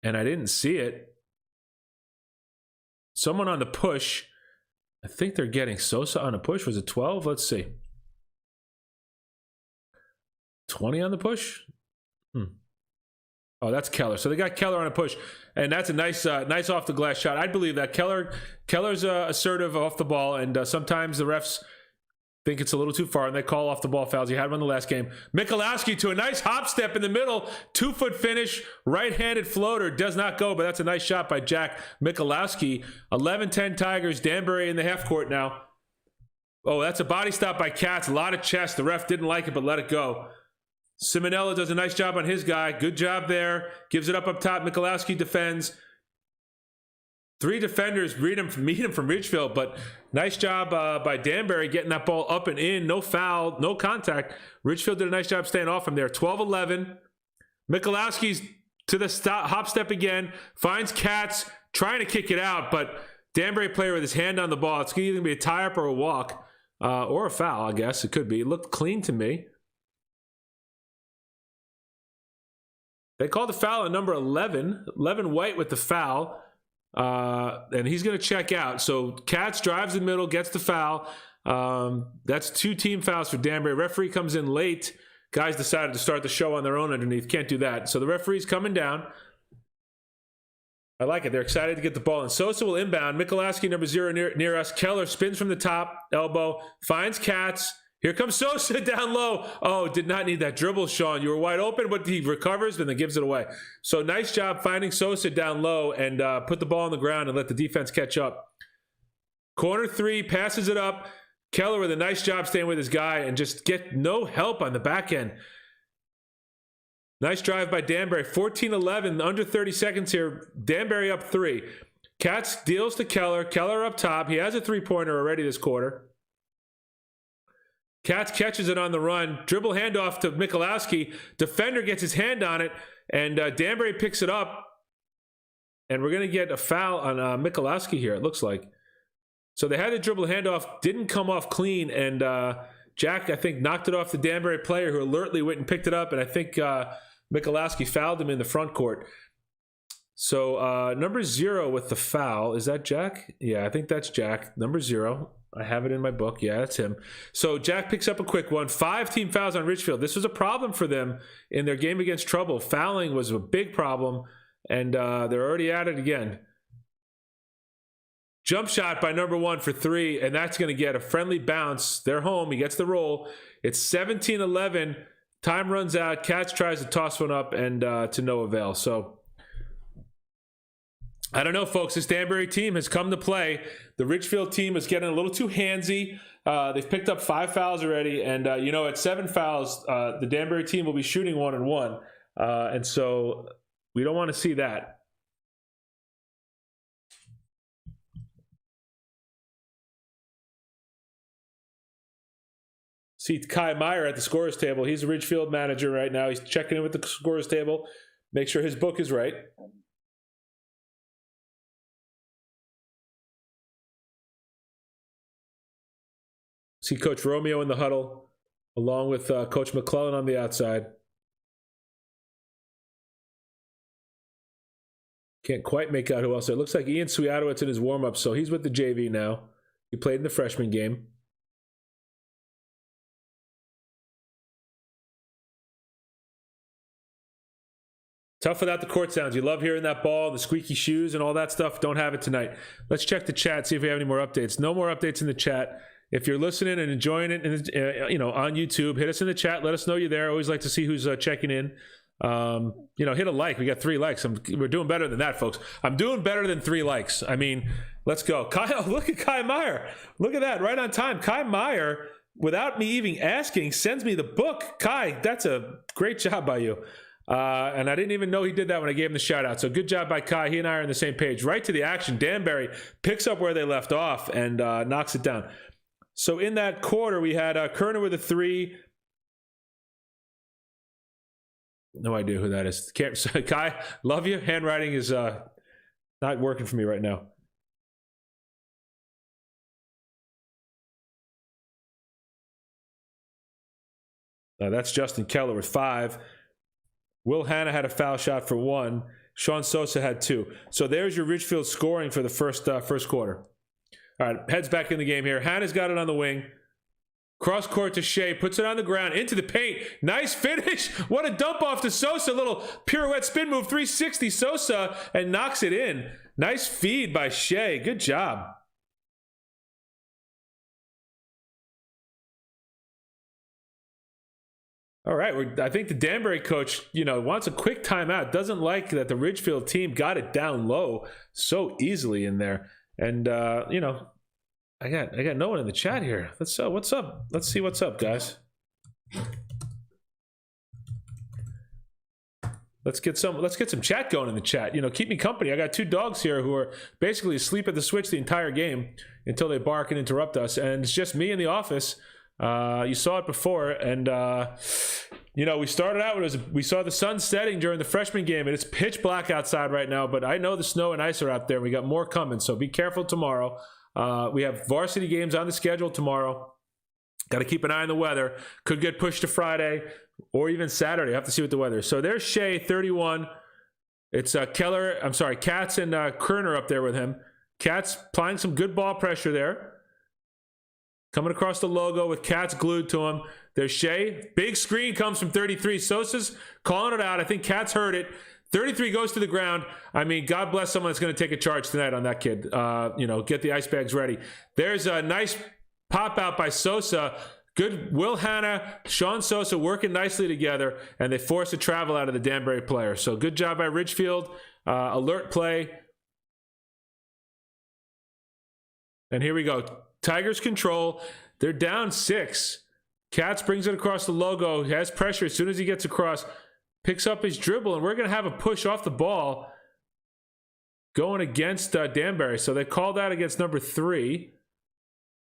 and I didn't see it. Someone on the push. I think they're getting Sosa on a push. Was it 12? Let's see. 20 on the push? Oh, that's Keller. So they got Keller on a push, and that's a nice off the glass shot. I believe that Keller's assertive off the ball, and sometimes the refs think it's a little too far, and they call off the ball fouls. He had one in the last game. Michalowski to a nice hop step in the middle, 2-foot finish, right-handed floater, does not go, but that's a nice shot by Jack Michalowski. 11-10 Tigers. Danbury in the half court now. Oh, that's a body stop by Katz. A lot of chest. The ref didn't like it, but let it go. Simonello does a nice job on his guy. Good job there. Gives it up top. Michalowski defends. 3 defenders meet him from Ridgefield, but nice job by Danbury getting that ball up and in. No foul, no contact. Ridgefield did a nice job staying off him there. 12-11. Michalowski's to the hop step again. Finds Katz, trying to kick it out, but Danbury player with his hand on the ball. It's either going to be a tie-up or a walk, or a foul, I guess. It could be. It looked clean to me. They called the foul on number 11. 11 White with the foul. And he's going to check out. So Katz drives the middle, gets the foul. That's 2 team fouls for Danbury. Referee comes in late. Guys decided to start the show on their own underneath. Can't do that. So the referee's coming down. I like it. They're excited to get the ball. And Sosa will inbound. Michalowski, number 0, near us. Keller spins from the top. Elbow. Finds Katz. Here comes Sosa down low. Oh, did not need that dribble, Sean. You were wide open, but he recovers and then gives it away. So nice job finding Sosa down low and put the ball on the ground and let the defense catch up. Corner 3, passes it up. Keller with a nice job staying with his guy and just get no help on the back end. Nice drive by Danbury. 14-11, under 30 seconds here. Danbury up 3. Katz deals to Keller. Keller up top. He has a 3-pointer already this quarter. Katz catches it on the run. Dribble handoff to Michalowski. Defender gets his hand on it, and Danbury picks it up. And we're going to get a foul on Michalowski here, it looks like. So they had the dribble handoff, didn't come off clean, and Jack, I think, knocked it off the Danbury player who alertly went and picked it up, and I think Michalowski fouled him in the front court. So number 0 with the foul. Is that Jack? Yeah, I think that's Jack. Number 0. I have it in my book. Yeah, that's him. So Jack picks up a quick one. 5 team fouls on Ridgefield. This was a problem for them in their game against Trouble. Fouling was a big problem, and they're already at it again. Jump shot by number 1 for 3, and that's going to get a friendly bounce. They're home. He gets the roll. It's 17-11. Time runs out. Katz tries to toss one up, and to no avail. So I don't know, folks. This Danbury team has come to play. The Ridgefield team is getting a little too handsy. They've picked up 5 fouls already, and at 7 fouls, the Danbury team will be shooting 1-1, and so we don't want to see that. See Kai Meyer at the scorer's table. He's the Ridgefield manager right now. He's checking in with the scorer's table, make sure his book is right. See Coach Romeo in the huddle, along with Coach McClellan on the outside. Can't quite make out who else. It looks like Ian Swiatowicz in his warm-up, so he's with the JV now. He played in the freshman game. Tough without the court sounds. You love hearing that ball, the squeaky shoes, and all that stuff. Don't have it tonight. Let's check the chat, see if we have any more updates. No more updates in the chat. If you're listening and enjoying it, on YouTube, hit us in the chat. Let us know you're there. I always like to see who's checking in. Hit a like. We got 3 likes. We're doing better than that, folks. I'm doing better than 3 likes. I mean, let's go. Kyle, look at Kai Meyer. Look at that, right on time. Kai Meyer, without me even asking, sends me the book. Kai, that's a great job by you. And I didn't even know he did that when I gave him the shout out. So good job by Kai. He and I are on the same page. Right to the action. Danbury picks up where they left off and knocks it down. So in that quarter, we had Kerner with a 3. No idea who that is. Can't, Kai, love you. Handwriting is not working for me right now. That's Justin Keller with 5. Will Hanna had a foul shot for 1. Sean Sosa had 2. So there's your Ridgefield scoring for the first quarter. All right, heads back in the game here. Hanna's got it on the wing. Cross court to Shea, puts it on the ground, into the paint. Nice finish. What a dump off to Sosa. Little pirouette spin move, 360 Sosa, and knocks it in. Nice feed by Shea. Good job. All right, I think the Danbury coach, wants a quick timeout. Doesn't like that the Ridgefield team got it down low so easily in there. And I got no one in the chat here. What's up? Let's see what's up, guys. Let's get some chat going in the chat. Keep me company. I got 2 dogs here who are basically asleep at the switch the entire game until they bark and interrupt us. And it's just me in the office. You saw it before, and we started out we saw the sun setting during the freshman game, and it's pitch black outside right now. But I know the snow and ice are out there. And we got more coming, so be careful tomorrow. We have varsity games on the schedule tomorrow. Got to keep an eye on the weather. Could get pushed to Friday or even Saturday. Have to see what the weather is. So there's Shea, 31. It's Katz and Kerner up there with him. Katz applying some good ball pressure there. Coming across the logo with Katz glued to him. There's Shea. Big screen comes from 33. Sosa's calling it out. I think Katz heard it. 33 goes to the ground. I mean, God bless someone that's going to take a charge tonight on that kid. Get the ice bags ready. There's a nice pop out by Sosa. Good. Will Hanna, Sean Sosa working nicely together, and they force a travel out of the Danbury player. So good job by Ridgefield. Alert play. And here we go. Tigers control. They're down 6. Katz brings it across the logo. He has pressure as soon as he gets across. Picks up his dribble, and we're going to have a push off the ball going against Danbury. So they called that against number 3.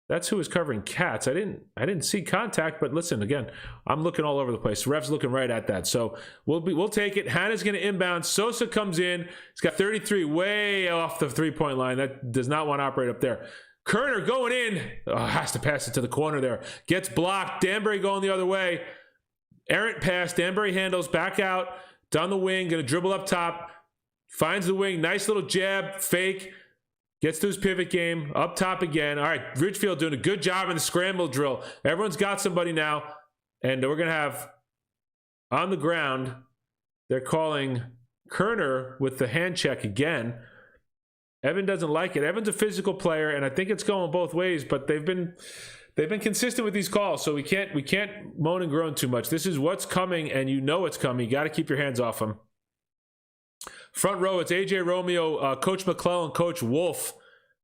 That's who was covering Katz. I didn't see contact, but listen, again, I'm looking all over the place. The ref's looking right at that. So we'll take it. Hanna's going to inbound. Sosa comes in. He's got 33 way off the 3-point line. That does not want to operate up there. Kerner going in. Has to pass it to the corner there. Gets blocked. Danbury going the other way. Errant pass. Danbury handles. Back out. Down the wing. Going to dribble up top. Finds the wing. Nice little jab. Fake. Gets to his pivot game. Up top again. All right. Ridgefield doing a good job in the scramble drill. Everyone's got somebody now. And we're going to have on the ground, they're calling Kerner with the hand check again. Evan doesn't like it. Evan's a physical player, and I think it's going both ways, but they've been consistent with these calls, so we can't moan and groan too much. This is what's coming, and you know it's coming. You got to keep your hands off them. Front row, it's AJ Romeo, Coach McClellan, Coach Wolf,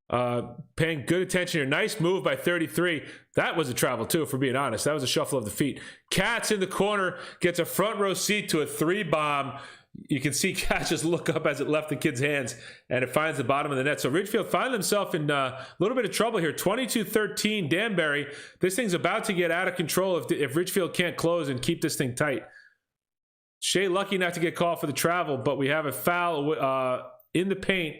paying good attention here. Nice move by 33. That was a travel, too, for being honest. That was a shuffle of the feet. Katz in the corner, gets a front row seat to a 3-bomb. You can see Katz just look up as it left the kid's hands, and it finds the bottom of the net. So Ridgefield find themselves in a little bit of trouble here. 22-13 Danbury. This thing's about to get out of control if Ridgefield can't close and keep this thing tight. Shea lucky not to get called for the travel, but we have a foul in the paint.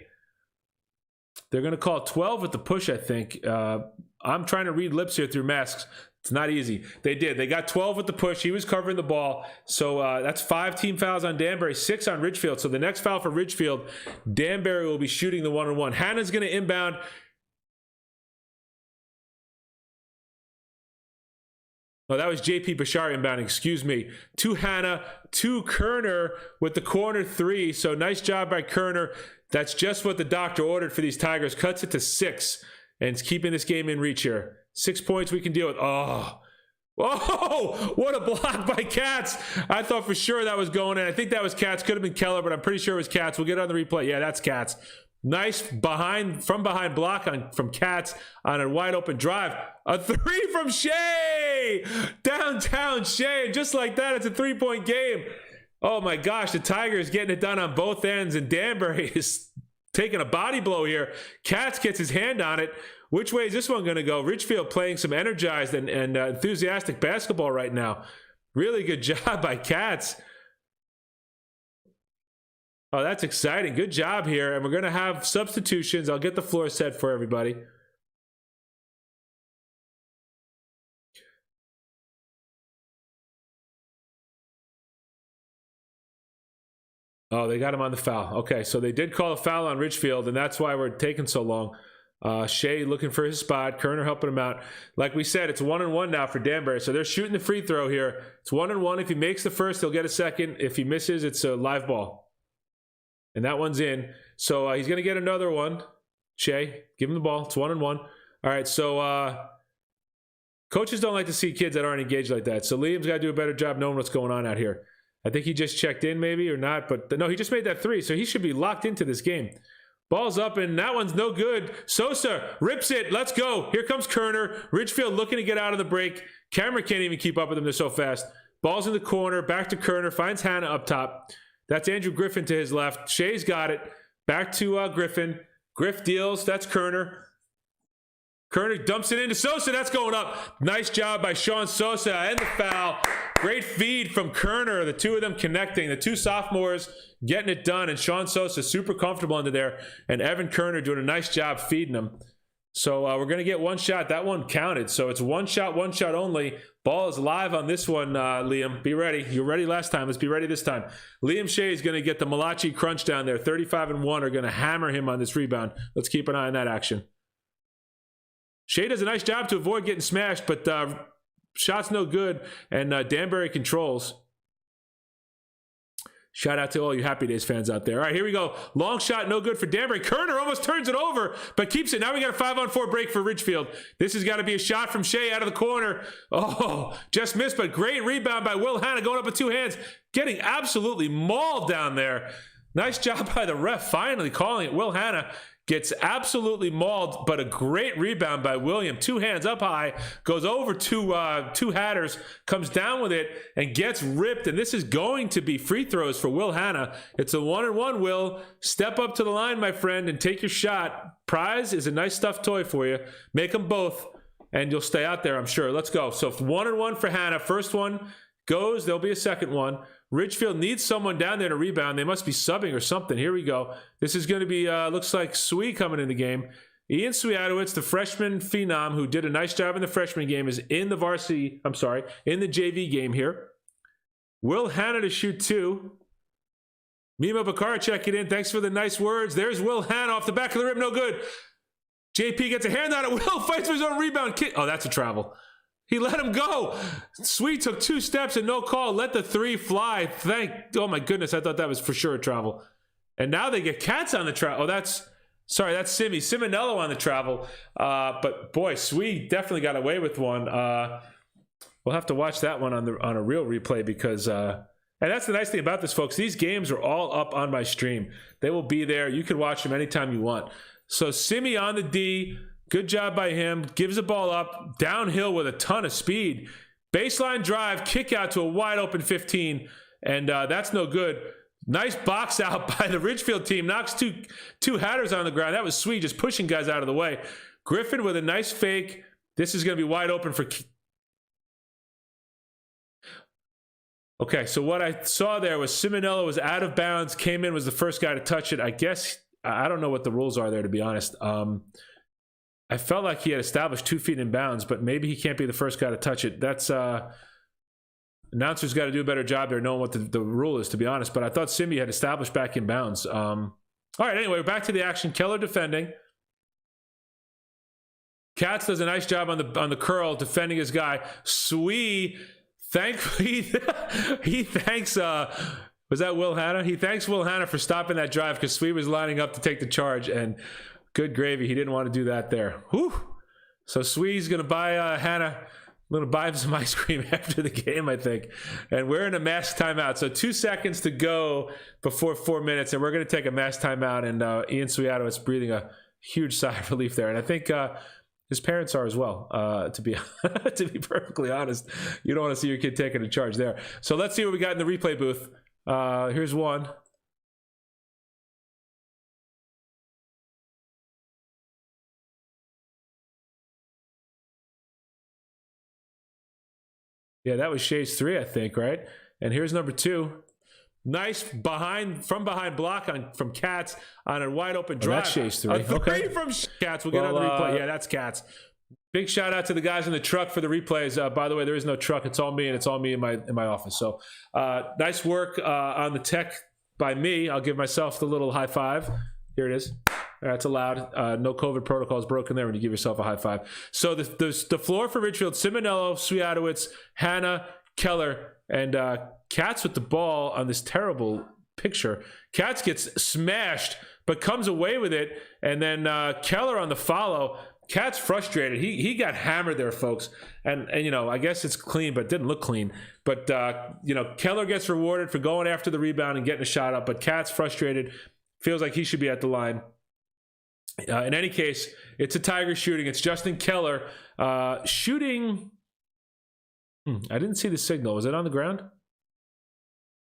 They're going to call 12 with the push, I think. I'm trying to read lips here through masks. It's not easy. They did. They got 12 with the push. He was covering the ball. So that's 5 team fouls on Danbury, 6 on Ridgefield. So the next foul for Ridgefield, Danbury will be shooting the 1-on-1. Hanna's going to inbound. Oh, that was JP Bashar inbounding. Excuse me. To Hanna, to Kerner with the corner 3. So nice job by Kerner. That's just what the doctor ordered for these Tigers. Cuts it to 6 and it's keeping this game in reach here. 6 points we can deal with. Oh, what a block by Katz. I thought for sure that was going in. I think that was Katz. Could have been Keller, but I'm pretty sure it was Katz. We'll get it on the replay. Yeah, that's Katz. Nice from behind block from Katz on a wide open drive. A 3 from Shea. Downtown Shea. Just like that, it's a 3-point game. Oh my gosh, the Tigers getting it done on both ends, and Danbury is taking a body blow here. Katz gets his hand on it. Which way is this one going to go? Ridgefield playing some energized and enthusiastic basketball right now. Really good job by Katz. Oh, that's exciting. Good job here. And we're going to have substitutions. I'll get the floor set for everybody. Oh, they got him on the foul. Okay, so they did call a foul on Ridgefield, and that's why we're taking so long. Shea looking for his spot. Kerner helping him out. Like we said, it's 1-1 now for Danbury. So they're shooting the free throw here. It's 1-1. If he makes the first, he'll get a second. If he misses, it's a live ball. And that one's in. So he's going to get another one. Shea, give him the ball. It's 1-1. All right, so coaches don't like to see kids that aren't engaged like that. So Liam's got to do a better job knowing what's going on out here. I think he just checked in maybe or not. But no, he just made that three. So he should be locked into this game. Ball's up, and that one's no good. Sosa rips it. Let's go. Here comes Kerner. Ridgefield looking to get out of the break. Camera can't even keep up with them. They're so fast. Ball's in the corner. Back to Kerner. Finds Hannah up top. That's Andrew Griffin to his left. Shea's got it. Back to Griffin. Griff deals. That's Kerner. Kerner dumps it into Sosa. That's going up. Nice job by Sean Sosa. And the foul. Great feed from Kerner. The two of them connecting. The two sophomores getting it done. And Sean Sosa super comfortable under there. And Evan Kerner doing a nice job feeding them. So we're going to get one shot. That one counted. So it's one shot only. Ball is live on this one, Liam. Be ready. You were ready last time. Let's be ready this time. Liam Shea is going to get the Malachi crunch down there. 35-1 are going to hammer him on this rebound. Let's keep an eye on that action. Shea does a nice job to avoid getting smashed, but shot's no good, and Danbury controls. Shout out to all you Happy Days fans out there. All right, here we go. Long shot, no good for Danbury. Kerner almost turns it over, but keeps it. Now we got a 5-on-4 break for Ridgefield. This has got to be a shot from Shea out of the corner. Oh, just missed, but great rebound by Will Hannah going up with two hands. Getting absolutely mauled down there. Nice job by the ref finally calling it. Will Hannah gets absolutely mauled, but a great rebound by William. Two hands up high, goes over two Hatters, comes down with it, and gets ripped. And this is going to be free throws for Will Hannah. It's a 1-1, Will. Step up to the line, my friend, and take your shot. Prize is a nice stuffed toy for you. Make them both, and you'll stay out there, I'm sure. Let's go. So 1-1 for Hannah. First one goes. There'll be a second one. Ridgefield needs someone down there to rebound. They must be subbing or something. Here we go. This is going to be, looks like Sui coming in the game. Ian Swiatowicz, the freshman phenom who did a nice job in the freshman game, is in the varsity, in the JV game here. Will Hannah to shoot two. Mima Bakara checking in. Thanks for the nice words. There's Will Hannah off the back of the rim. No good. JP gets a hand on it. Will fights for his own rebound. Oh, that's a travel. He let him go. Sweet took two steps and no call. Let the three fly. Oh my goodness. I thought that was for sure a travel. And now they get Cats on the travel. Oh, that's Simonello on the travel. But boy, Sweet definitely got away with one. We'll have to watch that one on a real replay because, and that's the nice thing about this, folks. These games are all up on my stream. They will be there. You can watch them anytime you want. So Simi on the D. Good job by him. Gives the ball up. Downhill with a ton of speed. Baseline drive. Kick out to a wide open 15. And that's no good. Nice box out by the Ridgefield team. Knocks two Hatters on the ground. That was sweet. Just pushing guys out of the way. Griffin with a nice fake. This is going to be wide open for... Okay, so what I saw there was Simonello was out of bounds. Came in, was the first guy to touch it. I guess... I don't know what the rules are there, to be honest. I felt like he had established 2 feet in bounds, but maybe he can't be the first guy to touch it. That's announcers got to do a better job there knowing what the rule is, to be honest. But I thought Simi had established back in bounds. All right, anyway, back to the action. Keller defending. Katz does a nice job on the curl defending his guy. Sui, thankfully, he thanks. Was that Will Hannah? He thanks Will Hannah for stopping that drive because Sui was lining up to take the charge and. Good gravy. He didn't want to do that there. Whew. So Swee's going to buy Hannah. I'm going to buy him some ice cream after the game, I think. And we're in a mass timeout. So 2 seconds to go before 4 minutes. And we're going to take a mass timeout. And Ian Swiatowicz breathing a huge sigh of relief there. And I think his parents are as well, to be perfectly honest. You don't want to see your kid taking a charge there. So let's see what we got in the replay booth. Here's one. Yeah, that was Shea's 3, I think, right? And here's number 2. Nice from behind block from Katz on a wide open drive. That's Shay's three. A three Okay. from Katz. We'll get on the replay. Yeah, that's Katz. Big shout out to the guys in the truck for the replays. By the way, there is no truck. It's all me, and it's all me in my office. So nice work on the tech by me. I'll give myself the little high five. Here it is. That's allowed. No COVID protocols broken there when you give yourself a high five. So the floor for Ridgefield: Simonello, Swiatowicz, Hanna, Keller, and Katz with the ball on this terrible picture. Katz gets smashed, but comes away with it, and then Keller on the follow. Katz frustrated. He got hammered there, folks. And you know, I guess it's clean, but it didn't look clean. But you know, Keller gets rewarded for going after the rebound and getting a shot up. But Katz frustrated. Feels like he should be at the line. In any case, it's a Tiger shooting. It's Justin Keller shooting. I didn't see the signal. Was it on the ground?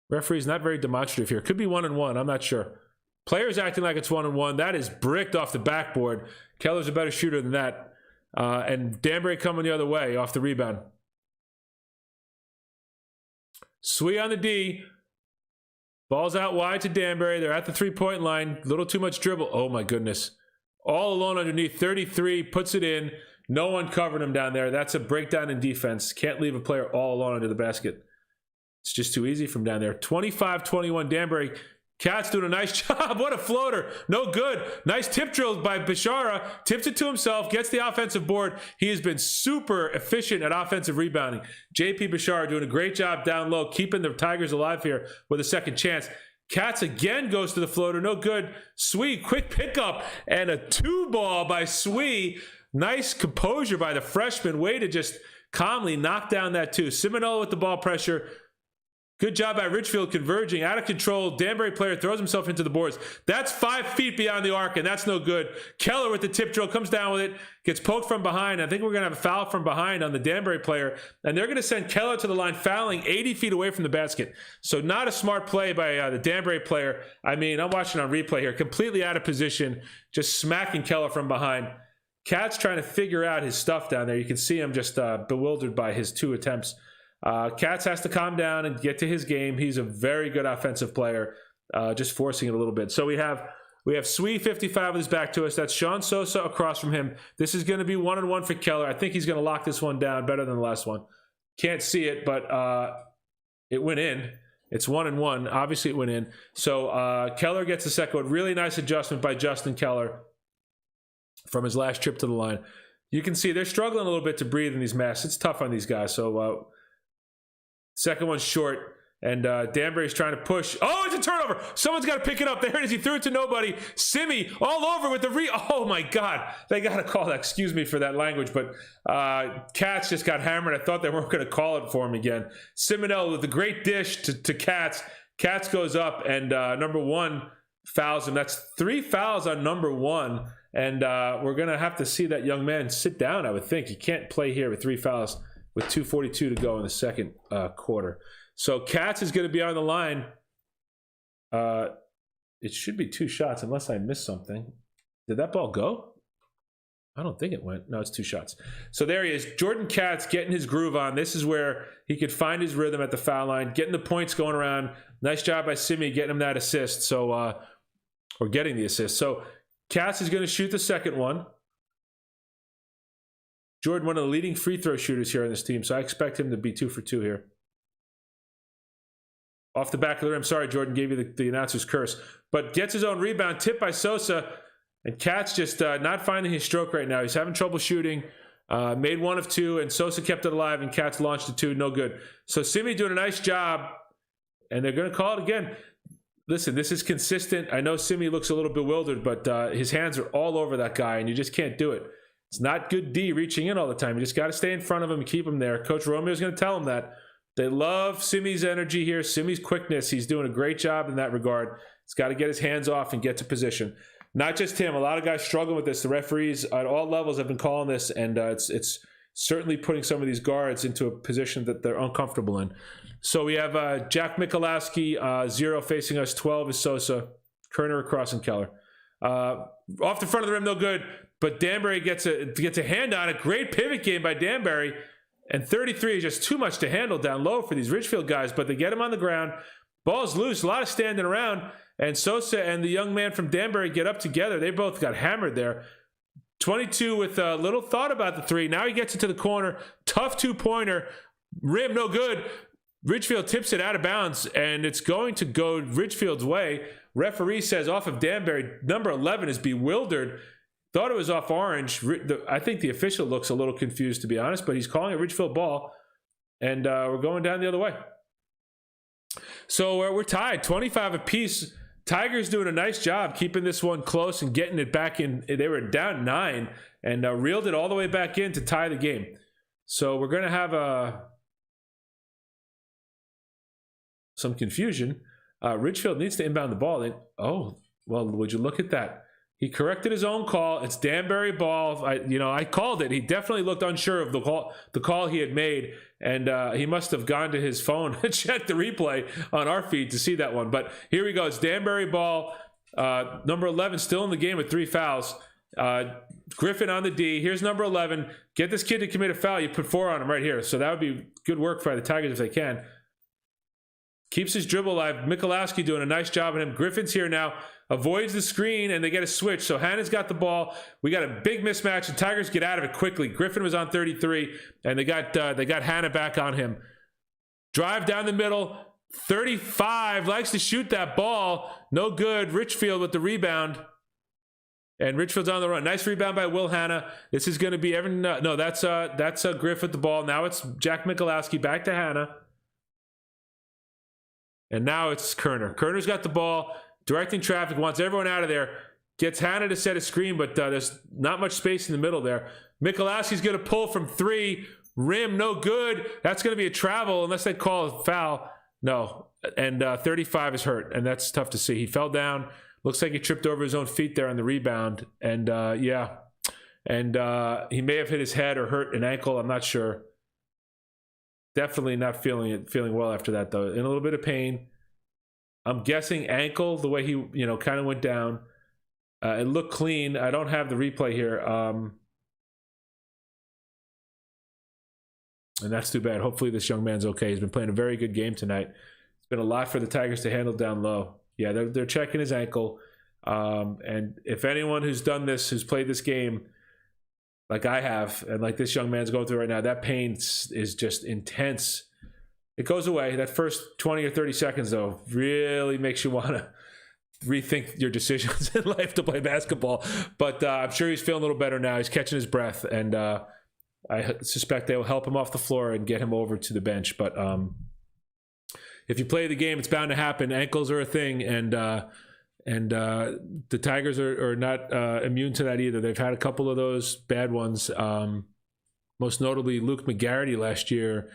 Referee's not very demonstrative here. Could be 1-1. I'm not sure. Players acting like it's 1-1. That is bricked off the backboard. Keller's a better shooter than that. And Danbury coming the other way off the rebound. Swee on the D. Ball's out wide to Danbury. They're at the three-point line. A little too much dribble. Oh, my goodness. All alone underneath. 33, puts it in. No one covered him down there. That's a breakdown in defense. Can't leave a player all alone under the basket. It's just too easy from down there. 25-21 Danbury. Katz doing a nice job. What a floater. No good. Nice tip drill by Bishara. Tips it to himself. Gets the offensive board. He has been super efficient at offensive rebounding. JP Bishara doing a great job down low, keeping the Tigers alive here with a second chance. Katz again goes to the floater. No good. Swee, quick pickup. And a 2-ball by Swee. Nice composure by the freshman. Way to just calmly knock down that 2. Simonello with the ball pressure. Good job by Ridgefield converging. Out of control. Danbury player throws himself into the boards. That's 5 feet beyond the arc, and that's no good. Keller with the tip drill comes down with it. Gets poked from behind. I think we're going to have a foul from behind on the Danbury player. And they're going to send Keller to the line, fouling 80 feet away from the basket. So not a smart play by the Danbury player. I mean, I'm watching on replay here. Completely out of position. Just smacking Keller from behind. Katz trying to figure out his stuff down there. You can see him just bewildered by his 2 attempts. Katz has to calm down and get to his game. He's a very good offensive player, just forcing it a little bit. So we have Swee 55 with his back to us. That's Sean Sosa across from him. This is going to be 1-1 for Keller. I think he's going to lock this one down better than the last one. Can't see it, but it went in. It's 1-1. Obviously it went in. So Keller gets the second one. Really nice adjustment by Justin Keller from his last trip to the line. You can see they're struggling a little bit to breathe in these masks. It's tough on these guys. So second one's short, and Danbury's trying to push. Oh, it's a turnover. Someone's got to pick it up. There it is. He threw it to nobody. Simi all over with the oh, my God. They got to call that. Excuse me for that language, but Katz just got hammered. I thought they weren't going to call it for him again. Simonello with a great dish to Katz. Katz goes up, and number 1 fouls him. That's 3 fouls on number 1, and we're going to have to see that young man sit down, I would think. He can't play here with 3 fouls. With 2:42 to go in the second quarter. So Katz is going to be on the line. It should be 2 shots unless I missed something. Did that ball go? I don't think it went. No, it's 2 shots. So there he is. Jordan Katz getting his groove on. This is where he could find his rhythm at the foul line, getting the points going around. Nice job by Simi getting him that assist. So, or getting the assist. So Katz is going to shoot the second one. Jordan, one of the leading free throw shooters here on this team, so I expect him to be 2 for 2 here. Off the back of the rim. Sorry, Jordan, gave you the announcer's curse. But gets his own rebound, tipped by Sosa, and Katz just not finding his stroke right now. He's having trouble shooting. Made 1 of 2, and Sosa kept it alive, and Katz launched it 2. No good. So Simi doing a nice job, and they're going to call it again. Listen, this is consistent. I know Simi looks a little bewildered, but his hands are all over that guy, and you just can't do it. It's not good D reaching in all the time. You just got to stay in front of him and keep him there. Coach Romeo's going to tell him that. They love Simi's energy here, Simi's quickness. He's doing a great job in that regard. He's got to get his hands off and get to position. Not just him. A lot of guys struggle with this. The referees at all levels have been calling this, and it's certainly putting some of these guards into a position that they're uncomfortable in. So we have Jack Michalowski, 0 facing us, 12 is Sosa, Kerner across and Keller. Off the front of the rim, no good. But Danbury gets a hand on it. Great pivot game by Danbury. And 33 is just too much to handle down low for these Ridgefield guys. But they get him on the ground. Ball's loose, a lot of standing around, and Sosa and the young man from Danbury get up together. They both got hammered there. 22 with a little thought about the three. Now he gets it to the corner. Tough two-pointer. Rim, no good. Ridgefield tips it out of bounds, and it's going to go Ridgefield's way. Referee says off of Danbury. Number 11 is bewildered. Thought it was off Orange. I think the official looks a little confused, to be honest, but he's calling it Ridgefield ball, and we're going down the other way. So we're tied, 25 apiece. Tigers doing a nice job keeping this one close and getting it back in. They were down 9 and reeled it all the way back in to tie the game. So we're going to have some confusion. Ridgefield needs to inbound the ball. Oh, well, would you look at that? He corrected his own call. It's Danbury ball. I called it. He definitely looked unsure of the call he had made, and he must have gone to his phone and checked the replay on our feed to see that one. But here we go. It's Danbury ball. Number 11 still in the game with 3 fouls. Griffin on the D. Here's number 11. Get this kid to commit a foul. You put 4 on him right here. So that would be good work for the Tigers if they can. Keeps his dribble alive. Michalowski doing a nice job on him. Griffin's here now. Avoids the screen, and they get a switch. So Hannah's got the ball. We got a big mismatch. The Tigers get out of it quickly. Griffin was on 33, and they got Hannah back on him. Drive down the middle. 35 likes to shoot that ball. No good. Ridgefield with the rebound. And Ridgefield's on the run. Nice rebound by Will Hannah. This is going to be Evan. No, that's Griff with the ball. Now it's Jack Michalowski back to Hannah. And now it's Kerner. Kerner's got the ball, directing traffic, wants everyone out of there. Gets Hannah to set a screen, but there's not much space in the middle there. Michalowski's going to pull from 3. Rim, no good. That's going to be a travel unless they call a foul. No. And 35 is hurt, and that's tough to see. He fell down. Looks like he tripped over his own feet there on the rebound. And, yeah. And he may have hit his head or hurt an ankle. I'm not sure. Definitely not feeling well after that, though. In a little bit of pain. I'm guessing ankle, the way he, kind of went down. It looked clean. I don't have the replay here. And that's too bad. Hopefully this young man's okay. He's been playing a very good game tonight. It's been a lot for the Tigers to handle down low. Yeah, they're checking his ankle. And if anyone who's done this, who's played this game, like I have, and like this young man's going through right now, that pain is just intense. It goes away. That first 20 or 30 seconds, though, really makes you want to rethink your decisions in life to play basketball. But I'm sure he's feeling a little better now. He's catching his breath, and I suspect they will help him off the floor and get him over to the bench. But if you play the game, it's bound to happen. Ankles are a thing, and the Tigers are not immune to that either. They've had a couple of those bad ones. Most notably, Luke McGarity last year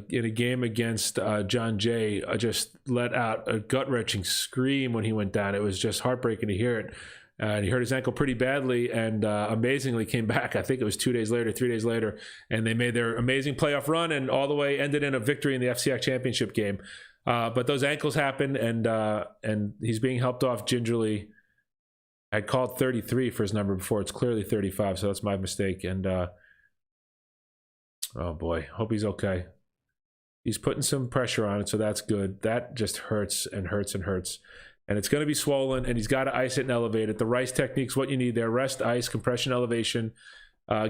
in a game against John Jay just let out a gut-wrenching scream when he went down. It was just heartbreaking to hear it. And he hurt his ankle pretty badly and amazingly came back. I think it was 2 days later, 3 days later, and they made their amazing playoff run and all the way ended in a victory in the FCX championship game. But those ankles happen, and he's being helped off gingerly. I called 33 for his number before. It's clearly 35, so that's my mistake. And oh boy, hope he's okay. He's putting some pressure on it, so that's good. That just hurts and hurts and hurts. And it's going to be swollen, and he's got to ice it and elevate it. The Rice technique's what you need there. Rest, ice, compression, elevation.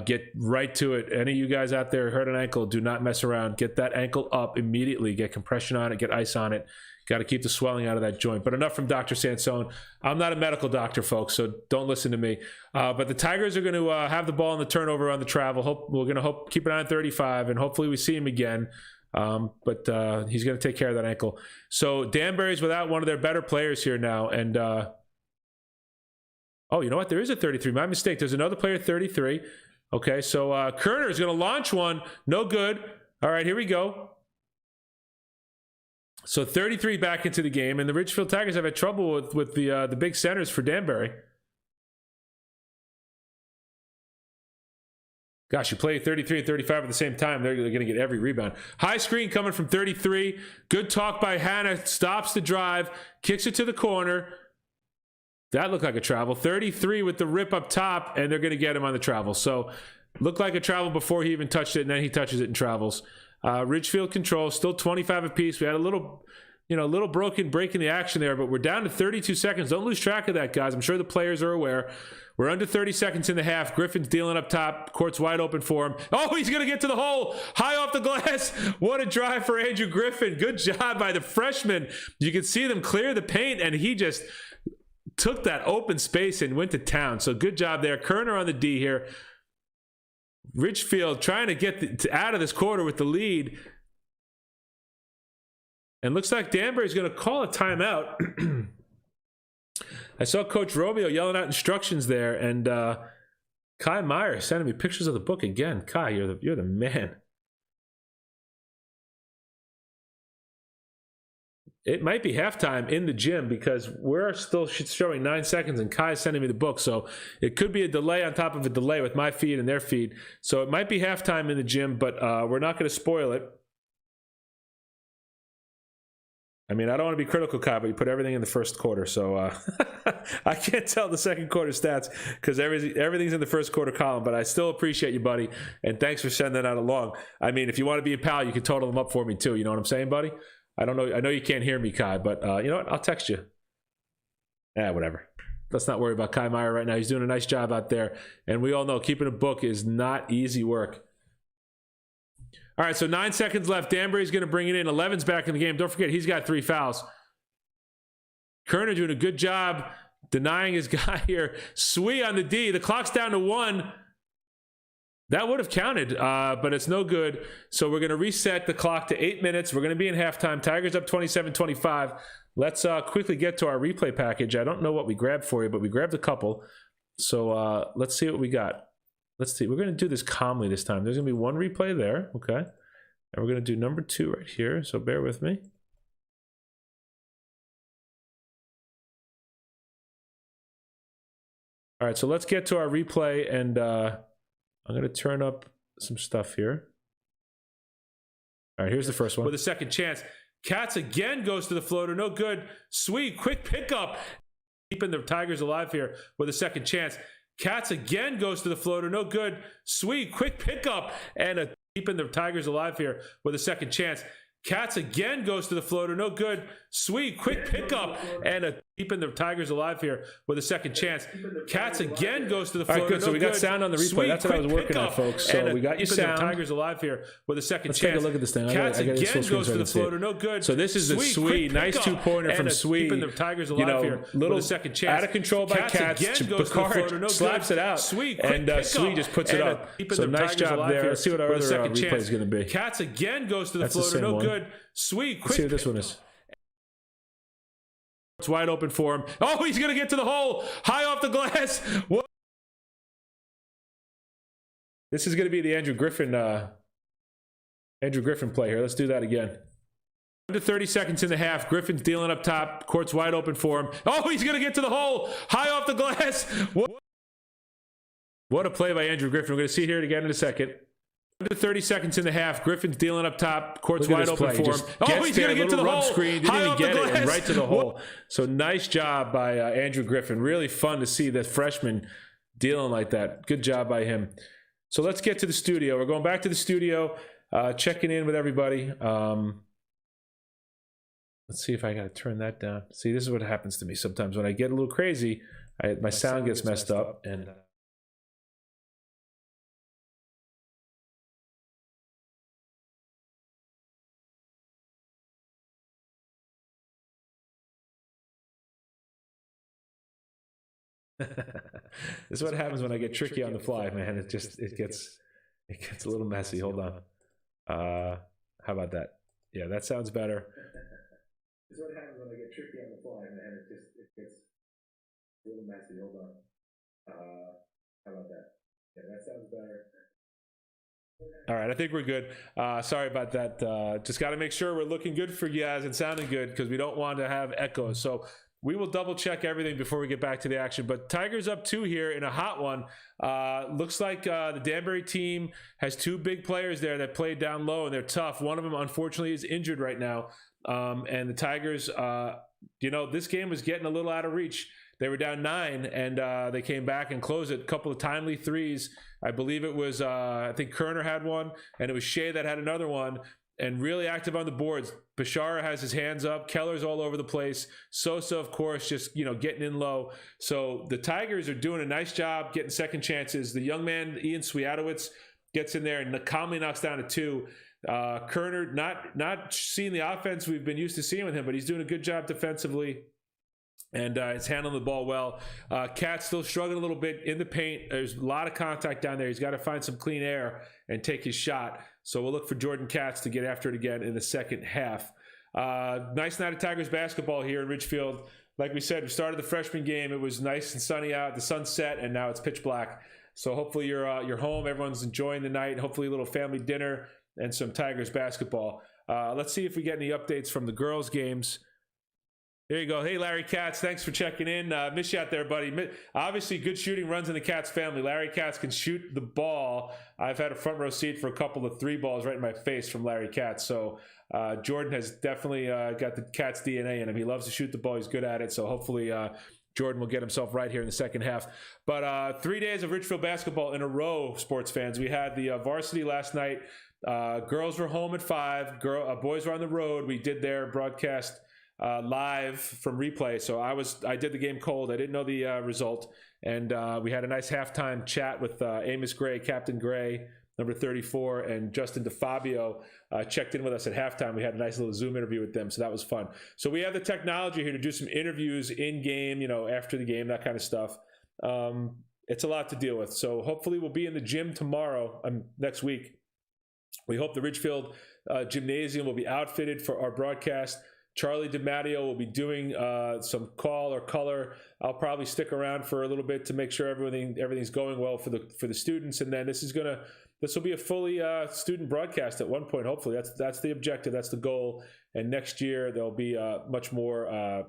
Get right to it. Any of you guys out there hurt an ankle, do not mess around. Get that ankle up immediately. Get compression on it. Get ice on it. Got to keep the swelling out of that joint. But enough from Dr. Sansone. I'm not a medical doctor, folks, so don't listen to me. But the Tigers are going to have the ball in the turnover on the travel. We're going to keep it on 35, and hopefully we see him again. But he's going to take care of that ankle. So Danbury's without one of their better players here now. And oh, you know what? There is a 33. My mistake. There's another player, 33. Okay, so Kerner is going to launch one. No good. All right, here we go. So 33 back into the game, and the Ridgefield Tigers have had trouble with the big centers for Danbury. Gosh, you play 33 and 35 at the same time, they're going to get every rebound. High screen coming from 33. Good talk by Hannah. Stops the drive. Kicks it to the corner. That looked like a travel. 33 with the rip up top, and they're going to get him on the travel. So looked like a travel before he even touched it, and then he touches it and travels. Ridgefield control, still 25 apiece. We had a little you know, a little breaking the action there, but we're down to 32 seconds. Don't lose track of that, guys. I'm sure the players are aware. We're under 30 seconds in the half. Griffin's dealing up top. Court's wide open for him. Oh, he's going to get to the hole. High off the glass. What a drive for Andrew Griffin. Good job by the freshman. You can see them clear the paint, and he just took that open space and went to town. So good job there. Kerner on the D here. Ridgefield trying to get out of this quarter with the lead. And looks like Danbury's going to call a timeout. I saw Coach Romeo yelling out instructions there, and Kai Meyer sending me pictures of the book again. Kai, you're the man. It might be halftime in the gym because we're still showing 9 seconds, and Kai's sending me the book. So it could be a delay on top of a delay with my feed and their feed. So it might be halftime in the gym, but we're not going to spoil it. I mean, I don't want to be critical, Kai, but you put everything in the first quarter. So I can't tell the second quarter stats because everything's in the first quarter column. But I still appreciate you, buddy. And thanks for sending that along. I mean, if you want to be a pal, you can total them up for me, too. You know what I'm saying, buddy? I don't know. I know you can't hear me, Kai, but you know what? I'll text you. Whatever. Let's not worry about Kai Meyer right now. He's doing a nice job out there. And we all know keeping a book is not easy work. All right, so 9 seconds left. Danbury's going to bring it in. 11's back in the game. Don't forget, he's got 3 fouls. Kerner doing a good job denying his guy here. Swee on the D. The clock's down to 1. That would have counted, but it's no good. So we're going to reset the clock to 8 minutes. We're going to be in halftime. Tigers up 27-25. Let's quickly get to our replay package. I don't know what we grabbed for you, but we grabbed a couple. So let's see what we got. Let's see. We're going to do this calmly this time. There's going to be one replay there. Okay. And we're going to do number 2 right here. So bear with me. All right. So let's get to our replay. And I'm going to turn up some stuff here. All right. Here's the first one. With a second chance. Katz again goes to the floater. No good. Sweet. Quick pickup. Keeping the Tigers alive here with a second chance. Katz again goes to the floater. No good. Sweet. Quick pickup. And keeping the Tigers alive here with a second chance. Katz again goes to the floater. No good. Sweet. Quick pickup. And keeping the Tigers alive here with a second chance. Katz again goes to the floater. All right, good. So we got sound on the replay. That's what I was working on, folks. So we got your sound. The Tigers alive here with a second chance. Let's take a look at this thing. Katz again goes to the floater. No good. So this is the Swee. Nice 2-pointer from Swee. Keeping the Tigers alive here with a second chance. Out of control by Katz. Picard slaps it out. And Swee just puts it up. So nice job there. Let's see what our other replay is going to be. Katz again goes to the floater. No good. Sweet. Let's see what this one is. It's wide open for him. Oh, he's going to get to the hole. High off the glass. What? This is going to be the Andrew Griffin play here. Let's do that again. Under 30 seconds in the half. Griffin's dealing up top. Court's wide open for him. Oh, he's going to get to the hole. High off the glass. What a play by Andrew Griffin. We're going to see here again in a second. Under 30 seconds in the half. Griffin's dealing up top. Court's wide open for him. Oh, he's going to get to the hole. Screen. Didn't even get it. And right to the hole. So nice job by Andrew Griffin. Really fun to see that freshman dealing like that. Good job by him. So let's get to the studio. We're going back to the studio, checking in with everybody. Let's see if I got to turn that down. See, this is what happens to me sometimes when I get a little crazy. My sound gets messed up. And this is what happens when I get tricky on the fly, man. It gets a little messy. Hold on. How about that? Yeah, that sounds better. This is what happens when I get tricky on the fly, man. It gets a little messy. Hold on. How about that? Yeah, that sounds better. All right, I think we're good. Sorry about that. Just got to make sure we're looking good for you guys and sounding good because we don't want to have echoes. So we will double check everything before we get back to the action. But Tigers up 2 here in a hot one. Looks like the Danbury team has 2 big players there that played down low, and they're tough. One of them, unfortunately, is injured right now. And the Tigers, this game was getting a little out of reach. They were down 9, and they came back and closed it. A couple of timely threes. I believe it was, I think Kerner had one, and it was Shea that had another one. and really active on the boards. Bashara has his hands up. Keller's all over the place. Sosa, of course, just getting in low. So the Tigers are doing a nice job getting second chances. The young man Ian Swiatowicz gets in there and calmly knocks down a 2. Kerner not seeing the offense we've been used to seeing with him, but he's doing a good job defensively. And he's handling the ball well. Cat's still struggling a little bit in the paint. There's a lot of contact down there. He's got to find some clean air and take his shot. So we'll look for Jordan Katz to get after it again in the second half. Nice night of Tigers basketball here in Ridgefield. Like we said, we started the freshman game. It was nice and sunny out. The sun set, and now it's pitch black. So hopefully you're home. Everyone's enjoying the night. Hopefully a little family dinner and some Tigers basketball. Let's see if we get any updates from the girls' games. There you go. Hey, Larry Katz, thanks for checking in. Miss you out there, buddy. Obviously, good shooting runs in the Katz family. Larry Katz can shoot the ball. I've had a front row seat for a couple of 3 balls right in my face from Larry Katz. So Jordan has definitely got the Katz DNA in him. He loves to shoot the ball. He's good at it. So hopefully Jordan will get himself right here in the second half. But 3 days of Ridgefield basketball in a row, sports fans. We had the varsity last night. Girls were home at 5. Boys were on the road. We did their broadcast live from replay. So I did the game cold. I didn't know the result. And we had a nice halftime chat with Amos Gray, Captain Gray, number 34, and Justin DeFabio checked in with us at halftime. We had a nice little Zoom interview with them. So that was fun. So we have the technology here to do some interviews in game, after the game, that kind of stuff. It's a lot to deal with. So hopefully we'll be in the gym tomorrow, next week. We hope the Ridgefield gymnasium will be outfitted for our broadcast. Charlie DiMatteo will be doing some call or color. I'll probably stick around for a little bit to make sure everything's going well for the students, and then this will be a fully student broadcast at one point. Hopefully, that's the objective, that's the goal. And next year there'll be much more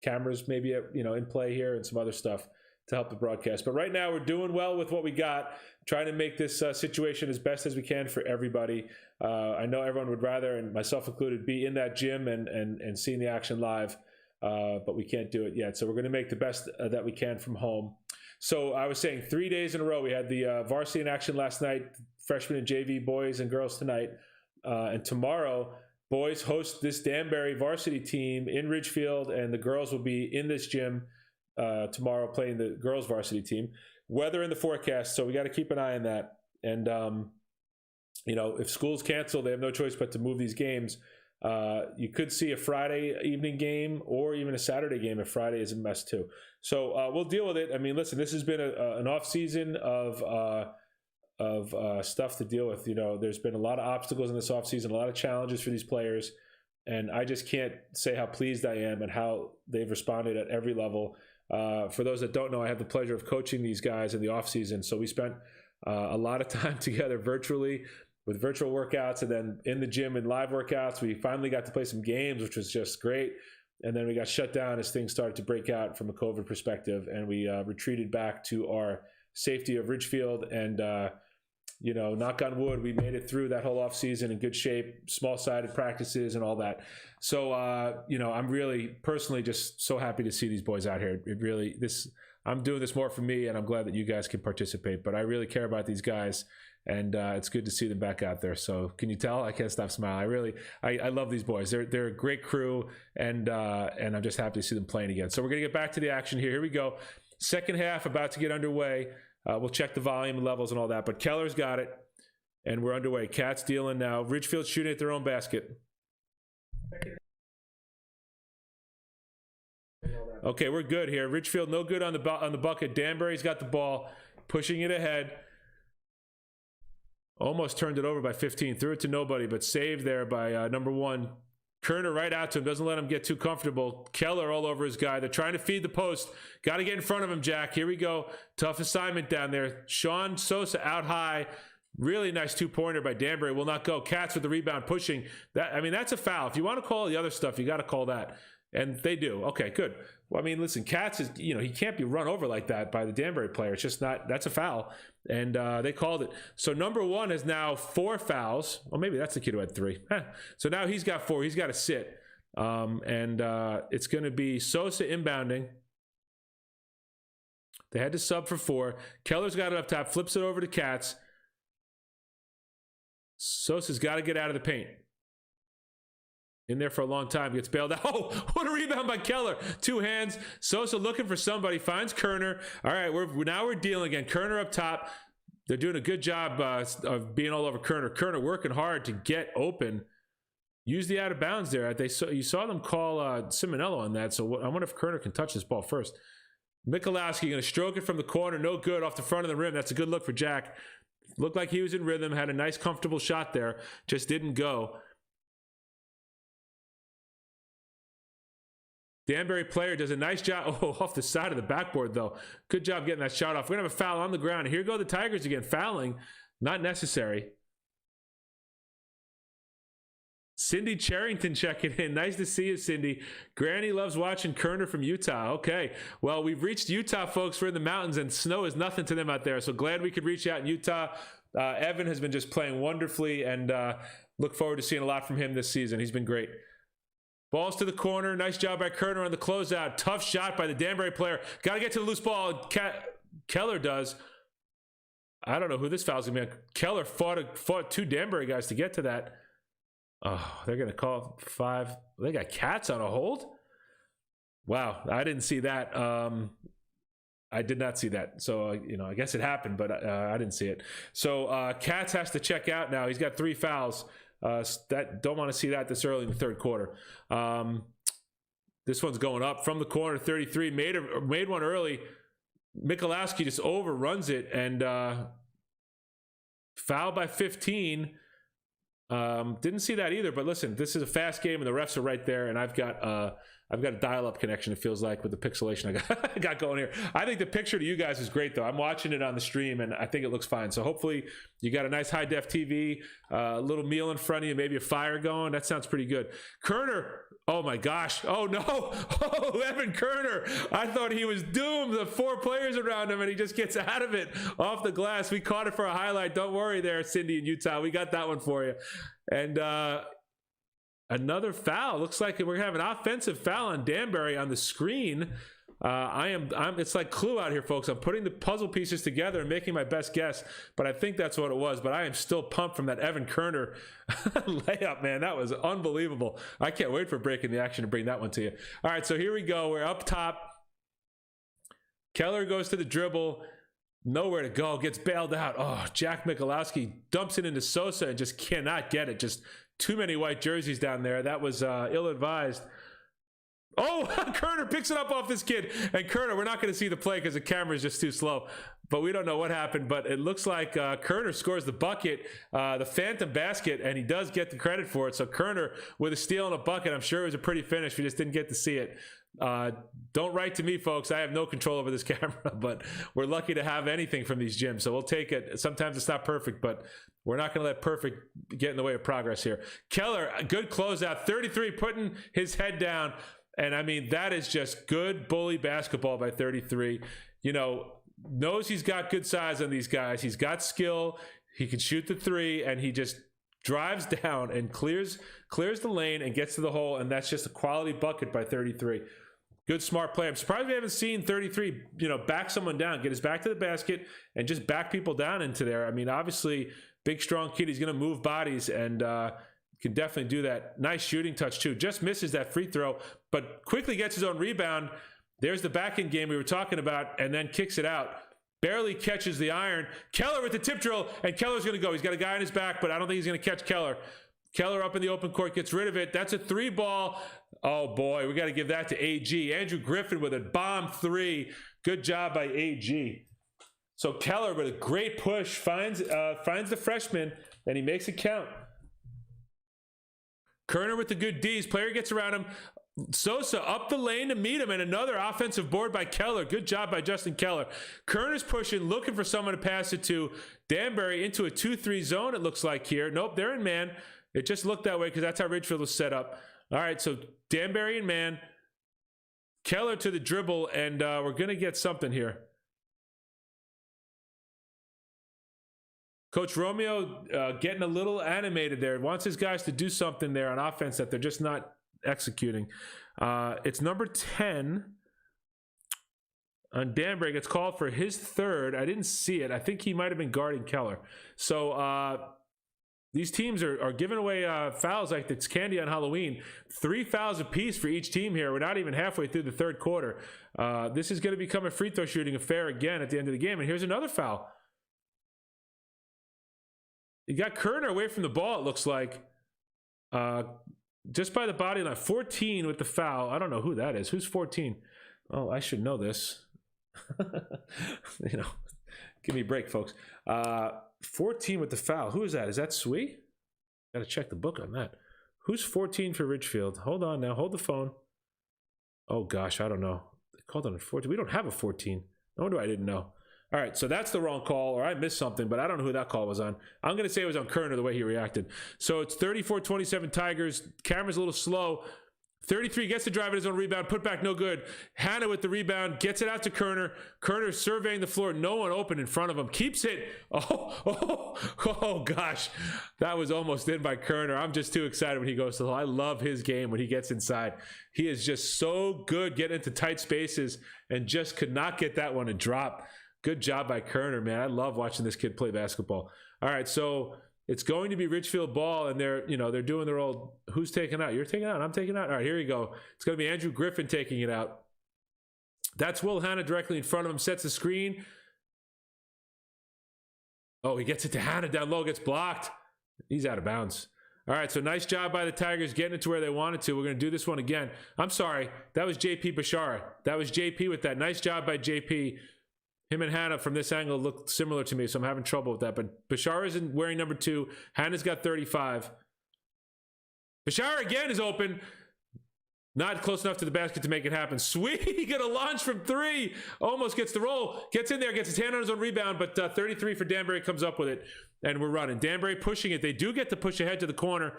cameras maybe in play here and some other stuff to help the broadcast. But right now we're doing well with what we got, trying to make this situation as best as we can for everybody. I know everyone would rather, and myself included, be in that gym and seeing the action live, but we can't do it yet. So we're going to make the best that we can from home. So I was saying 3 days in a row. We had the varsity in action last night, freshmen and JV boys and girls tonight. And tomorrow, boys host this Danbury varsity team in Ridgefield, and the girls will be in this gym tomorrow playing the girls varsity team. Weather in the forecast, so we got to keep an eye on that. And if school's canceled, they have no choice but to move these games. You could see a Friday evening game or even a Saturday game if Friday is a mess too. So we'll deal with it. I mean, listen, this has been an off season of stuff to deal with. There's been a lot of obstacles in this off season, a lot of challenges for these players, and I just can't say how pleased I am and how they've responded at every level. For those that don't know, I have the pleasure of coaching these guys in the off season. So we spent a lot of time together virtually with virtual workouts, and then in the gym and live workouts. We finally got to play some games, which was just great. And then we got shut down as things started to break out from a COVID perspective, and we retreated back to our safety of Ridgefield. And knock on wood, we made it through that whole off season in good shape, small-sided practices and all that. So I'm really personally just so happy to see these boys out here. I'm doing this more for me, and I'm glad that you guys can participate. But I really care about these guys, and it's good to see them back out there. So can you tell? I can't stop smiling. I love these boys. They're a great crew, and I'm just happy to see them playing again. So we're gonna get back to the action here. Here we go. Second half about to get underway. We'll check the volume and levels and all that. But Keller's got it, and we're underway. Cat's dealing now. Ridgefield shooting at their own basket. Okay, we're good here. Ridgefield no good on the bucket. Danbury's got the ball, pushing it ahead. Almost turned it over by 15. Threw it to nobody, but saved there by number 1. Kerner right out to him. Doesn't let him get too comfortable. Keller all over his guy. They're trying to feed the post. Got to get in front of him, Jack. Here we go. Tough assignment down there. Sean Sosa out high. Really nice two-pointer by Danbury. Will not go. Katz with the rebound, pushing. That's a foul. If you want to call the other stuff, you got to call that. And they do. Okay, good. Well, listen, Katz is, he can't be run over like that by the Danbury player. It's just not, that's a foul. And they called it. So number 1 is now 4 fouls. Well, maybe that's the kid who had 3. So now he's got 4. He's got to sit. It's going to be Sosa inbounding. They had to sub for 4. Keller's got it up top, flips it over to Katz. Sosa's got to get out of the paint. in there for a long time, gets bailed out. Oh, what a rebound by Keller. Two hands. Sosa looking for somebody, finds Kerner. All right, now we're dealing again. Kerner up top. They're doing a good job of being all over Kerner. Kerner working hard to get open. Use the out of bounds there. You saw them call Simonello on that, so I wonder if Kerner can touch this ball first. Michalowski going to stroke it from the corner. No good, off the front of the rim. That's a good look for Jack. Looked like he was in rhythm, had a nice, comfortable shot there. Just didn't go. Danbury player does a nice job. Oh, off the side of the backboard, though. Good job getting that shot off. We're going to have a foul on the ground. Here go the Tigers again. Fouling. Not necessary. Cindy Charrington checking in. Nice to see you, Cindy. Granny loves watching Kerner from Utah. Okay. Well, we've reached Utah, folks. We're in the mountains, and snow is nothing to them out there. So glad we could reach out in Utah. Evan has been just playing wonderfully, and look forward to seeing a lot from him this season. He's been great. Balls to the corner. Nice job by Kerner on the closeout. Tough shot by the Danbury player. Got to get to the loose ball. Keller does. I don't know who this foul's going to be. Keller fought two Danbury guys to get to that. Oh, they're going to call 5. They got Cats on a hold? Wow, I didn't see that. I did not see that. So, I guess it happened, but I didn't see it. So, Cats has to check out now. He's got 3 fouls. Don't want to see that this early in the third quarter. This one's going up from the corner. 33 made one early. Michalowski just overruns it, and foul by 15. Didn't see that either, but listen, this is a fast game and the refs are right there, and I've got a dial-up connection, it feels like, with the pixelation I got going here. I think the picture to you guys is great, though. I'm watching it on the stream, and I think it looks fine. So hopefully you got a nice high-def TV, a little meal in front of you, maybe a fire going. That sounds pretty good. Kerner, oh my gosh. Oh, no. Oh, Evan Kerner. I thought he was doomed. The 4 players around him, and he just gets out of it off the glass. We caught it for a highlight. Don't worry there, Cindy in Utah. We got that one for you. And another foul. Looks like we're going to have an offensive foul on Danbury on the screen. It's like Clue out here, folks. I'm putting the puzzle pieces together and making my best guess, but I think that's what it was. But I am still pumped from that Evan Kerner layup, man. That was unbelievable. I can't wait for breaking the action to bring that one to you. All right, so here we go. We're up top. Keller goes to the dribble. Nowhere to go. Gets bailed out. Oh, Jack Michalowski dumps it into Sosa and just cannot get it. Just too many white jerseys down there. That was ill-advised. Oh, Kerner picks it up off this kid. And Kerner, we're not going to see the play because the camera is just too slow. But we don't know what happened. But it looks like Kerner scores the bucket, the phantom basket, and he does get the credit for it. So Kerner with a steal and a bucket. I'm sure it was a pretty finish. We just didn't get to see it. Don't write to me, folks. I have no control over this camera, but we're lucky to have anything from these gyms. So we'll take it. Sometimes it's not perfect, but we're not going to let perfect get in the way of progress here. Keller, a good closeout. 33, putting his head down. And I mean, that is just good bully basketball by 33. Knows he's got good size on these guys. He's got skill. He can shoot the 3, and he just drives down and clears the lane and gets to the hole. And that's just a quality bucket by 33. Good, smart play. I'm surprised we haven't seen 33, back someone down, get his back to the basket and just back people down into there. I mean, obviously, big, strong kid. He's going to move bodies and can definitely do that. Nice shooting touch, too. Just misses that free throw, but quickly gets his own rebound. There's the back-end game we were talking about, and then kicks it out. Barely catches the iron. Keller with the tip drill, and Keller's going to go. He's got a guy on his back, but I don't think he's going to catch Keller. Keller up in the open court, gets rid of it. That's a 3 ball. Oh, boy, we got to give that to AG. Andrew Griffin with a bomb 3. Good job by AG. So Keller with a great push, finds the freshman, and he makes it count. Kerner with the good D's. Player gets around him. Sosa up the lane to meet him, and another offensive board by Keller. Good job by Justin Keller. Kerner's pushing, looking for someone to pass it to. Danbury into a 2-3 zone, it looks like here. Nope, they're in man. It just looked that way because that's how Ridgefield was set up. All right, so Danbury in man. Keller to the dribble, and we're going to get something here. Coach Romeo getting a little animated there. Wants his guys to do something there on offense that they're just not executing. It's number 10 on Danbury. Gets called for his 3rd. I didn't see it. I think he might have been guarding Keller. So These teams are giving away fouls like it's candy on Halloween. 3 fouls apiece for each team here. We're not even halfway through the third quarter. This is going to become a free throw shooting affair again at the end of the game. And here's another foul. You got Kerner away from the ball, it looks like. Just by the body line. 14 with the foul. I don't know who that is. Who's 14? Oh, I should know this. You know, give me a break, folks. 14 with the foul. Who is that? Is that Sweet? Got to check the book on that. Who's 14 for Ridgefield? Hold on now. Hold the phone. Oh, gosh. I don't know. They called on a 14. We don't have a 14. No wonder I didn't know. All right, so that's the wrong call, or I missed something, but I don't know who that call was on. I'm going to say it was on Kerner, the way he reacted. So it's 34-27 Tigers. Camera's a little slow. 33 gets the drive at his own rebound. Put back, no good. Hannah with the rebound. Gets it out to Kerner. Kerner surveying the floor. No one open in front of him. Keeps it. Oh, gosh. That was almost in by Kerner. I'm just too excited when he goes to the hole. I love his game when he gets inside. He is just so good getting into tight spaces and just could not get that one to drop. Good job by Kerner, man. I love watching this kid play basketball. All right, so it's going to be Ridgefield ball, and they're doing their old, who's taking out? You're taking out, I'm taking out. All right, here you go. It's going to be Andrew Griffin taking it out. That's Will Hannah directly in front of him, sets the screen. Oh, he gets it to Hannah down low, gets blocked. He's out of bounds. All right, so nice job by the Tigers getting it to where they wanted to. We're going to do this one again. I'm sorry, that was JP Bashara. That was JP with that. Nice job by JP. Him and Hannah from this angle look similar to me, so I'm having trouble with that. But Bashar isn't wearing number 2. Hannah's got 35. Bashar again is open. Not close enough to the basket to make it happen. Sweet, he got a launch from 3. Almost gets the roll. Gets in there, gets his hand on his own rebound, but 33 for Danbury comes up with it. And we're running. Danbury pushing it. They do get to push ahead to the corner.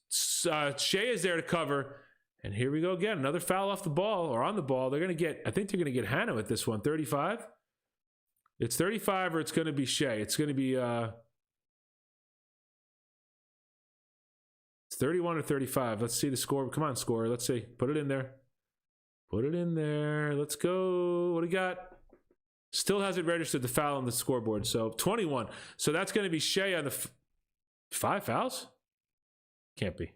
Shea is there to cover. And here we go again. Another foul off the ball, or on the ball. They're going to get, I think they're going to get Hannah with this one. 35? It's 35 or it's going to be Shea. It's going to be, it's 31 or 35. Let's see the score. Come on, score. Let's see. Put it in there. Put it in there. Let's go. What do you got? Still hasn't registered the foul on the scoreboard. So 21. So that's going to be Shea on the 5 fouls? Can't be.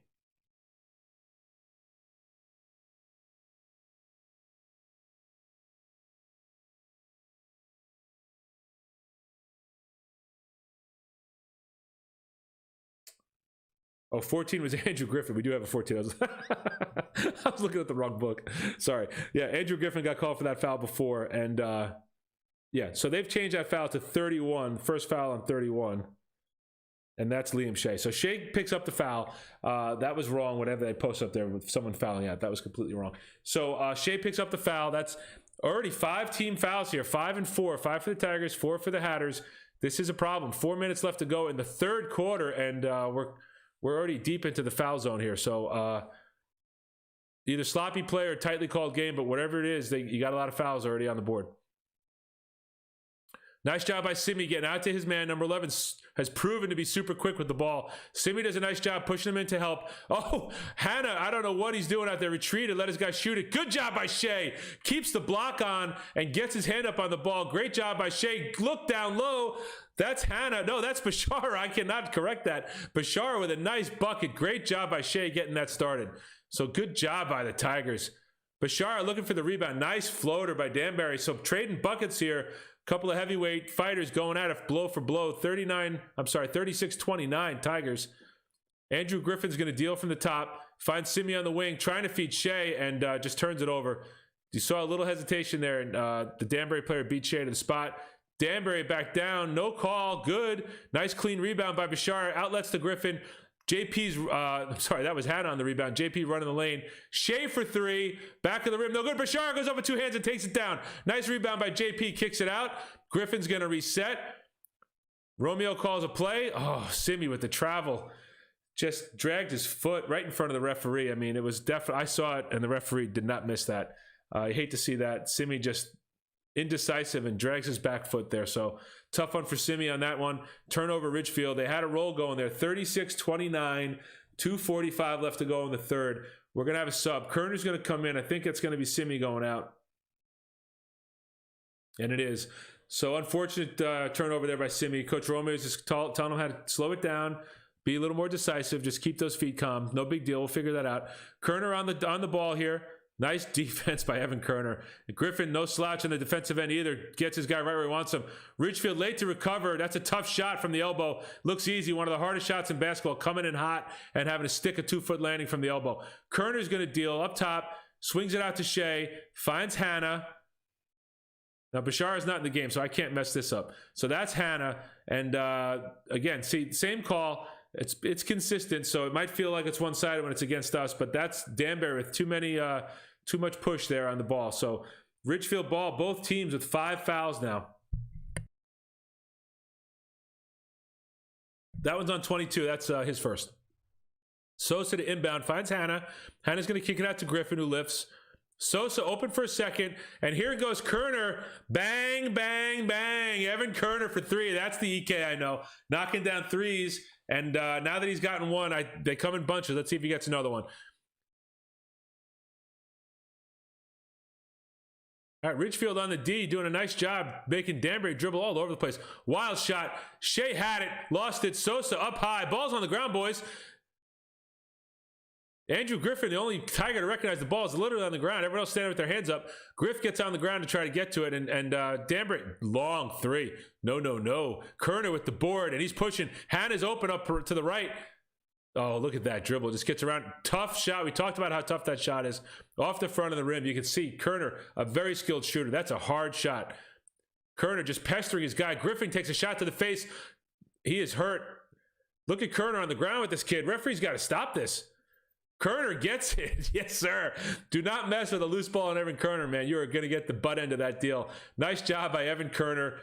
Oh, 14 was Andrew Griffin. We do have a 14. I was looking at the wrong book. Sorry. Yeah, Andrew Griffin got called for that foul before. And yeah, so they've changed that foul to 31. First foul on 31. And that's Liam Shea. So Shea picks up the foul. That was wrong, whatever they post up there with someone fouling out. That was completely wrong. So Shea picks up the foul. That's already 5 team fouls here. 5 and 4. 5 for the Tigers, 4 for the Hatters. This is a problem. 4 minutes left to go in the third quarter, and we're already deep into the foul zone here. So either sloppy play or tightly called game, but whatever it is, you got a lot of fouls already on the board. Nice job by Simi getting out to his man. Number 11 has proven to be super quick with the ball. Simi does a nice job pushing him in to help. Oh, Hannah, I don't know what he's doing out there. Retreated, let his guy shoot it. Good job by Shea. Keeps the block on and gets his hand up on the ball. Great job by Shea. Look down low. That's Hannah. No, that's Bashara. I cannot correct that. Bashara with a nice bucket. Great job by Shea getting that started. So good job by the Tigers. Bashara looking for the rebound. Nice floater by Danbury. So trading buckets here. Couple of heavyweight fighters going at it blow for blow. 36-29 Tigers. Andrew Griffin's going to deal from the top. Finds Simi on the wing, trying to feed Shea, and just turns it over. You saw a little hesitation there, and the Danbury player beat Shea to the spot. Danbury back down. No call. Good. Nice clean rebound by Bashar. Outlets to Griffin. JP's, sorry, that was Hannah on the rebound. JP running the lane. Shea for 3. Back of the rim. No good. Bashar goes up with 2 hands and takes it down. Nice rebound by JP. Kicks it out. Griffin's going to reset. Romeo calls a play. Oh, Simi with the travel. Just dragged his foot right in front of the referee. I mean, it was definitely, I saw it, and the referee did not miss that. I hate to see that. Simi just indecisive and drags his back foot there. So tough one for Simi on that one. Turnover Ridgefield. They had a roll going there. 36-29, 2:45 left to go in the third. We're going to have a sub. Kerner's going to come in. I think it's going to be Simi going out. And it is. So unfortunate turnover there by Simi. Coach Romeo is just telling him how to slow it down. Be a little more decisive. Just keep those feet calm. No big deal. We'll figure that out. Kerner on the ball here. Nice defense by Evan Kerner. Griffin, no slouch on the defensive end either. Gets his guy right where he wants him. Ridgefield late to recover. That's a tough shot from the elbow. Looks easy. One of the hardest shots in basketball. Coming in hot and having to stick a 2-foot landing from the elbow. Kerner's going to deal up top. Swings it out to Shea. Finds Hannah. Now, Bashar is not in the game, so I can't mess this up. So that's Hannah. And again, see, same call. It's consistent, so it might feel like it's one-sided when it's against us, but that's Danbury with too much push there on the ball. So Ridgefield ball, both teams with 5 fouls now. That one's on 22. That's his first. Sosa to inbound, finds Hannah. Hannah's going to kick it out to Griffin, who lifts. Sosa open for a second, and here goes Kerner. Bang, bang, bang. Evan Kerner for 3. That's the EK I know. Knocking down threes, and now that he's gotten one, they come in bunches. Let's see if he gets another one. All right, Ridgefield on the D, doing a nice job making Danbury dribble all over the place. Wild shot. Shea had it, lost it. Sosa up high. Ball's on the ground, boys. Andrew Griffin, the only Tiger to recognize the ball, is literally on the ground. Everyone else standing with their hands up. Griff gets on the ground to try to get to it, and Danbury, long 3. No. Kerner with the board, and he's pushing. Hannah's open up to the right. Oh, look at that dribble. Just gets around. Tough shot. We talked about how tough that shot is. Off the front of the rim, you can see Kerner, a very skilled shooter. That's a hard shot. Kerner just pestering his guy. Griffin takes a shot to the face. He is hurt. Look at Kerner on the ground with this kid. Referee's got to stop this. Kerner gets it. Yes, sir. Do not mess with a loose ball on Evan Kerner, man. You are going to get the butt end of that deal. Nice job by Evan Kerner.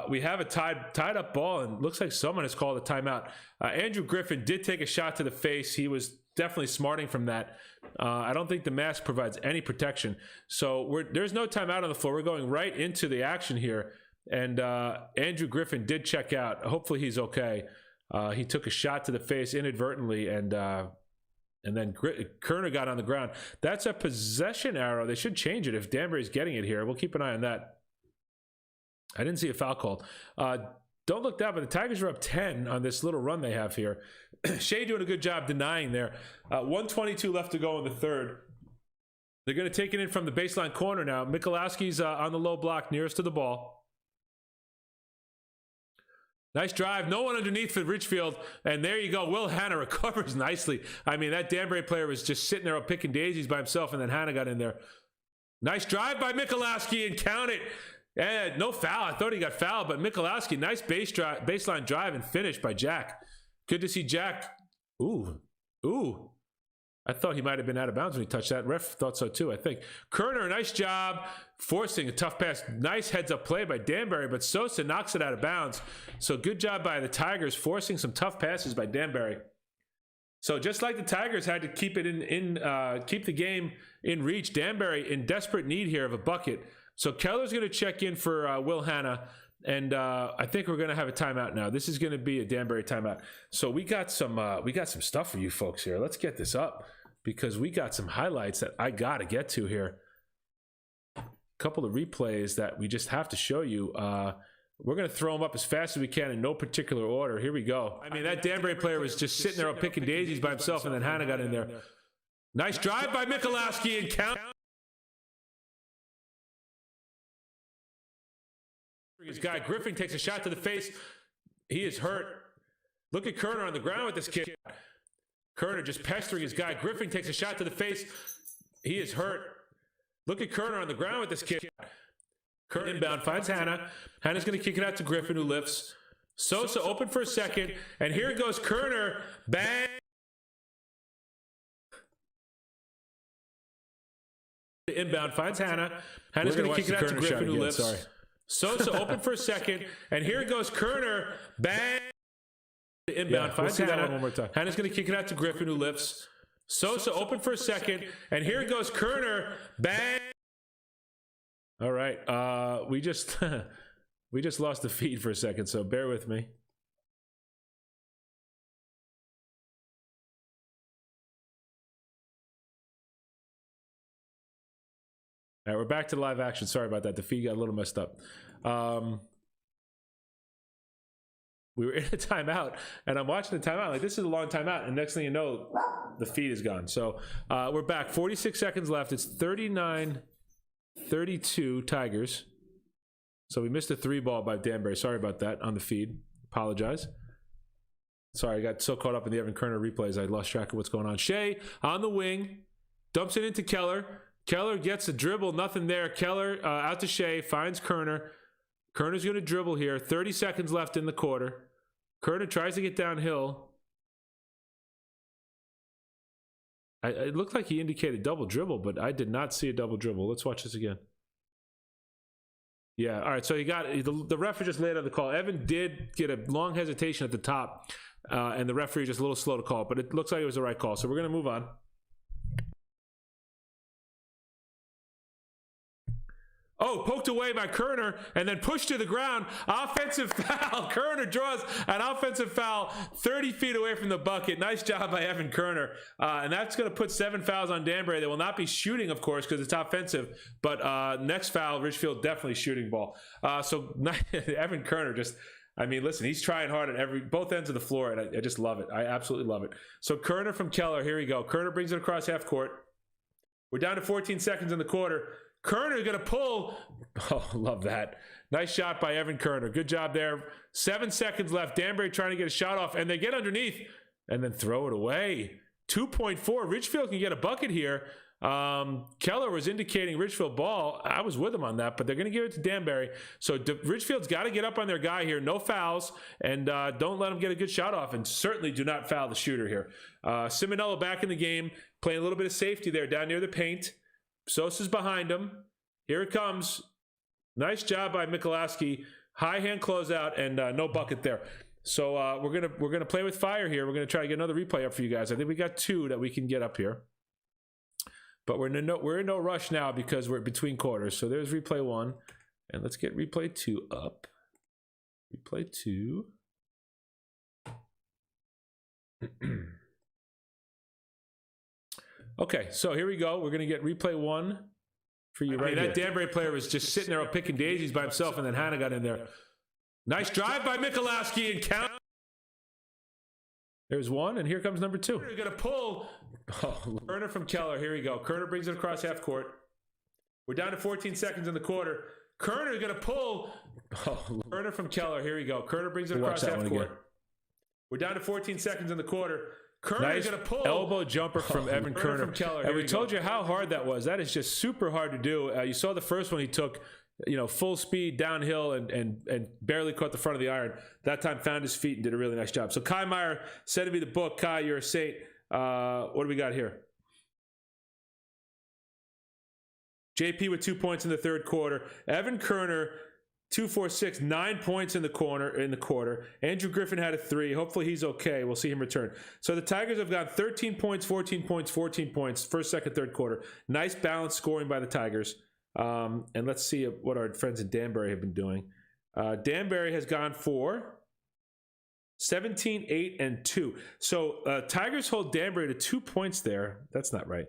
We have a tied up ball, and looks like someone has called a timeout. Andrew Griffin did take a shot to the face. He was definitely smarting from that. I don't think the mask provides any protection. So there's no timeout on the floor. We're going right into the action here. And Andrew Griffin did check out. Hopefully he's okay. He took a shot to the face inadvertently, and then Kerner got on the ground. That's a possession arrow. They should change it if Danbury's getting it here. We'll keep an eye on that. I didn't see a foul called. Don't look down, but the Tigers are up 10 on this little run they have here. Shea doing a good job denying there. 1:22 left to go in the third. They're going to take it in from the baseline corner now. Michalowski's on the low block nearest to the ball. Nice drive. No one underneath for Ridgefield. And there you go. Will Hannah recovers nicely. I mean, that Danbury player was just sitting there picking daisies by himself, and then Hannah got in there. Nice drive by Michalowski, and count it. And no foul. I thought he got fouled, but Michalowski, nice baseline drive and finish by Jack. Good to see Jack. Ooh. I thought he might have been out of bounds when he touched that. Ref thought so too, I think. Kerner, nice job forcing a tough pass. Nice heads-up play by Danbury, but Sosa knocks it out of bounds. So good job by the Tigers forcing some tough passes by Danbury. So just like the Tigers had to keep it keep the game in reach, Danbury in desperate need here of a bucket. So Keller's going to check in for Will Hannah, and I think we're going to have a timeout now. This is going to be a Danbury timeout. So we got some stuff for you folks here. Let's get this up because we got some highlights that I got to get to here. A couple of replays that we just have to show you. We're going to throw them up as fast as we can in no particular order. Here we go. I mean, that Danbury player was just sitting there picking daisies by himself, and then Hannah got in there. Nice drive by Michalowski, and count. His guy Griffin takes a shot to the face. He is hurt. Look at Kerner on the ground with this kid. Kerner just pestering his guy. Griffin takes a shot to the face. He is hurt. Look at Kerner on the ground with this kid. Kerner inbound, finds Hannah. Hannah's going to kick it out to Griffin, who lifts. Sosa open for a second, and here goes Kerner. Bang! Inbound, finds Hannah. Hannah's going to kick it out to Griffin, who lifts. Sorry. Sosa open for a second, and here goes Kerner. Bang! Inbound, finds Hannah. One more time. Hannah's going to kick it out to Griffin, who lifts. Sosa open for a second, and here goes Kerner. Bang! All right, we just lost the feed for a second, so bear with me. All right, we're back to the live action. Sorry about that. The feed got a little messed up. we were in a timeout, and I'm watching the timeout. Like, this is a long timeout, and next thing you know, the feed is gone. So we're back. 46 seconds left. It's 39-32 Tigers. So we missed a 3-ball by Danbury. Sorry about that on the feed. Apologize. Sorry, I got so caught up in the Evan Kerner replays, I lost track of what's going on. Shea on the wing, dumps it into Keller. Keller gets a dribble, nothing there. Keller out to Shea, finds Kerner. Kerner's going to dribble here. 30 seconds left in the quarter. Kerner tries to get downhill. It looked like he indicated double dribble, but I did not see a double dribble. Let's watch this again. Yeah, all right, so he got the referee just laid out the call. Evan did get a long hesitation at the top, and the referee just a little slow to call, but it looks like it was the right call, so we're going to move on. Oh, poked away by Kerner and then pushed to the ground. Offensive foul. Kerner draws an offensive foul 30 feet away from the bucket. Nice job by Evan Kerner. And that's going to put 7 fouls on Danbury. They will not be shooting, of course, because it's offensive. But next foul, Ridgefield definitely shooting ball. So Evan Kerner just, I mean, listen, he's trying hard at both ends of the floor, and I just love it. I absolutely love it. So Kerner from Keller, here we go. Kerner brings it across half court. We're down to 14 seconds in the quarter. Kerner going to pull. Oh, love that. Nice shot by Evan Kerner. Good job there. 7 seconds left. Danbury trying to get a shot off, and they get underneath and then throw it away. 2.4. Ridgefield can get a bucket here. Keller was indicating Ridgefield ball. I was with him on that, but they're going to give it to Danbury. So Ridgefield's got to get up on their guy here. No fouls, and don't let him get a good shot off, and certainly do not foul the shooter here. Simonello back in the game, playing a little bit of safety there down near the paint. Sosa's behind him. Here it comes. Nice job by Mikulášky. High hand closeout, and no bucket there. So we're gonna play with fire here. We're gonna try to get another replay up for you guys. I think we got 2 that we can get up here, but we're in no rush now because we're between quarters. So there's replay 1, and let's get replay 2 up. Replay 2. Okay, so here we go. We're going to get replay 1 for you right here. That Danbury player was just sitting there picking daisies by himself, and then Hannah got in there. Nice drive by Mikulášky and count. There's 1, and here comes number 2. You're going to pull. Oh, Kerner from Keller. Here we go. Kerner brings it across half court. We're down to 14 seconds in the quarter. Kerner going to pull. Oh, Kerner from Keller. Here we go. Kerner brings it across half court. We're down to 14 seconds in the quarter. Kerner nice gonna pull. Elbow jumper from Evan Kerner. From Keller. And we told you how hard that was. That is just super hard to do. You saw the first one he took, full speed downhill and barely caught the front of the iron. That time found his feet and did a really nice job. So Kai Meyer sending me the book. Kai, you're a saint. What do we got here? JP with 2 points in the third quarter. Evan Kerner, 2, 4, 6, 9 points in the quarter. Andrew Griffin had a 3. Hopefully he's okay. We'll see him return. So the Tigers have got 13 points, 14 points, 14 points, first, second, third quarter. Nice balanced scoring by the Tigers. And let's see what our friends in Danbury have been doing. Danbury has gone for 17, 8, and 2. So Tigers hold Danbury to 2 points there. That's not right.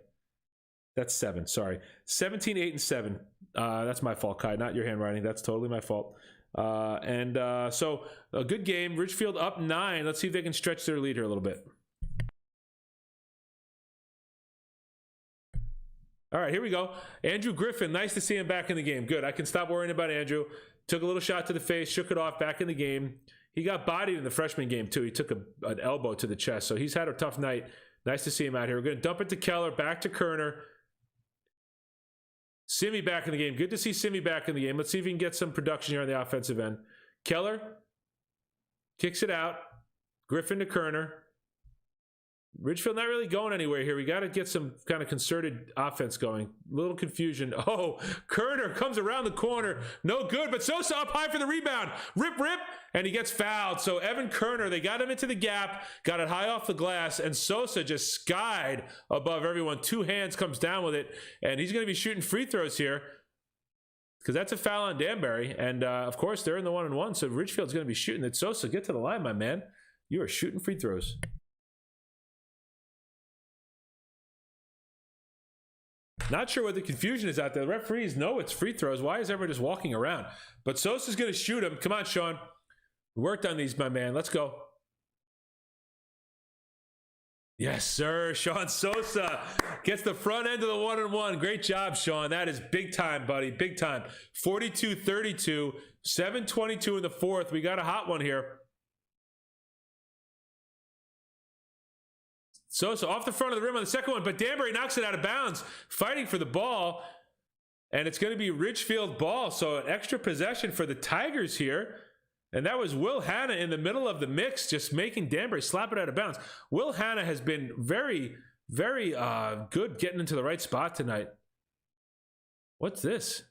That's 7, sorry. 17, 8, and 7. That's my fault, Kai, not your handwriting. That's totally my fault. So a good game. Ridgefield up 9. Let's see if they can stretch their lead here a little bit. All right, here we go. Andrew Griffin, nice to see him back in the game. Good, I can stop worrying about Andrew. Took a little shot to the face, shook it off, back in the game. He got bodied in the freshman game, too. He took an elbow to the chest, so he's had a tough night. Nice to see him out here. We're going to dump it to Keller, back to Kerner. Simi back in the game. Good to see Simi back in the game. Let's see if he can get some production here on the offensive end. Keller kicks it out. Griffin to Kerner. Ridgefield not really going anywhere here. We got to get some kind of concerted offense going. Little confusion. Oh, Kerner comes around the corner. No good, but Sosa up high for the rebound. Rip, and he gets fouled. So Evan Kerner, they got him into the gap, got it high off the glass, and Sosa just skied above everyone. 2 hands, comes down with it, and he's going to be shooting free throws here because that's a foul on Danbury. And, of course, they're in the 1-on-1, so Ridgefield's going to be shooting it. Sosa, get to the line, my man. You are shooting free throws. Not sure what the confusion is out there. The referees know it's free throws. Why is everyone just walking around? But Sosa's going to shoot him. Come on, Sean. We worked on these, my man. Let's go. Yes, sir. Sean Sosa gets the front end of the 1-1. Great job, Sean. That is big time, buddy. Big time. 42-32, 7:22 in the fourth. We got a hot one here. Sosa off the front of the rim on the second one, but Danbury knocks it out of bounds, fighting for the ball. And it's going to be Ridgefield ball. So an extra possession for the Tigers here. And that was Will Hanna in the middle of the mix, just making Danbury slap it out of bounds. Will Hanna has been very, very good getting into the right spot tonight. What's this?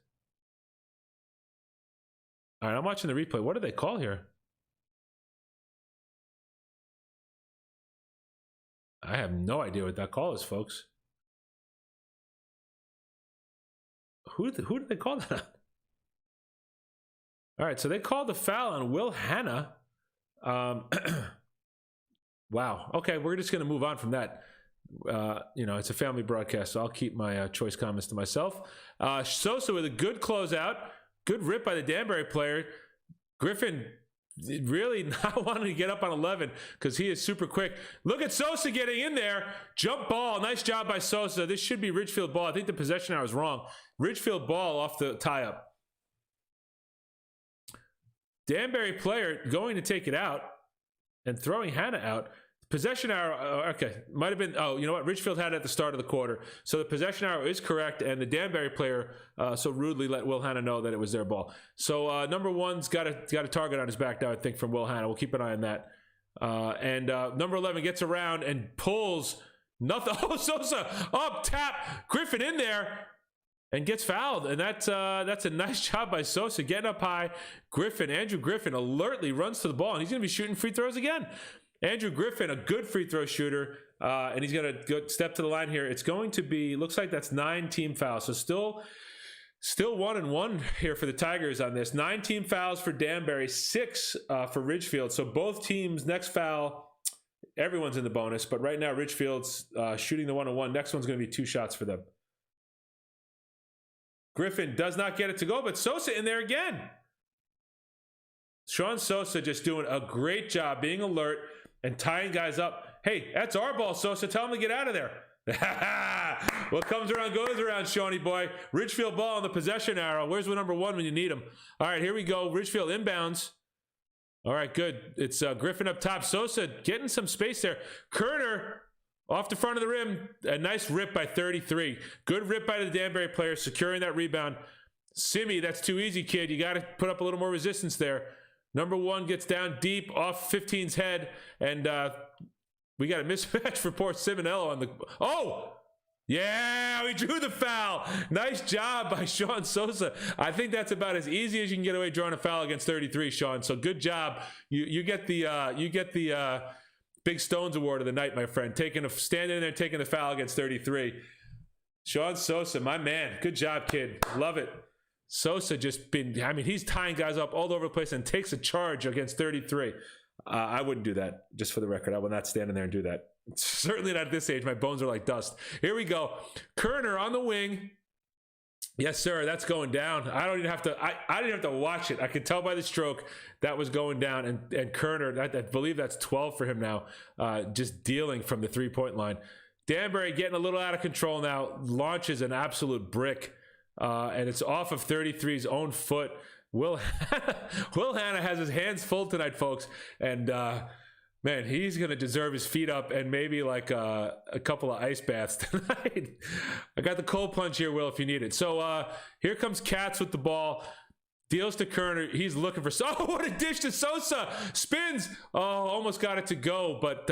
All right, I'm watching the replay. What do they call here? I have no idea what that call is, folks. Who did they call that on? All right, so they called the foul on Will Hanna. Wow. Okay, we're just going to move on from that. It's a family broadcast, so I'll keep my choice comments to myself. Sosa with a good closeout. Good rip by the Danbury player. Griffin really not wanting to get up on 11 because he is super quick. Look at Sosa getting in there. Jump ball. Nice job by Sosa. This should be Ridgefield ball. I think the possession hour was wrong. Ridgefield ball off the tie-up. Danbury player going to take it out and throwing Hanna out. Possession hour, okay, might have been, oh, you know what? Ridgefield had it at the start of the quarter. So the possession hour is correct, and the Danbury player so rudely let Will Hanna know that it was their ball. So number one's got a target on his back now, I think, from Will Hanna. We'll keep an eye on that. And number 11 gets around and pulls nothing. Oh, Sosa up, tap, Griffin in there. And gets fouled, and that's a nice job by Sosa getting up high. Andrew Griffin alertly runs to the ball, and he's going to be shooting free throws again. Andrew Griffin, a good free throw shooter, and he's going to go step to the line here. It's going to be, looks like that's 9 team fouls, so still 1-1 here for the Tigers on this. 9 team fouls for Danbury, 6 for Ridgefield. So both teams, next foul, everyone's in the bonus, but right now Ridgefield's shooting the 1-on-1. Next one's going to be 2 shots for them. Griffin does not get it to go, but Sosa in there again. Sean Sosa just doing a great job being alert and tying guys up. Hey, that's our ball, Sosa. Tell him to get out of there. What comes around goes around, Shawnee boy. Ridgefield ball on the possession arrow. Where's the number 1 when you need him? All right, here we go. Ridgefield inbounds. All right, good. It's Griffin up top. Sosa getting some space there. Kerner off the front of the rim, a nice rip by 33. Good rip by the Danbury player, securing that rebound. Simi, that's too easy, kid. You got to put up a little more resistance there. Number 1 gets down deep off 15's head, and we got a mismatch for poor Simonello on the... Oh! Yeah, we drew the foul. Nice job by Sean Sosa. I think that's about as easy as you can get away drawing a foul against 33, Sean. So good job. You get the Big Stones Award of the night, my friend. Standing in there, taking the foul against 33. Sean Sosa, my man. Good job, kid. Love it. Sosa he's tying guys up all over the place and takes a charge against 33. I wouldn't do that, just for the record. I would not stand in there and do that. Certainly not at this age. My bones are like dust. Here we go. Kerner on the wing. Yes, sir. That's going down. I don't even have to. I didn't have to watch it. I could tell by the stroke that was going down. And Kerner, I believe that's 12 for him now. Just dealing from the 3-point line. Danbury getting a little out of control now. Launches an absolute brick, and it's off of 33's own foot. Will Hanna has his hands full tonight, folks, and man, he's gonna deserve his feet up and maybe like a couple of ice baths tonight. I got the cold plunge here, Will, if you need it. So here comes Katz with the ball, deals to Kerner. He's looking for... Oh, what a dish to Sosa! Spins! Oh, almost got it to go, but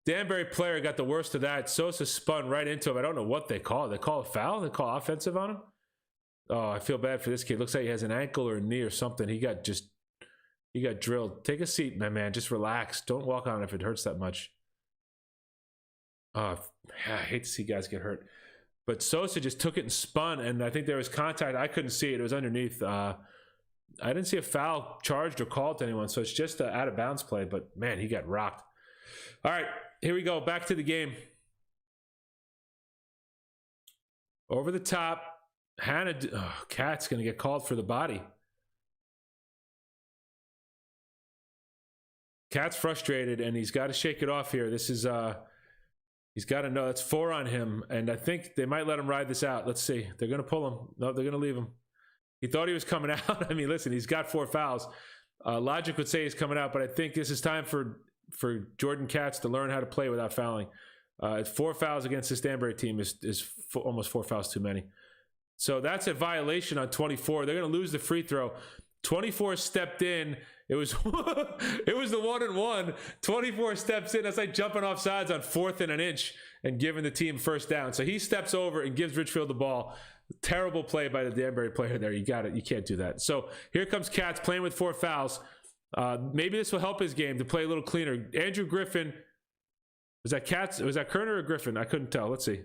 Danbury player got the worst of that. Sosa spun right into him. I don't know what they call it. They call a foul? They call offensive on him? Oh, I feel bad for this kid. Looks like he has an ankle or a knee or something. He got drilled. Take a seat, my man. Just relax. Don't walk on it if it hurts that much. I hate to see guys get hurt. But Sosa just took it and spun, and I think there was contact. I couldn't see it. It was underneath. I didn't see a foul charged or called to anyone, so it's just an out-of-bounds play. But, man, he got rocked. All right, here we go. Back to the game. Over the top. Kat's going to get called for the body. Cat's frustrated, and he's got to shake it off here. This is he's got to know that's 4 on him, and I think they might let him ride this out. Let's see. They're going to pull him. No, they're going to leave him. He thought he was coming out. I mean, listen, he's got 4 fouls. Logic would say he's coming out, but I think this is time for Jordan Katz to learn how to play without fouling. It's 4 fouls against this Danbury team is almost 4 fouls too many. So that's a violation on 24. They're going to lose the free throw. 24 stepped in. It was it was the 1-and-1. 24 steps in. That's like jumping off sides on 4th and an inch and giving the team first down. So he steps over and gives Ridgefield the ball. Terrible play by the Danbury player there. You got it. You can't do that. So here comes Katz playing with 4 fouls. Maybe this will help his game to play a little cleaner. Andrew Griffin. Was that Katz? Was that Kerner or Griffin? I couldn't tell. Let's see.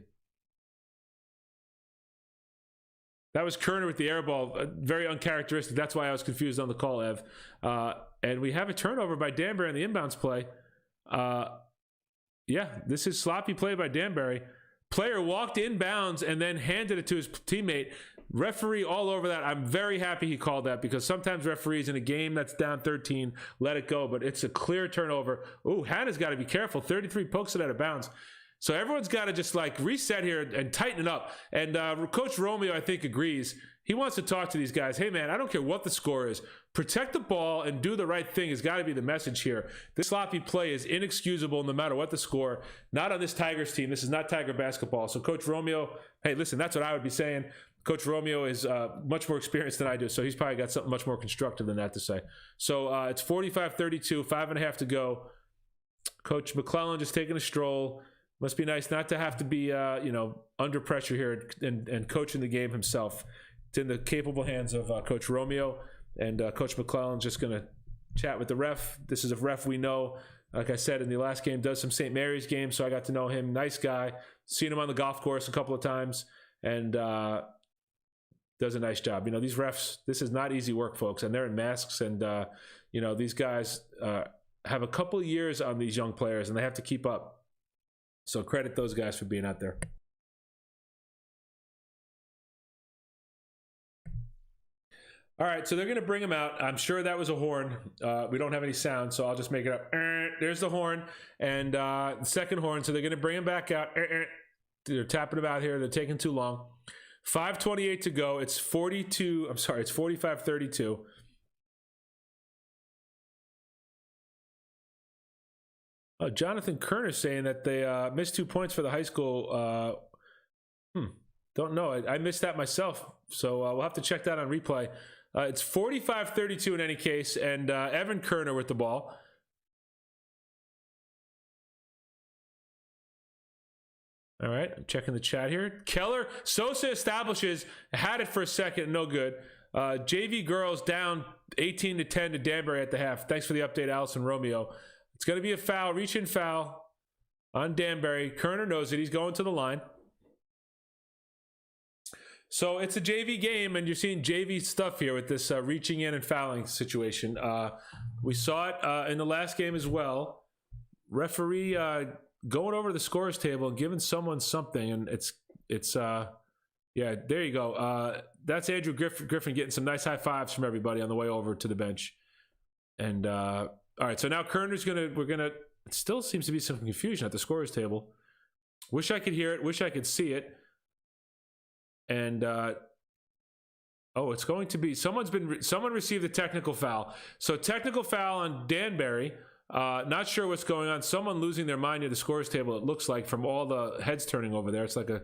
That was Kerner with the air ball. Very uncharacteristic. That's why I was confused on the call, Ev. And we have a turnover by Danbury on the inbounds play. Yeah, this is sloppy play by Danbury. Player walked inbounds and then handed it to his teammate. Referee all over that. I'm very happy he called that, because sometimes referees in a game that's down 13 let it go, but it's a clear turnover. Ooh, Hannah's got to be careful. 33 pokes it out of bounds. So everyone's got to just like reset here and tighten it up. And Coach Romeo, I think, agrees. He wants to talk to these guys. Hey, man, I don't care what the score is. Protect the ball and do the right thing has got to be the message here. This sloppy play is inexcusable no matter what the score. Not on this Tigers team. This is not Tiger basketball. So Coach Romeo, hey, listen, that's what I would be saying. Coach Romeo is much more experienced than I do, so he's probably got something much more constructive than that to say. So it's 45-32, 5.5 to go. Coach McClellan just taking a stroll. Must be nice not to have to be, under pressure here and coaching the game himself. It's in the capable hands of Coach Romeo, and Coach McClellan's just going to chat with the ref. This is a ref we know. Like I said, in the last game, does some St. Mary's games, so I got to know him. Nice guy. Seen him on the golf course a couple of times, and does a nice job. These refs, this is not easy work, folks, and they're in masks, and, these guys have a couple of years on these young players, and they have to keep up. So credit those guys for being out there. All right, so they're going to bring him out. I'm sure that was a horn. We don't have any sound, so I'll just make it up. There's the horn, and the second horn. So they're going to bring him back out. They're tapping him out here. They're taking too long. 5:28 to go. It's 45-32. Jonathan Kerner saying that they missed 2 points for the high school. Don't know. I missed that myself, so we'll have to check that on replay. It's 45-32 in any case, and Evan Kerner with the ball. All right, I'm checking the chat here. Keller, Sosa establishes, had it for a second, no good. JV girls down 18-10 to Danbury at the half. Thanks for the update, Allison Romeo. It's going to be a foul, reach-in foul on Danbury. Kerner knows it. He's going to the line. So it's a JV game, and you're seeing JV stuff here with this reaching in and fouling situation. We saw it in the last game as well. Referee going over the scores table and giving someone something, and it's yeah, there you go. That's Andrew Griffin getting some nice high fives from everybody on the way over to the bench. And all right, so now Kerner's it still seems to be some confusion at the scorers table. Wish I could hear it, wish I could see it. And it's going to be someone received a technical foul. So technical foul on Danbury. Not sure what's going on. Someone losing their mind near the scorers table, it looks like, from all the heads turning over there. It's like a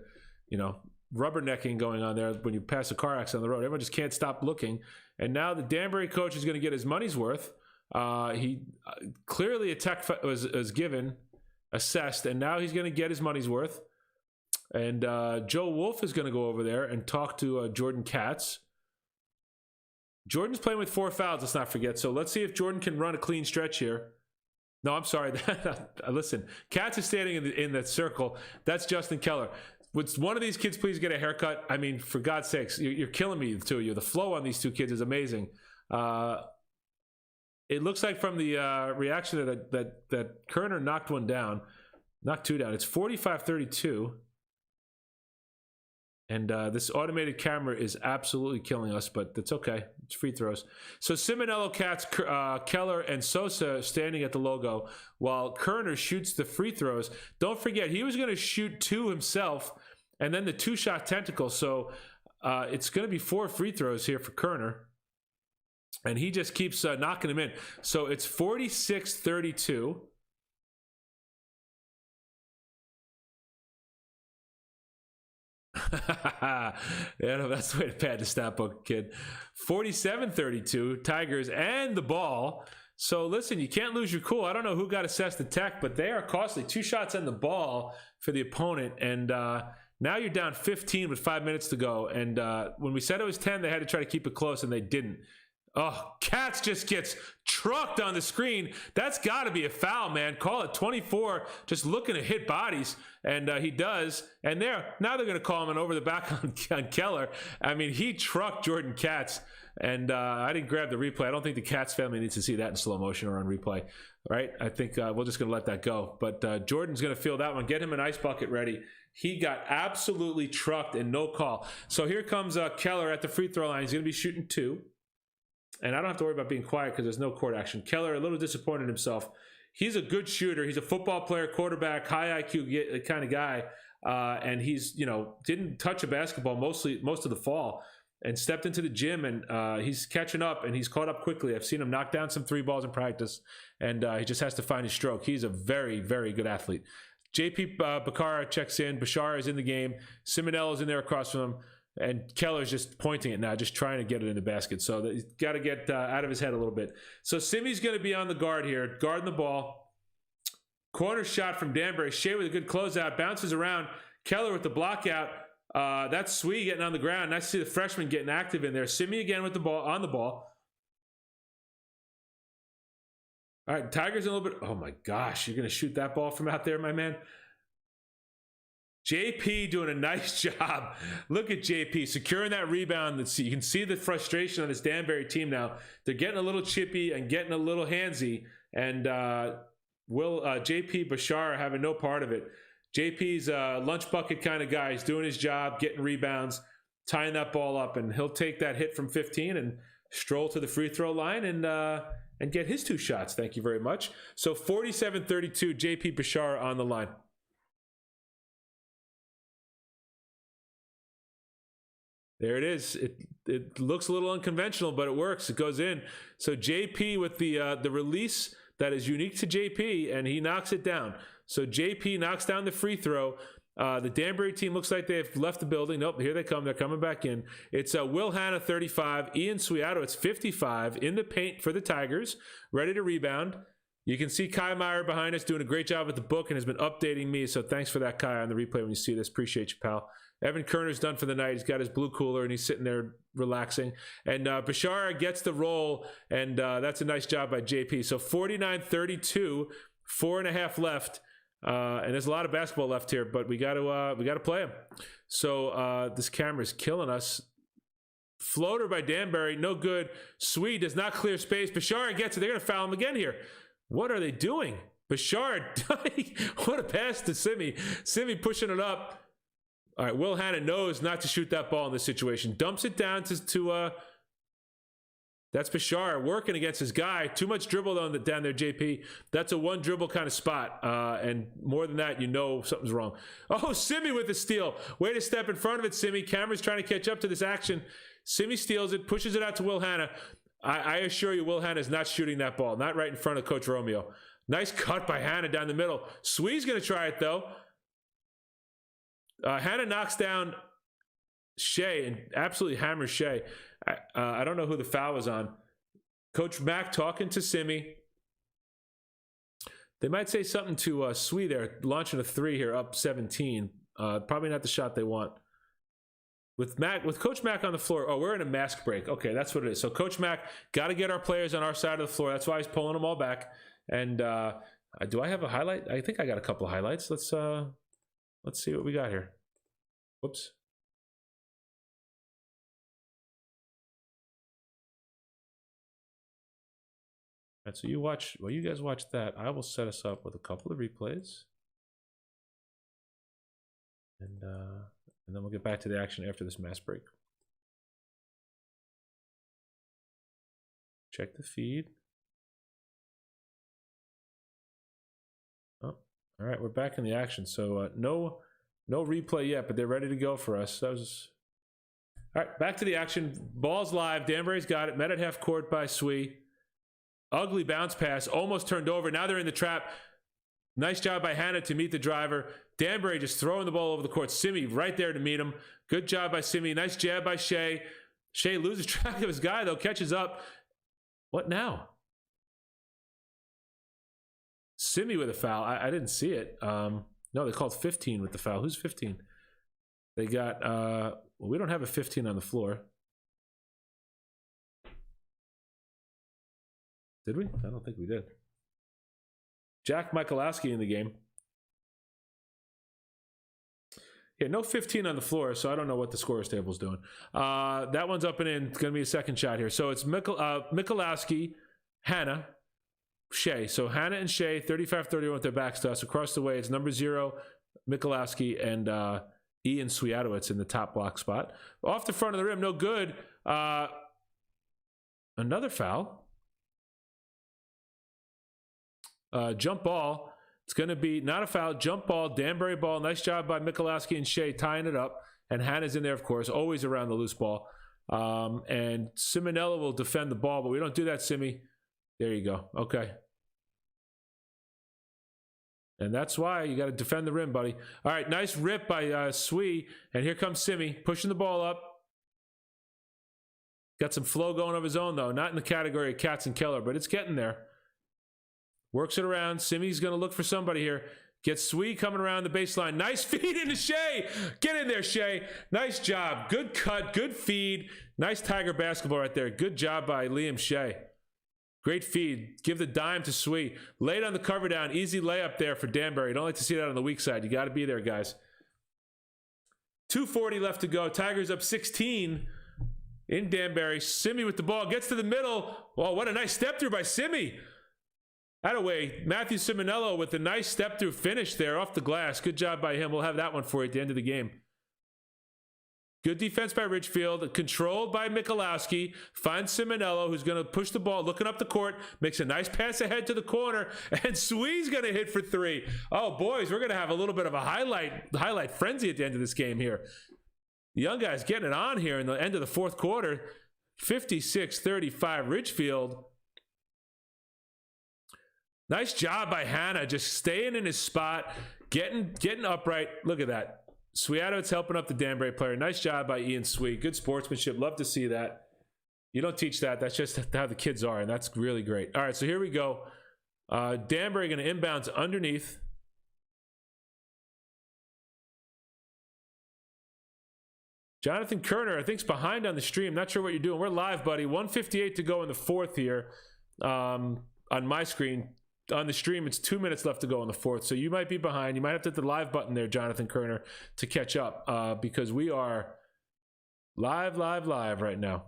rubbernecking going on there when you pass a car accident on the road. Everyone just can't stop looking. And now the Danbury coach is going to get his money's worth. He clearly a tech was given, assessed, and now he's going to get his money's worth. And Joe Wolf is going to go over there and talk to Jordan Katz. Jordan's playing with 4 fouls, let's not forget. So let's see if Jordan can run a clean stretch here. No, I'm sorry. Listen, Katz is standing in the circle. That's Justin Keller. Would one of these kids please get a haircut? I mean, for God's sakes, you're killing me, the two of you. The flow on these two kids is amazing. It looks like from the reaction that Kerner knocked 2 down. It's 45-32. And this automated camera is absolutely killing us, but that's okay. It's free throws. So Simonello, Katz, Keller, and Sosa standing at the logo while Kerner shoots the free throws. Don't forget, he was going to shoot 2 himself and then the 2-shot tentacle. So it's going to be 4 free throws here for Kerner. And he just keeps knocking them in. So it's 46-32. Yeah, no, that's the way to pad the stat book, kid. 47-32, Tigers and the ball. So listen, you can't lose your cool. I don't know who got assessed the tech, but they are costly. 2 shots on the ball for the opponent. And now you're down 15 with 5 minutes to go. And when we said it was 10, they had to try to keep it close, and they didn't. Oh, Katz just gets trucked on the screen. That's got to be a foul, man. Call it 24, just looking to hit bodies. And he does. And now they're going to call him an over the back on Keller. I mean, he trucked Jordan Katz. And I didn't grab the replay. I don't think the Katz family needs to see that in slow motion or on replay. Right? I think we're just going to let that go. But Jordan's going to feel that one. Get him an ice bucket ready. He got absolutely trucked and no call. So here comes Keller at the free throw line. He's going to be shooting 2. And I don't have to worry about being quiet because there's no court action. Keller, a little disappointed in himself. He's a good shooter. He's a football player, quarterback, high IQ kind of guy. And he's, didn't touch a basketball most of the fall and stepped into the gym. And he's catching up, and he's caught up quickly. I've seen him knock down some 3 balls in practice, and he just has to find his stroke. He's a very, very good athlete. JP Bakara checks in. Bashar is in the game. Simonello is in there across from him. And Keller's just pointing it now, just trying to get it in the basket. So he's got to get out of his head a little bit. So Simi's going to be on the guard here, guarding the ball. Corner shot from Danbury. Shea with a good closeout. Bounces around. Keller with the block out. That's Swee getting on the ground. Nice to see the freshman getting active in there. Simi again with the ball, on the ball. All right, Tigers a little bit. Oh my gosh, you're going to shoot that ball from out there, my man? JP doing a nice job. Look at JP securing that rebound. You can see the frustration on this Danbury team now. They're getting a little chippy and getting a little handsy. And JP Bashar having no part of it. JP's a lunch bucket kind of guy. He's doing his job, getting rebounds, tying that ball up, and he'll take that hit from 15 and stroll to the free throw line and get his 2 shots. Thank you very much. So 47-32, JP Bashar on the line. There it is. It looks a little unconventional, but it works. It goes in. So JP with the release that is unique to JP, and he knocks it down. So JP knocks down the free throw. The Danbury team looks like they've left the building. Nope, here they come. They're coming back in. It's Will Hanna, 35. Ian Suiato, it's 55. In the paint for the Tigers. Ready to rebound. You can see Kai Meyer behind us doing a great job with the book and has been updating me. So thanks for that, Kai, on the replay when you see this. Appreciate you, pal. Evan Kerner's done for the night. He's got his blue cooler, and he's sitting there relaxing. And Bashar gets the roll, and that's a nice job by JP. So 49-32, 4.5 left. And there's a lot of basketball left here, but we got to play him. So this camera's killing us. Floater by Danbury, no good. Swede does not clear space. Bashar gets it. They're going to foul him again here. What are they doing? Bashar, what a pass to Simi. Simi pushing it up. All right, Will Hanna knows not to shoot that ball in this situation. Dumps it down to that's Bashar working against his guy. Too much dribble down there, JP. That's a 1 dribble kind of spot. And more than that, something's wrong. Oh, Simi with the steal. Way to step in front of it, Simi. Cameron's trying to catch up to this action. Simi steals it, pushes it out to Will Hanna. I assure you, Will Hanna is not shooting that ball. Not right in front of Coach Romeo. Nice cut by Hanna down the middle. Swee's going to try it, though. Hanna knocks down Shea and absolutely hammers Shea. I don't know who the foul was on. Coach Mack talking to Simi. They might say something to Swee there, launching a 3 here, up 17. Probably not the shot they want. With Coach Mack on the floor, we're in a mask break. Okay, that's what it is. So Coach Mack got to get our players on our side of the floor. That's why he's pulling them all back. And do I have a highlight? I think I got a couple of highlights. Let's see what we got here. Whoops. All right, so you guys watch that. I will set us up with a couple of replays. And and then we'll get back to the action after this mass break. Check the feed. Oh, all right, we're back in the action. So no replay yet, but they're ready to go for us. That was all right. Back to the action. Ball's live. Danbury's got it. Met at half court by Sui. Ugly bounce pass, almost turned over. Now they're in the trap. Nice job by Hannah to meet the driver. Danbury just throwing the ball over the court. Simi right there to meet him. Good job by Simi. Nice jab by Shea. Shea loses track of his guy, though. Catches up. What now? Simi with a foul. I didn't see it. No, they called 15 with the foul. Who's 15? They got, well, we don't have a 15 on the floor. Did we? I don't think we did. Jack Michalowski in the game. Yeah, no 15 on the floor, so I don't know what the scorer's table is doing. That one's up and in. It's going to be a second shot here. So it's Michalowski, Hannah, Shea. So Hannah and Shea, 35-31 with their backs to us. Across the way, it's number 0, Michalowski, and Ian Swiatowicz in the top block spot. Off the front of the rim, no good. Another foul. Jump ball. It's going to be not a foul. Jump ball. Danbury ball. Nice job by Michalowski and Shea tying it up. And Hannah's in there, of course, always around the loose ball. And Simonella will defend the ball, but we don't do that, Simi. There you go. Okay. And that's why you got to defend the rim, buddy. All right, nice rip by Sui. And here comes Simi pushing the ball up. Got some flow going of his own, though. Not in the category of Katz and Keller, but it's getting there. Works it around. Simi's going to look for somebody here. Gets Sui coming around the baseline. Nice feed into Shea. Get in there, Shea. Nice job. Good cut. Good feed. Nice Tiger basketball right there. Good job by Liam Shea. Great feed. Give the dime to Sui. Laid on the cover down. Easy layup there for Danbury. Don't like to see that on the weak side. You got to be there, guys. 2:40 left to go. Tigers up 16 in Danbury. Simi with the ball. Gets to the middle. Oh, what a nice step through by Simi. Attaway, Matthew Simonello with a nice step-through finish there off the glass. Good job by him. We'll have that one for you at the end of the game. Good defense by Ridgefield. Controlled by Michalowski. Finds Simonello, who's going to push the ball, looking up the court. Makes a nice pass ahead to the corner. And Sui's going to hit for 3. Oh, boys, we're going to have a little bit of a highlight frenzy at the end of this game here. The young guys getting it on here in the end of the fourth quarter. 56-35 Ridgefield. Nice job by Hannah, just staying in his spot, getting upright. Look at that. Swiatowicz helping up the Danbury player. Nice job by Ian Sui. Good sportsmanship. Love to see that. You don't teach that. That's just how the kids are, and that's really great. All right, so here we go. Danbury going to inbounds underneath. Jonathan Kerner, I think, is behind on the stream. Not sure what you're doing. We're live, buddy. 1:58 to go in the fourth here on my screen. On the stream, it's 2 minutes left to go in the fourth, so you might be behind. You might have to hit the live button there, Jonathan Kerner, to catch up because we are live right now.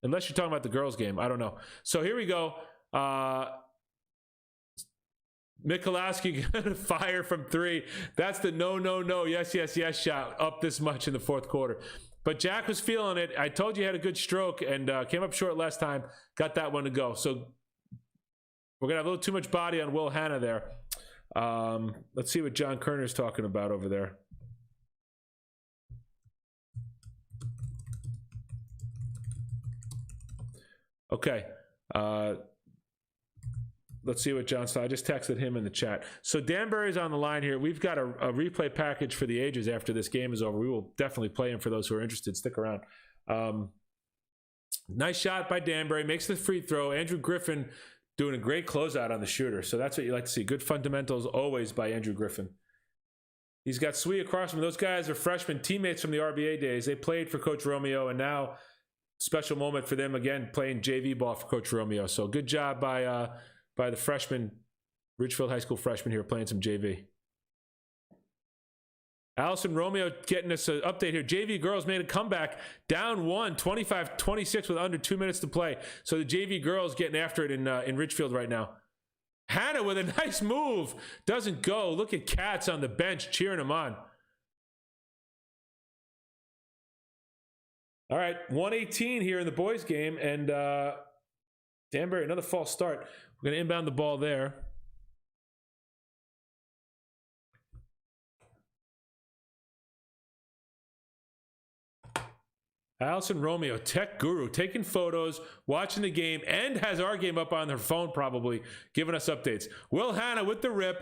Unless you're talking about the girls' game, I don't know. So here we go. Michalowski gonna fire from 3. That's the no, yes shot up this much in the fourth quarter. But Jack was feeling it. I told you he had a good stroke and came up short last time. Got that one to go. So we're going to have a little too much body on Will Hannah there. Let's see what John Kerner's talking about over there. Okay. Let's see what John said. I just texted him in the chat. So Danbury's on the line here. We've got a replay package for the ages after this game is over. We will definitely play him for those who are interested. Stick around. Nice shot by Danbury. Makes the free throw. Andrew Griffin doing a great closeout on the shooter. So that's what you like to see. Good fundamentals always by Andrew Griffin. He's got Sui across from him. Those guys are freshmen teammates from the RBA days. They played for Coach Romeo, and now special moment for them again playing JV ball for Coach Romeo. So good job by the freshman, Ridgefield High School freshman here playing some JV. Allison Romeo getting us an update here. JV girls made a comeback, down 1, 25-26 with under 2 minutes to play. So the JV girls getting after it in Ridgefield right now. Hannah with a nice move. Doesn't go. Look at Katz on the bench cheering him on. All right, 118 here in the boys' game, and Danbury, another false start. We're going to inbound the ball there. Allison Romeo, tech guru, taking photos, watching the game, and has our game up on their phone probably, giving us updates. Will Hanna with the rip,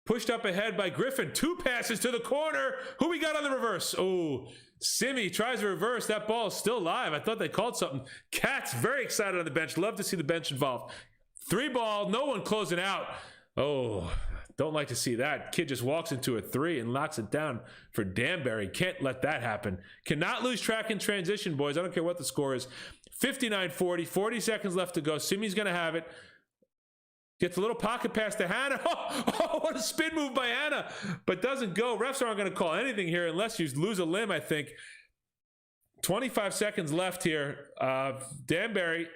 pushed up ahead by Griffin. 2 passes to the corner. Who we got on the reverse? Oh, Simi tries to reverse. That ball is still live. I thought they called something. Katz very excited on the bench. Love to see the bench involved. 3 ball, no one closing out. Oh, don't like to see that. Kid just walks into a 3 and locks it down for Danbury. Can't let that happen. Cannot lose track in transition, boys. I don't care what the score is. 59-40, 40 seconds left to go. Simi's going to have it. Gets a little pocket pass to Hanna. Oh, what a spin move by Hanna. But doesn't go. Refs aren't going to call anything here unless you lose a limb, I think. 25 seconds left here. Danbury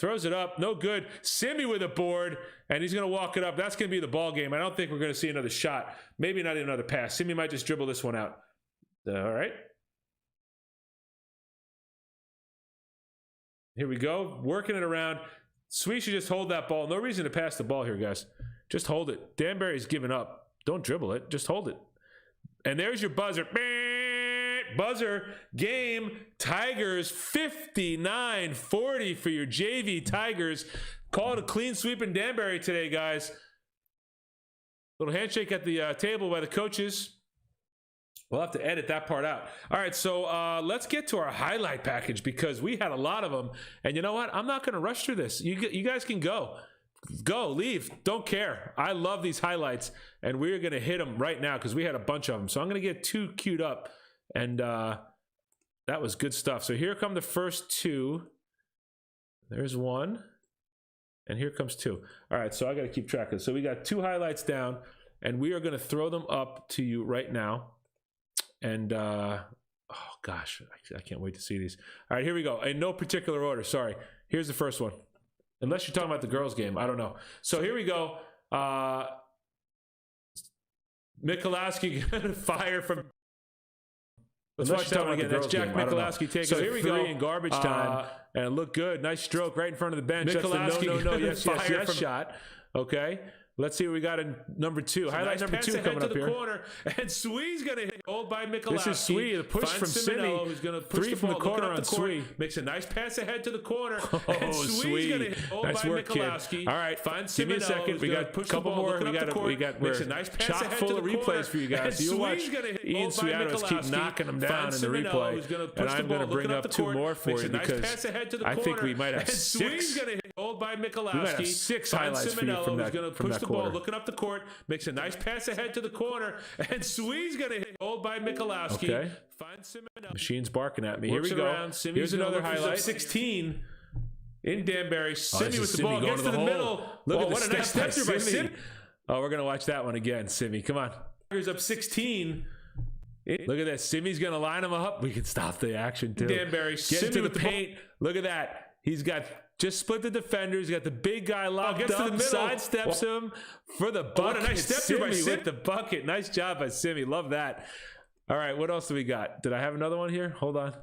throws it up. No good. Simi with a board, and he's going to walk it up. That's going to be the ball game. I don't think we're going to see another shot. Maybe not even another pass. Simi might just dribble this one out. All right. Here we go. Working it around. Sweet should just hold that ball. No reason to pass the ball here, guys. Just hold it. Danbury's giving up. Don't dribble it. Just hold it. And there's your buzzer. Buzzer. Game. Tigers 59-40 for your JV Tigers. Call it a clean sweep in Danbury today, guys. Little handshake at the table by the coaches. We'll have to edit that part out. All right, so let's get to our highlight package because we had a lot of them. And you know what? I'm not going to rush through this. You guys can go. Go, leave. Don't care. I love these highlights, and we're going to hit them right now because we had a bunch of them. So I'm going to get 2 queued up, and that was good stuff. So here come the first 2. There's 1, and here comes 2. All right, so I got to keep track of it. So we got 2 highlights down, and we are going to throw them up to you right now. And, oh gosh, I can't wait to see these. All right, here we go. In no particular order, sorry. Here's the first one. Unless you're talking about the girls' game, I don't know. So here we go. Mikulowski fire from... Let's watch that one again. That's Jack Mikulowski taking a 3 in garbage time. And it looked good. Nice stroke right in front of the bench. Mikulowski, no, yes, shot. Okay. Let's see what we got in number 2. Highlight number 2 coming up here. Corner, and Swee's going to hit goal by Mikulowski. This is Swee, the push from Simi. Who's going to push 3 from the corner on Swee. Makes a nice pass ahead to the corner. Oh, Swee. Nice work, kid. All right, give me a second. We got a couple more. We're chock full of replays for you guys. You watch Ian Swiatos keep knocking them down in the replay. And I'm going to bring up 2 more for you because I think we might have 6. By Mikulowski. We might have 6 highlights for you from that the ball, looking up the court, makes a nice pass ahead to the corner, and Swee's going to hit goal by Mikulowski. Okay. Machine's barking at me. Here we go. Here's another highlight. 16 in Danbury. Simi with the ball, gets to the middle. Look at what a nice step through by Simi. Oh, we're going to watch that one again, Simi. Come on. Here's up 16. Look at that. Simi's going to line him up. We can stop the action, too. Danbury. Get into the paint. Look at that. He's got... Just split the defenders. Got the big guy locked up. To the middle. Sidesteps him for the bucket. What a nice step through by Simi with the bucket. Nice job by Simi. Love that. All right, what else do we got? Did I have another one here? Hold on.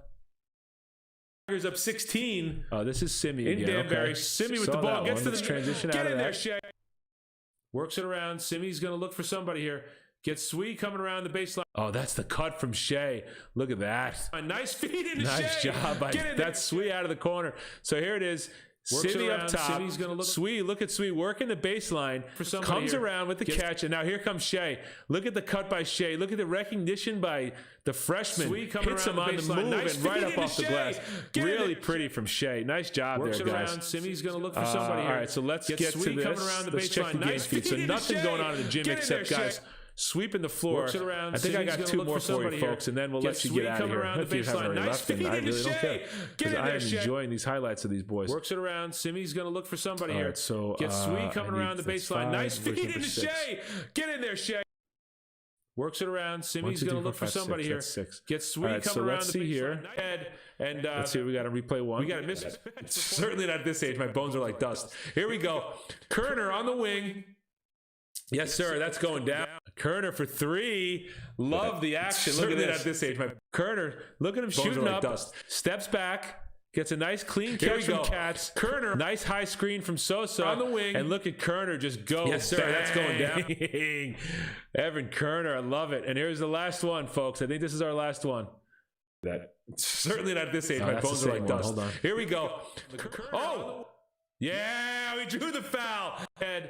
Tigers up 16. Oh, this is Simi in again. Danbury. Okay. Simi with the ball. Gets to the transition out of that. Shay. Works it around. Simi's going to look for somebody here. Gets Swee coming around the baseline. Oh, that's the cut from Shea. Look at that. A nice feed into Shea. Nice job by that's Swee out of the corner. So here it is. Simi up top. Simi's gonna look. Swee, look at Swee working the baseline. Comes around with the catch, and now here comes Shea. Look at the cut by Shea. Look at the recognition by the freshman. Swee hits him on the move nice and right up off the glass. Really pretty from Shea. Nice job there, guys. Simi's gonna look for somebody here. All right, so let's get to this. Let's check the game feed. So nothing going on in the gym except guys. Sweeping the floor. I think I got 2 more for you, folks, and then we'll let you get out of here. If you haven't already left, and I really don't care. Because I am enjoying these highlights of these boys. Works it around. Simi's going to look for somebody here. So gets Swee coming around the baseline. Nice feed into Shea. Get in there, Shea. Works it around. Simi's going to look for somebody here. Gets Swee coming around the baseline. And let's see. We got to replay 1. We got to miss it. Certainly not at this age. My bones are like dust. Here we go. Kerner on the wing. Yes, sir. That's going down. Kerner for three. Love the action. Look at this. At this age, Kerner, look at him shooting up. Dust. Steps back. Gets a nice clean catch from Katz. Kerner, nice high screen from Sosa on the wing, and look at Kerner just go. Yes, sir. Bang. That's going down. Evan Kerner, I love it. And here's the last one, folks. I think this is our last one. That certainly not at this age. My bones are like dust. Hold on. Here we go. Oh, yeah, we drew the foul. And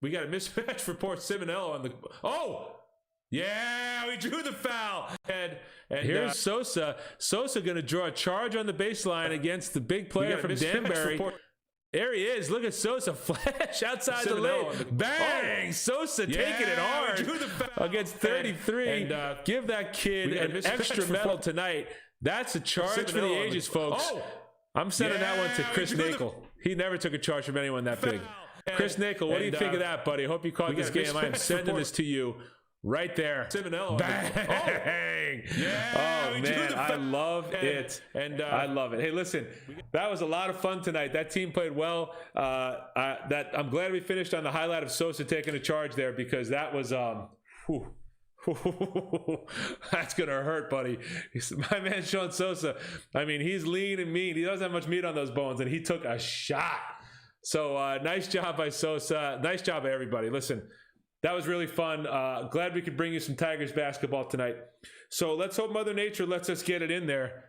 we got a mismatch for poor Simonello on the. Oh. Yeah, we drew the foul. And here's Sosa. Sosa going to draw a charge on the baseline against the big player from Danbury. There he is. Look at Sosa flash outside the lane. Bang! Oh. Sosa taking it hard against 33. And give that kid an extra medal tonight. That's a charge for the ages, folks. Oh. I'm sending that one to Chris Nakel. He never took a charge from anyone that big. Chris Nakel, what do you think of that, buddy? Hope you caught this game. I am sending this to you. Right there. Simonello. Bang! Yeah, oh, man. I love it. And I love it. Hey, listen, that was a lot of fun tonight. That team played well. I'm glad we finished on the highlight of Sosa taking a charge there, because that was that's going to hurt, buddy. My man, Sean Sosa, I mean, he's lean and mean. He doesn't have much meat on those bones, and he took a shot. So nice job by Sosa. Nice job by everybody. Listen, that was really fun. Glad we could bring you some Tigers basketball tonight. So let's hope Mother Nature lets us get it in there.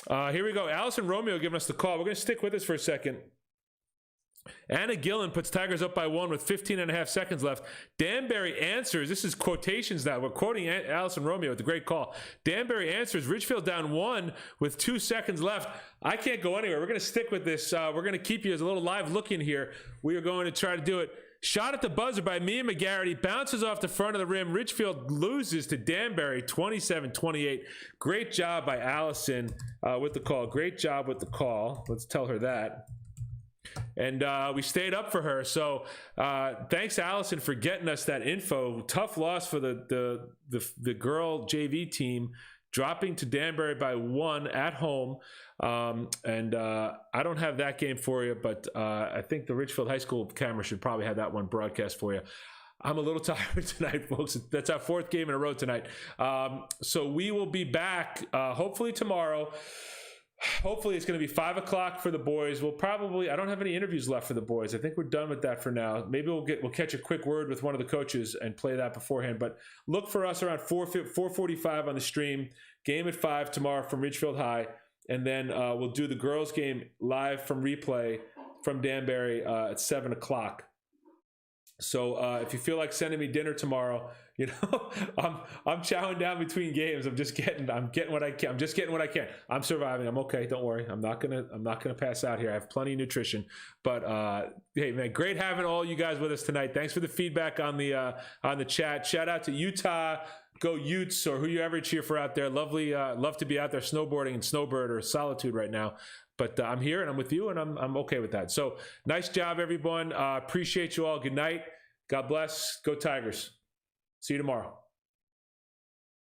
Here we go. Allison Romeo giving us the call. We're going to stick with this for a second. Anna Gillen puts Tigers up by 1 with 15 and a half seconds left. Danbury answers. This is quotations now. We're quoting Allison Romeo with the great call. Danbury answers. Ridgefield down 1 with 2 seconds left. I can't go anywhere. We're going to stick with this. We're going to keep you as a little live look in here. We are going to try to do it. Shot at the buzzer by Mia McGarity. Bounces off the front of the rim. Ridgefield loses to Danbury 27-28. Great job by Allison with the call. Great job with the call. Let's tell her that. And we stayed up for her. So thanks, Allison, for getting us that info. Tough loss for the girl JV team, dropping to Danbury by 1 at home. I don't have that game for you, but I think the Ridgefield High School camera should probably have that one broadcast for you. I'm a little tired tonight, folks. That's our 4th game in a row tonight. So we will be back hopefully tomorrow. Hopefully it's going to be 5 o'clock for the boys. I don't have any interviews left for the boys. I think we're done with that for now. Maybe we'll catch a quick word with one of the coaches and play that beforehand. But look for us around 4:45 on the stream. Game at 5 tomorrow from Ridgefield High. And then we'll do the girls game live from replay from Danbury at 7 o'clock. So if you feel like sending me dinner tomorrow, I'm chowing down between games. I'm getting what I can. I'm just getting what I can. I'm surviving. I'm okay. Don't worry. I'm not gonna pass out here. I have plenty of nutrition. But hey, man, great having all you guys with us tonight. Thanks for the feedback on the chat. Shout out to Utah. Go Utes, or who you ever cheer for out there. Lovely, love to be out there snowboarding in Snowbird or Solitude right now. But I'm here and I'm with you, and I'm okay with that. So nice job, everyone. Appreciate you all. Good night. God bless. Go Tigers. See you tomorrow.